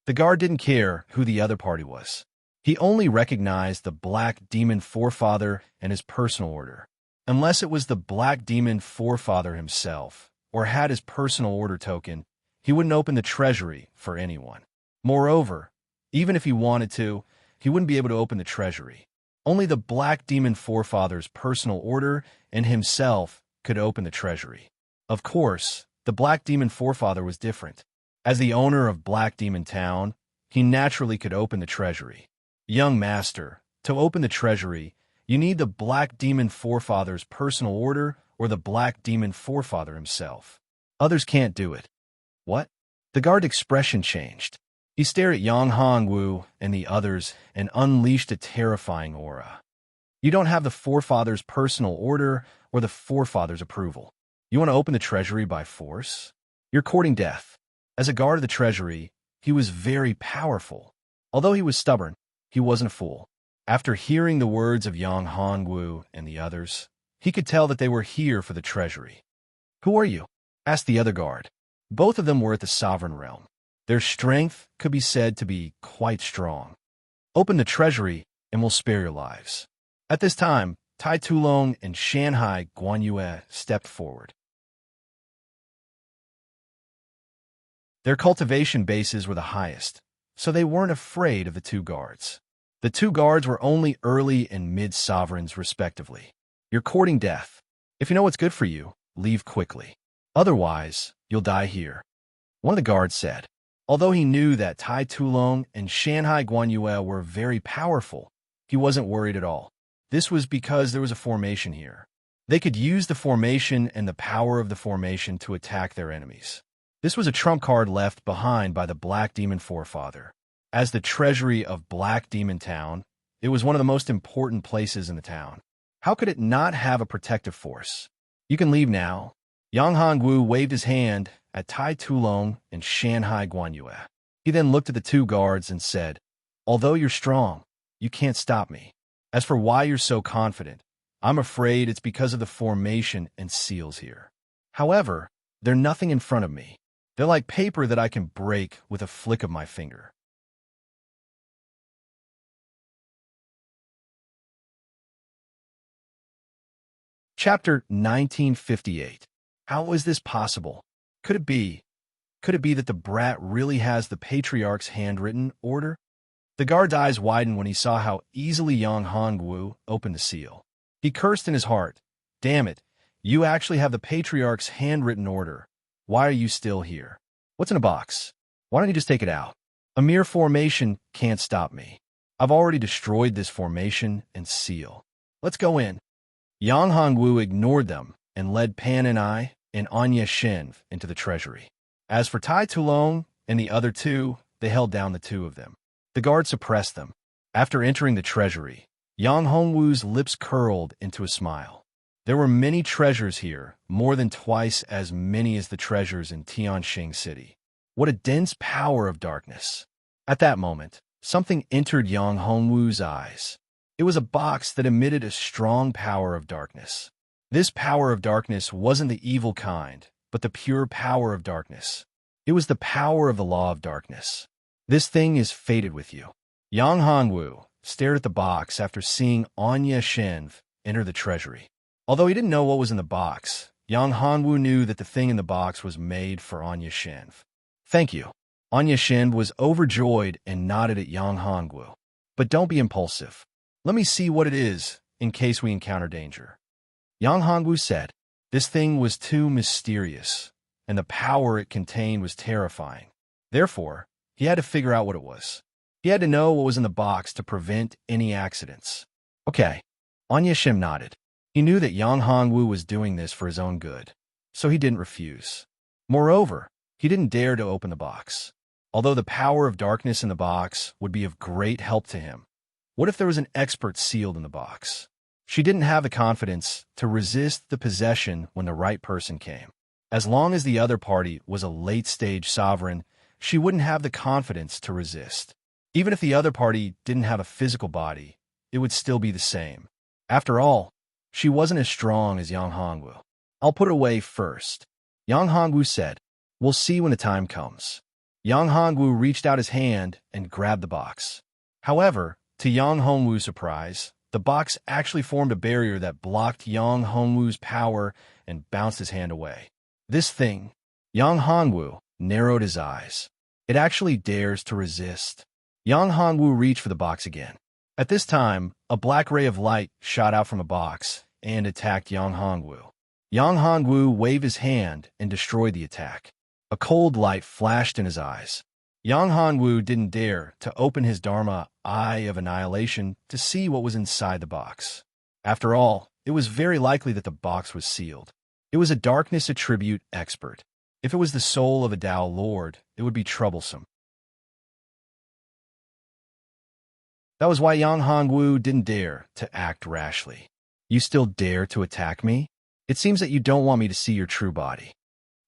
The guard didn't care who the other party was. He only recognized the Black Demon Forefather and his personal order. Unless it was the Black Demon Forefather himself, or had his personal order token, he wouldn't open the treasury for anyone. Moreover, even if he wanted to, he wouldn't be able to open the treasury. Only the Black Demon Forefather's personal order and himself could open the treasury. Of course, the Black Demon Forefather was different. As the owner of Black Demon Town, he naturally could open the treasury. Young master, to open the treasury, you need the Black Demon Forefather's personal order or the Black Demon Forefather himself. Others can't do it. What? The guard's expression changed. He stared at Yang Hongwu and the others and unleashed a terrifying aura. You don't have the Forefather's personal order or the Forefather's approval. You want to open the treasury by force? You're courting death. As a guard of the treasury, he was very powerful. Although he was stubborn, he wasn't a fool. After hearing the words of Yang Hongwu and the others, he could tell that they were here for the treasury. Who are you? Asked the other guard. Both of them were at the sovereign realm. Their strength could be said to be quite strong. Open the treasury and we'll spare your lives. At this time, Tai Tulong and Shanghai Guanyue stepped forward. Their cultivation bases were the highest, so they weren't afraid of the two guards. The two guards were only early and mid-sovereigns, respectively. You're courting death. If you know what's good for you, leave quickly. Otherwise, you'll die here. One of the guards said. Although he knew that Tai Tulong and Shanghai Guanyue were very powerful, he wasn't worried at all. This was because there was a formation here. They could use the formation and the power of the formation to attack their enemies. This was a trump card left behind by the Black Demon Forefather. As the treasury of Black Demon Town, it was one of the most important places in the town. How could it not have a protective force? You can leave now. Yang Hongwu waved his hand at Tai Tulong and Shanghai Guanyue. He then looked at the two guards and said, although you're strong, you can't stop me. As for why you're so confident, I'm afraid it's because of the formation and seals here. However, they're nothing in front of me. They're like paper that I can break with a flick of my finger. Chapter 1958. How is this possible? Could it be that the brat really has the Patriarch's handwritten order? The guard's eyes widened when he saw how easily Yang Hongwu opened the seal. He cursed in his heart. Damn it, you actually have the Patriarch's handwritten order. Why are you still here? What's in a box? Why don't you just take it out? A mere formation can't stop me. I've already destroyed this formation and seal. Let's go in. Yang Hongwu ignored them and led Pan and I and Anya Shin into the treasury. As for Tai Tulong and the other two, they held down the two of them. The guard suppressed them. After entering the treasury, Yang Hongwu's lips curled into a smile. There were many treasures here, more than twice as many as the treasures in Tianxing City. What a dense power of darkness. At that moment, something entered Yang Hongwu's eyes. It was a box that emitted a strong power of darkness. This power of darkness wasn't the evil kind, but the pure power of darkness. It was the power of the law of darkness. This thing is fated with you. Yang Hongwu stared at the box after seeing Anya Shin enter the treasury. Although he didn't know what was in the box, Yang Hanwu knew that the thing in the box was made for Anya Shenv. Thank you. Anya Shenv was overjoyed and nodded at Yang Hanwu. But don't be impulsive. Let me see what it is, in case we encounter danger. Yang Hanwu said. This thing was too mysterious, and the power it contained was terrifying. Therefore, he had to figure out what it was. He had to know what was in the box to prevent any accidents. Okay. Anya Shenv nodded. He knew that Yang Hanwu was doing this for his own good, so he didn't refuse. Moreover, he didn't dare to open the box. Although the power of darkness in the box would be of great help to him, what if there was an expert sealed in the box? She didn't have the confidence to resist the possession when the right person came. As long as the other party was a late-stage sovereign, she wouldn't have the confidence to resist. Even if the other party didn't have a physical body, it would still be the same. After all, she wasn't as strong as Yang Hanwu. I'll put it away first. Yang Hanwu said, we'll see when the time comes. Yang Hanwu reached out his hand and grabbed the box. However, to Yang Hanwu's surprise, the box actually formed a barrier that blocked Yang Hanwu's power and bounced his hand away. This thing, Yang Hanwu narrowed his eyes. It actually dares to resist. Yang Hanwu reached for the box again. At this time, a black ray of light shot out from the box and attacked Yang Hanwu. Yang Hanwu waved his hand and destroyed the attack. A cold light flashed in his eyes. Yang Hanwu didn't dare to open his Dharma Eye of Annihilation to see what was inside the box. After all, it was very likely that the box was sealed. It was a darkness attribute expert. If it was the soul of a Tao Lord, it would be troublesome. That was why Yang Hanwu didn't dare to act rashly. You still dare to attack me? It seems that you don't want me to see your true body.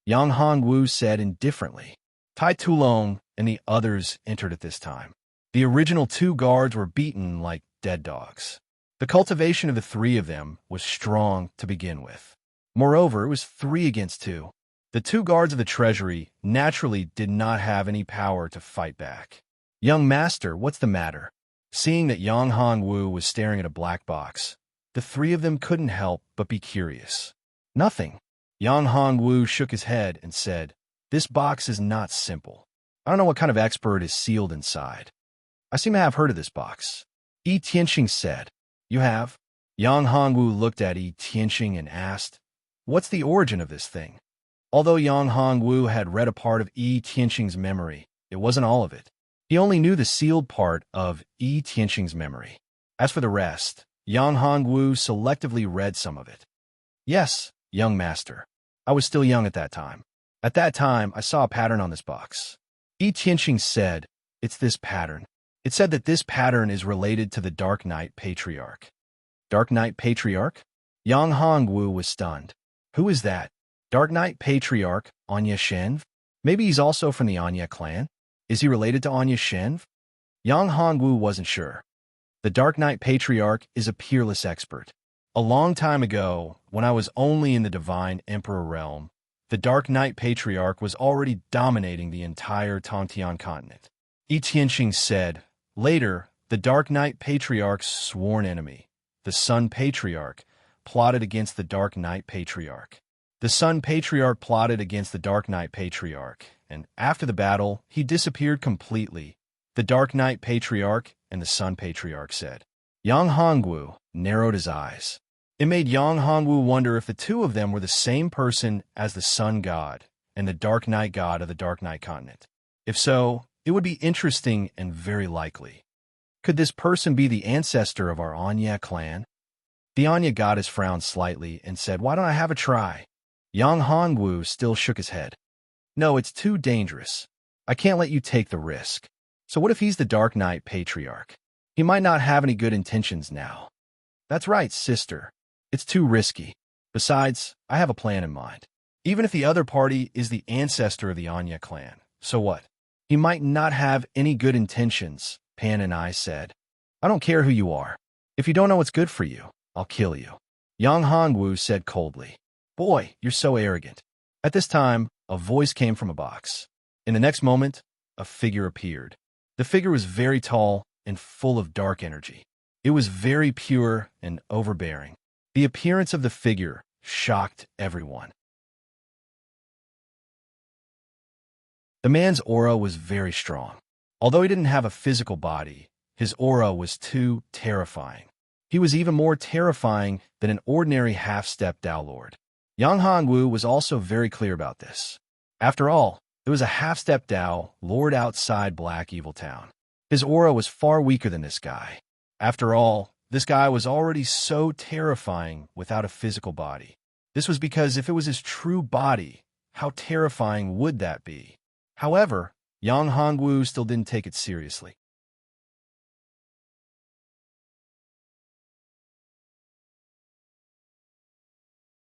Yang Hanwu said indifferently. Tai Tulong and the others entered at this time. The original two guards were beaten like dead dogs. The cultivation of the three of them was strong to begin with. Moreover, it was 3 against 2. The two guards of the treasury naturally did not have any power to fight back. Young master, what's the matter? Seeing that Yang Hanwu was staring at a black box, the 3 of them couldn't help but be curious. Nothing. Yang Hanwu shook his head and said, this box is not simple. I don't know what kind of expert is sealed inside. I seem to have heard of this box. Yi Tianxing said, you have? Yang Hanwu looked at Yi Tianxing and asked, what's the origin of this thing? Although Yang Hanwu had read a part of Yi Tianxing's memory, it wasn't all of it. He only knew the sealed part of Yi Tianxing's memory. As for the rest, Yang Hanwu selectively read some of it. Yes, young master. I was still young at that time. At that time, I saw a pattern on this box. Yi Tianxing said, it's this pattern. It said that this pattern is related to the Dark Knight Patriarch. Dark Knight Patriarch? Yang Hanwu was stunned. Who is that? Dark Knight Patriarch Anya Shenv? Maybe he's also from the Anya clan? Is he related to Anya Shenv? Yang Hanwu wasn't sure. The Dark Knight Patriarch is a peerless expert. A long time ago, when I was only in the Divine Emperor realm, the Dark Knight Patriarch was already dominating the entire Tongtian continent. Yi Tianxing said, later, the Dark Knight Patriarch's sworn enemy, the Sun Patriarch, plotted against the Dark Knight Patriarch. The Sun Patriarch plotted against the Dark Knight Patriarch, and after the battle, he disappeared completely. The Dark Knight Patriarch and the Sun Patriarch said. Yang Hanwu narrowed his eyes. It made Yang Hanwu wonder if the two of them were the same person as the Sun God and the Dark Knight God of the Dark Knight continent. If so, it would be interesting and very likely. Could this person be the ancestor of our Anya clan? The Anya goddess frowned slightly and said, why don't I have a try? Yang Hanwu still shook his head. No, it's too dangerous. I can't let you take the risk. So what if he's the Dark Knight Patriarch? He might not have any good intentions now. That's right, sister. It's too risky. Besides, I have a plan in mind. Even if the other party is the ancestor of the Anya clan, so what? He might not have any good intentions, Pan and I said. I don't care who you are. If you don't know what's good for you, I'll kill you. Yang Hanwu said coldly. Boy, you're so arrogant. At this time, a voice came from a box. In the next moment, a figure appeared. The figure was very tall and full of dark energy. It was very pure and overbearing. The appearance of the figure shocked everyone. The man's aura was very strong. Although he didn't have a physical body, his aura was too terrifying. He was even more terrifying than an ordinary half-step Tao Lord. Yang Hongwu was also very clear about this. After all, it was a half-step Tao Lord outside Black Evil Town. His aura was far weaker than this guy. After all, this guy was already so terrifying without a physical body. This was because if it was his true body, how terrifying would that be? However, Yang Hongwu still didn't take it seriously.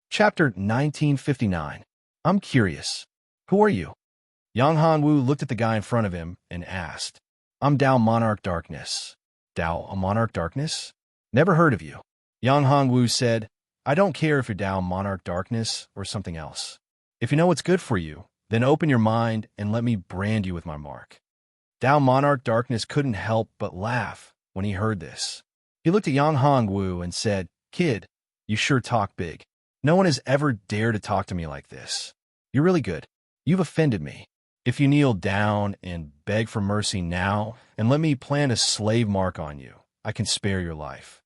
Chapter 1959. I'm curious. Who are you? Yang Hongwu looked at the guy in front of him and asked, I'm Tao Monarch Darkness. Tao, a Monarch Darkness? Never heard of you. Yang Hongwu said, I don't care if you're Tao Monarch Darkness or something else. If you know what's good for you, then open your mind and let me brand you with my mark. Tao Monarch Darkness couldn't help but laugh when he heard this. He looked at Yang Hongwu and said, Kid, you sure talk big. No one has ever dared to talk to me like this. You're really good. You've offended me. If you kneel down and beg for mercy now and let me plant a slave mark on you, I can spare your life.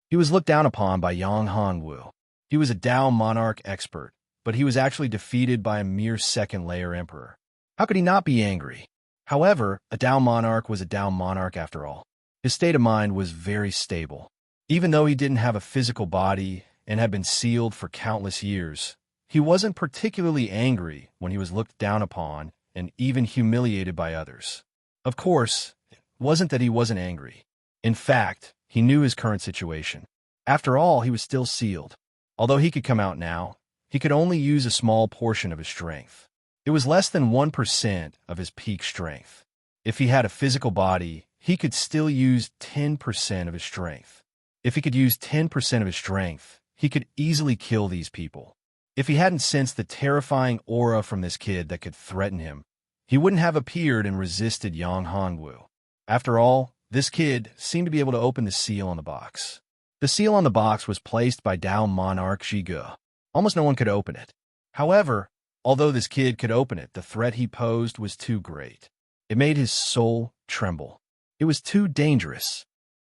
He was looked down upon by Yang Hongwu. He was a Tao Monarch expert, but he was actually defeated by a mere second-layer emperor. How could he not be angry? However, a Tao Monarch was a Tao Monarch after all. His state of mind was very stable. Even though he didn't have a physical body and had been sealed for countless years, he wasn't particularly angry when he was looked down upon and even humiliated by others. Of course, it wasn't that he wasn't angry. In fact, he knew his current situation. After all, he was still sealed. Although he could come out now, he could only use a small portion of his strength. It was less than 1% of his peak strength. If he had a physical body, he could still use 10% of his strength. If he could use 10% of his strength, he could easily kill these people. If he hadn't sensed the terrifying aura from this kid that could threaten him, he wouldn't have appeared and resisted Yang Hongwu. After all, this kid seemed to be able to open the seal on the box. The seal on the box was placed by Tao Monarch Zhige. Almost no one could open it. However, although this kid could open it, the threat he posed was too great. It made his soul tremble. It was too dangerous.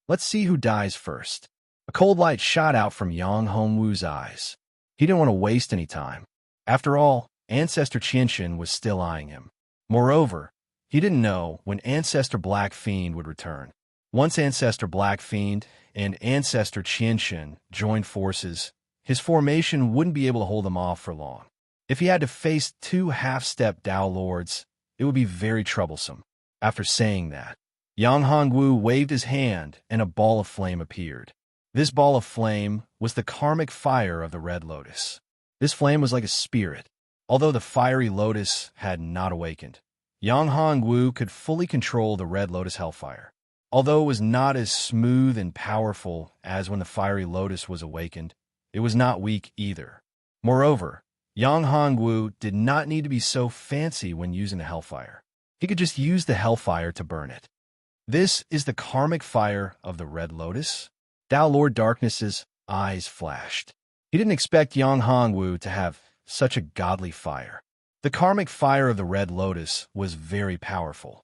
Let's see who dies first. A cold light shot out from Yang Hongwu's eyes. He didn't want to waste any time. After all, Ancestor Qinshan was still eyeing him. Moreover, he didn't know when Ancestor Black Fiend would return. Once Ancestor Black Fiend and Ancestor Qinshan joined forces, his formation wouldn't be able to hold him off for long. If he had to face two half-step Tao Lords, it would be very troublesome. After saying that, Yang Hongwu waved his hand and a ball of flame appeared. This ball of flame was the karmic fire of the Red Lotus. This flame was like a spirit. Although the fiery lotus had not awakened, Yang Hongwu could fully control the Red Lotus hellfire. Although it was not as smooth and powerful as when the fiery lotus was awakened, it was not weak either. Moreover, Yang Hongwu did not need to be so fancy when using the hellfire. He could just use the hellfire to burn it. This is the karmic fire of the Red Lotus. Tao Lord Darkness's eyes flashed. He didn't expect Yang Hongwu to have such a godly fire. The karmic fire of the Red Lotus was very powerful.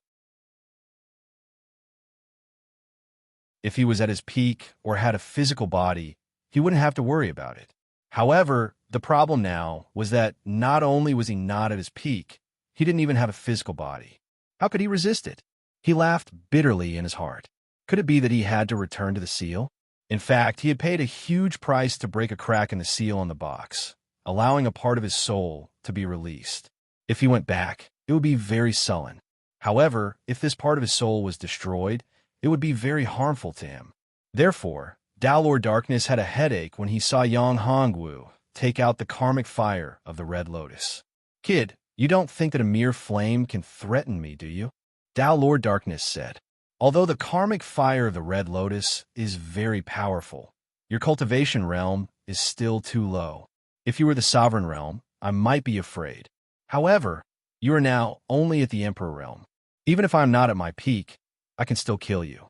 If he was at his peak or had a physical body, he wouldn't have to worry about it. However, the problem now was that not only was he not at his peak, he didn't even have a physical body. How could he resist it? He laughed bitterly in his heart. Could it be that he had to return to the seal? In fact, he had paid a huge price to break a crack in the seal on the box, allowing a part of his soul to be released. If he went back, it would be very sullen. However, if this part of his soul was destroyed, it would be very harmful to him. Therefore, Tao Lord Darkness had a headache when he saw Yang Hongwu take out the karmic fire of the Red Lotus. Kid, you don't think that a mere flame can threaten me, do you? Tao Lord Darkness said. Although the karmic fire of the Red Lotus is very powerful, your cultivation realm is still too low. If you were the sovereign realm, I might be afraid. However, you are now only at the Emperor realm. Even if I'm not at my peak, I can still kill you.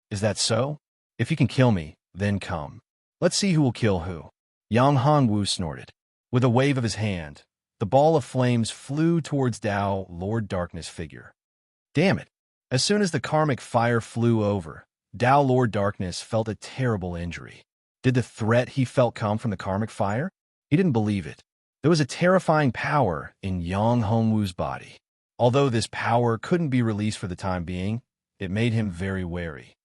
Is that so? If you can kill me, then come. Let's see who will kill who. Yang Hongwu snorted. With a wave of his hand, the ball of flames flew towards Tao Lord Darkness figure. Damn it! As soon as the karmic fire flew over, Tao Lord Darkness felt a terrible injury. Did the threat he felt come from the karmic fire? He didn't believe it. There was a terrifying power in Yang Hongwu's body. Although this power couldn't be released for the time being, it made him very wary.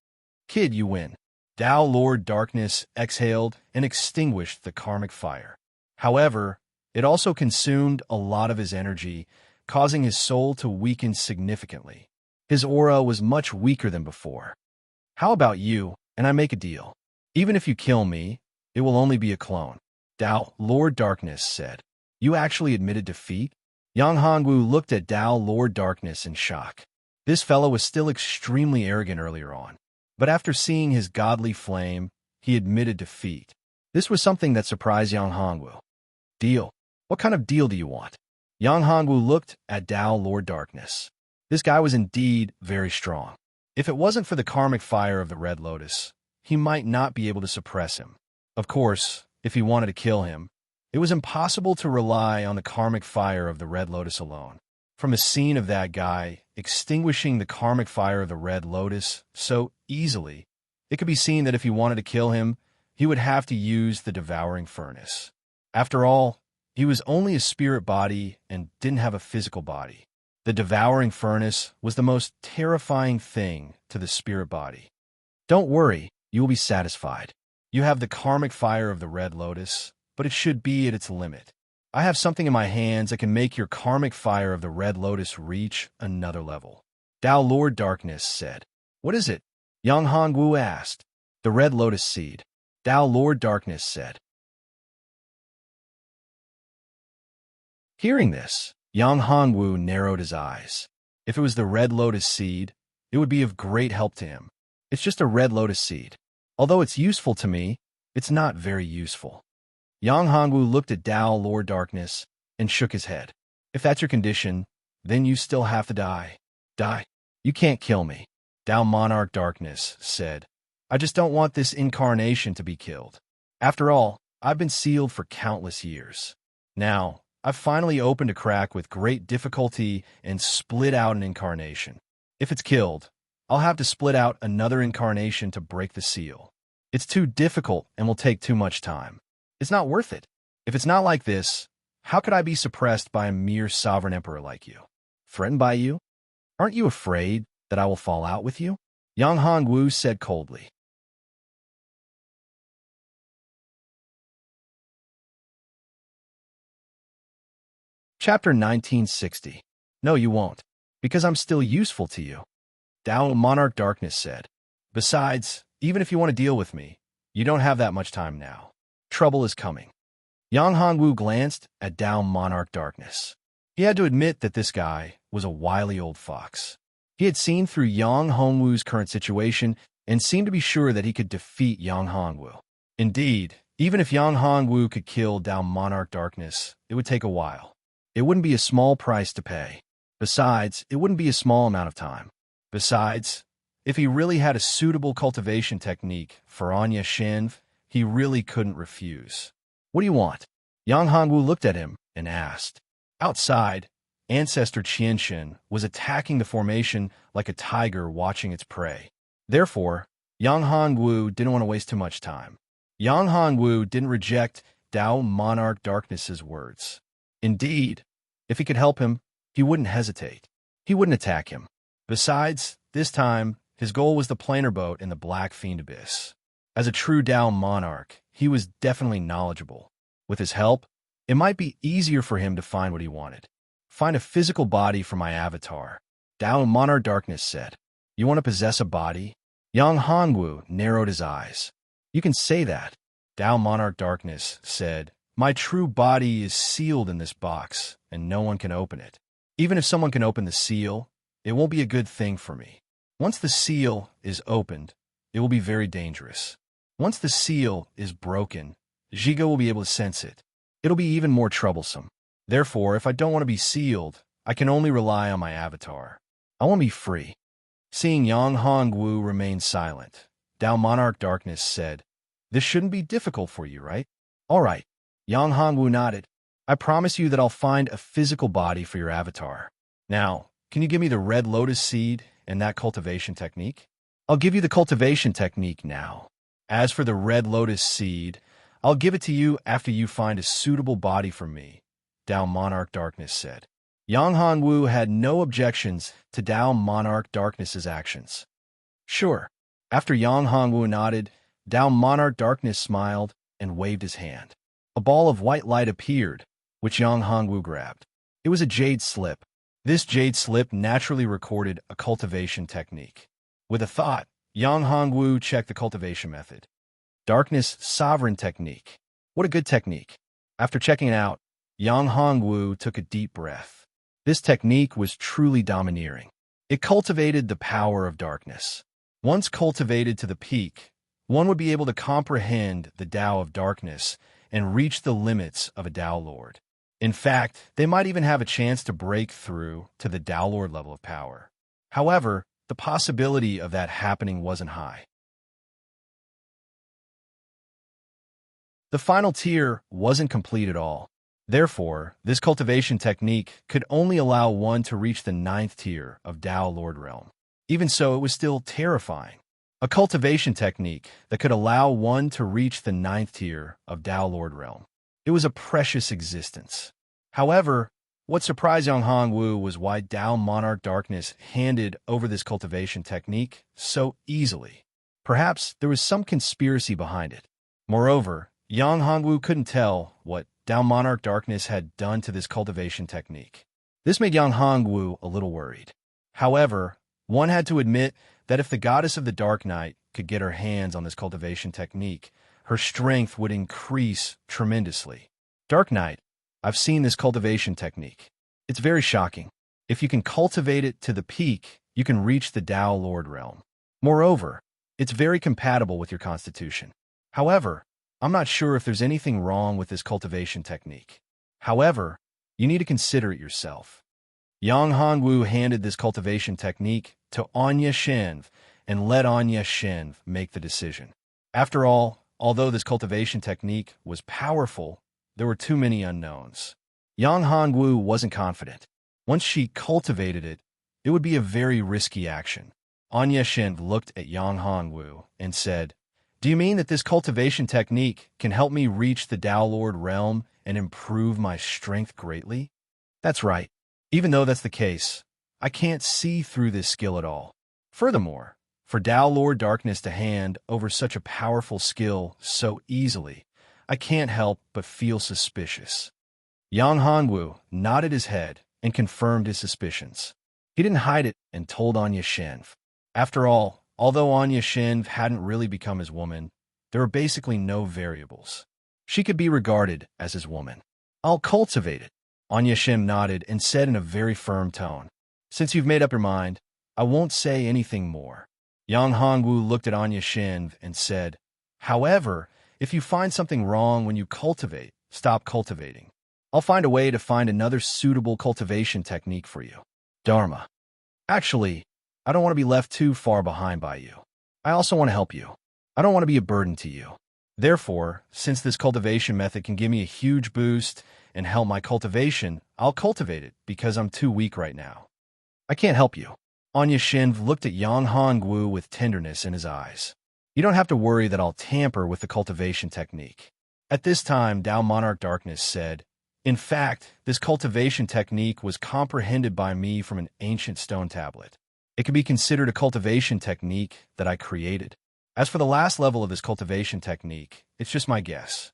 Kid, you win. Tao Lord Darkness exhaled and extinguished the karmic fire. However, it also consumed a lot of his energy, causing his soul to weaken significantly. His aura was much weaker than before. How about you, and I make a deal? Even if you kill me, it will only be a clone. Tao Lord Darkness said. You actually admitted defeat? Yang Hongwu looked at Tao Lord Darkness in shock. This fellow was still extremely arrogant earlier on, but after seeing his godly flame, he admitted defeat. This was something that surprised Yang Hongwu. Deal? What kind of deal do you want? Yang Hongwu looked at Tao Lord Darkness. This guy was indeed very strong. If it wasn't for the karmic fire of the Red Lotus, he might not be able to suppress him. Of course, if he wanted to kill him, it was impossible to rely on the karmic fire of the Red Lotus alone. From a scene of that guy extinguishing the karmic fire of the Red Lotus so easily, it could be seen that if he wanted to kill him, he would have to use the devouring furnace. After all, he was only a spirit body and didn't have a physical body. The devouring furnace was the most terrifying thing to the spirit body. Don't worry, you will be satisfied. You have the karmic fire of the Red Lotus, but it should be at its limit. I have something in my hands that can make your karmic fire of the Red Lotus reach another level. Tao Lord Darkness said. What is it? Yang Hongwu asked. The Red Lotus seed. Tao Lord Darkness said. Hearing this, Yang Hongwu narrowed his eyes. If it was the Red Lotus seed, it would be of great help to him. It's just a Red Lotus seed. Although it's useful to me, it's not very useful. Yang Hongwu looked at Tao Lord Darkness and shook his head. If that's your condition, then you still have to die. Die? You can't kill me. Tao Monarch Darkness said. I just don't want this incarnation to be killed. After all, I've been sealed for countless years. Now, I've finally opened a crack with great difficulty and split out an incarnation. If it's killed, I'll have to split out another incarnation to break the seal. It's too difficult and will take too much time. It's not worth it. If it's not like this, how could I be suppressed by a mere sovereign emperor like you? Threatened by you? Aren't you afraid that I will fall out with you? Yang Hongwu said coldly. Chapter 1960. No, you won't, because I'm still useful to you. Tao Monarch Darkness said. Besides, even if you want to deal with me, you don't have that much time now. Trouble is coming. Yang Hongwu glanced at Tao Monarch Darkness. He had to admit that this guy was a wily old fox. He had seen through Yang Hongwu's current situation and seemed to be sure that he could defeat Yang Hongwu. Indeed, even if Yang Hongwu could kill Tao Monarch Darkness, it would take a while. It wouldn't be a small price to pay. Besides, it wouldn't be a small amount of time. Besides, if he really had a suitable cultivation technique for Anya Shenv, he really couldn't refuse. What do you want? Yang Hongwu looked at him and asked. Outside, Ancestor Qianshen was attacking the formation like a tiger watching its prey. Therefore, Yang Hongwu didn't want to waste too much time. Yang Hongwu didn't reject Tao Monarch Darkness's words. Indeed, if he could help him, he wouldn't hesitate. He wouldn't attack him. Besides, this time, his goal was the planar boat in the Black Fiend Abyss. As a true Tao monarch, he was definitely knowledgeable. With his help, it might be easier for him to find what he wanted. Find a physical body for my avatar. Tao Monarch Darkness said. You want to possess a body? Yang Hongwu narrowed his eyes. You can say that. Tao Monarch Darkness said. My true body is sealed in this box, and no one can open it. Even if someone can open the seal, it won't be a good thing for me. Once the seal is opened, it will be very dangerous. Once the seal is broken, Zhiga will be able to sense it. It'll be even more troublesome. Therefore, if I don't want to be sealed, I can only rely on my avatar. I want to be free. Seeing Yang Hongwu remain silent, Tao Monarch Darkness said, This shouldn't be difficult for you, right? All right. Yang Hongwu nodded. I promise you that I'll find a physical body for your avatar. Now, can you give me the red lotus seed and that cultivation technique? I'll give you the cultivation technique now. As for the red lotus seed, I'll give it to you after you find a suitable body for me, Tao Monarch Darkness said. Yang Hongwu had no objections to Tao Monarch Darkness's actions. Sure. After Yang Hongwu nodded, Tao Monarch Darkness smiled and waved his hand. A ball of white light appeared, which Yang Hongwu grabbed. It was a jade slip. This jade slip naturally recorded a cultivation technique. With a thought, Yang Hongwu checked the cultivation method. Darkness Sovereign Technique. What a good technique. After checking it out, Yang Hongwu took a deep breath. This technique was truly domineering. It cultivated the power of darkness. Once cultivated to the peak, one would be able to comprehend the Tao of darkness and reach the limits of a Tao Lord. In fact, they might even have a chance to break through to the Tao Lord level of power. However, the possibility of that happening wasn't high. The final tier wasn't complete at all. Therefore, this cultivation technique could only allow one to reach the 9th tier of Tao Lord realm. Even so, it was still terrifying. A cultivation technique that could allow one to reach the 9th tier of Tao Lord realm. It was a precious existence. However, what surprised Yang Hongwu was why Tao Monarch Darkness handed over this cultivation technique so easily. Perhaps there was some conspiracy behind it. Moreover, Yang Hongwu couldn't tell what Tao Monarch Darkness had done to this cultivation technique. This made Yang Hongwu a little worried. However, one had to admit that if the goddess of the Dark Night could get her hands on this cultivation technique, her strength would increase tremendously. Dark Night, I've seen this cultivation technique. It's very shocking. If you can cultivate it to the peak, you can reach the Tao Lord realm. Moreover, it's very compatible with your constitution. However, I'm not sure if there's anything wrong with this cultivation technique. However, you need to consider it yourself. Yang Hongwu handed this cultivation technique to Anya Shenv and let Anya Shenv make the decision. After all, although this cultivation technique was powerful, there were too many unknowns. Yang Hongwu wasn't confident. Once she cultivated it, it would be a very risky action. Anya Shenv looked at Yang Hongwu and said, "Do you mean that this cultivation technique can help me reach the Tao Lord realm and improve my strength greatly?" That's right. Even though that's the case, I can't see through this skill at all. Furthermore, for Tao Lord Darkness to hand over such a powerful skill so easily, I can't help but feel suspicious. Yang Hongwu nodded his head and confirmed his suspicions. He didn't hide it and told Anya Shenv. After all, although Anya Shenv hadn't really become his woman, there were basically no variables. She could be regarded as his woman. I'll cultivate it. Anya Shenv nodded and said in a very firm tone, "Since you've made up your mind, I won't say anything more." Yang Hongwu looked at Anya Shenv and said, "However, if you find something wrong when you cultivate, stop cultivating. I'll find a way to find another suitable cultivation technique for you." Dharma. Actually, I don't want to be left too far behind by you. I also want to help you. I don't want to be a burden to you. Therefore, since this cultivation method can give me a huge boost and help my cultivation, I'll cultivate it because I'm too weak right now. I can't help you. Anya Shenv looked at Yang Hongwu with tenderness in his eyes. You don't have to worry that I'll tamper with the cultivation technique. At this time, Tao Monarch Darkness said, "In fact, this cultivation technique was comprehended by me from an ancient stone tablet. It can be considered a cultivation technique that I created. As for the last level of this cultivation technique, it's just my guess.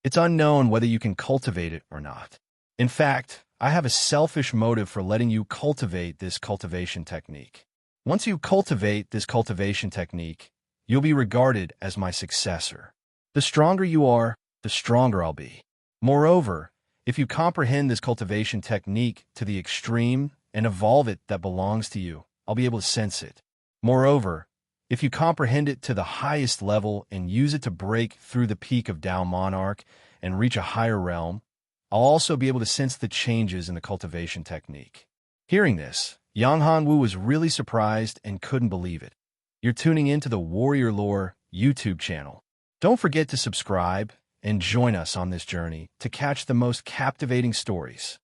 It's unknown whether you can cultivate it or not. In fact, I have a selfish motive for letting you cultivate this cultivation technique. Once you cultivate this cultivation technique, you'll be regarded as my successor. The stronger you are, the stronger I'll be. Moreover, if you comprehend this cultivation technique to the extreme and evolve it that belongs to you, I'll be able to sense it. Moreover, if you comprehend it to the highest level and use it to break through the peak of Tao Monarch and reach a higher realm, I'll also be able to sense the changes in the cultivation technique." Hearing this, Yang Hongwu was really surprised and couldn't believe it. "You're tuning into the warrior lore YouTube channel. Don't forget to subscribe and join us on this journey to catch the most captivating stories.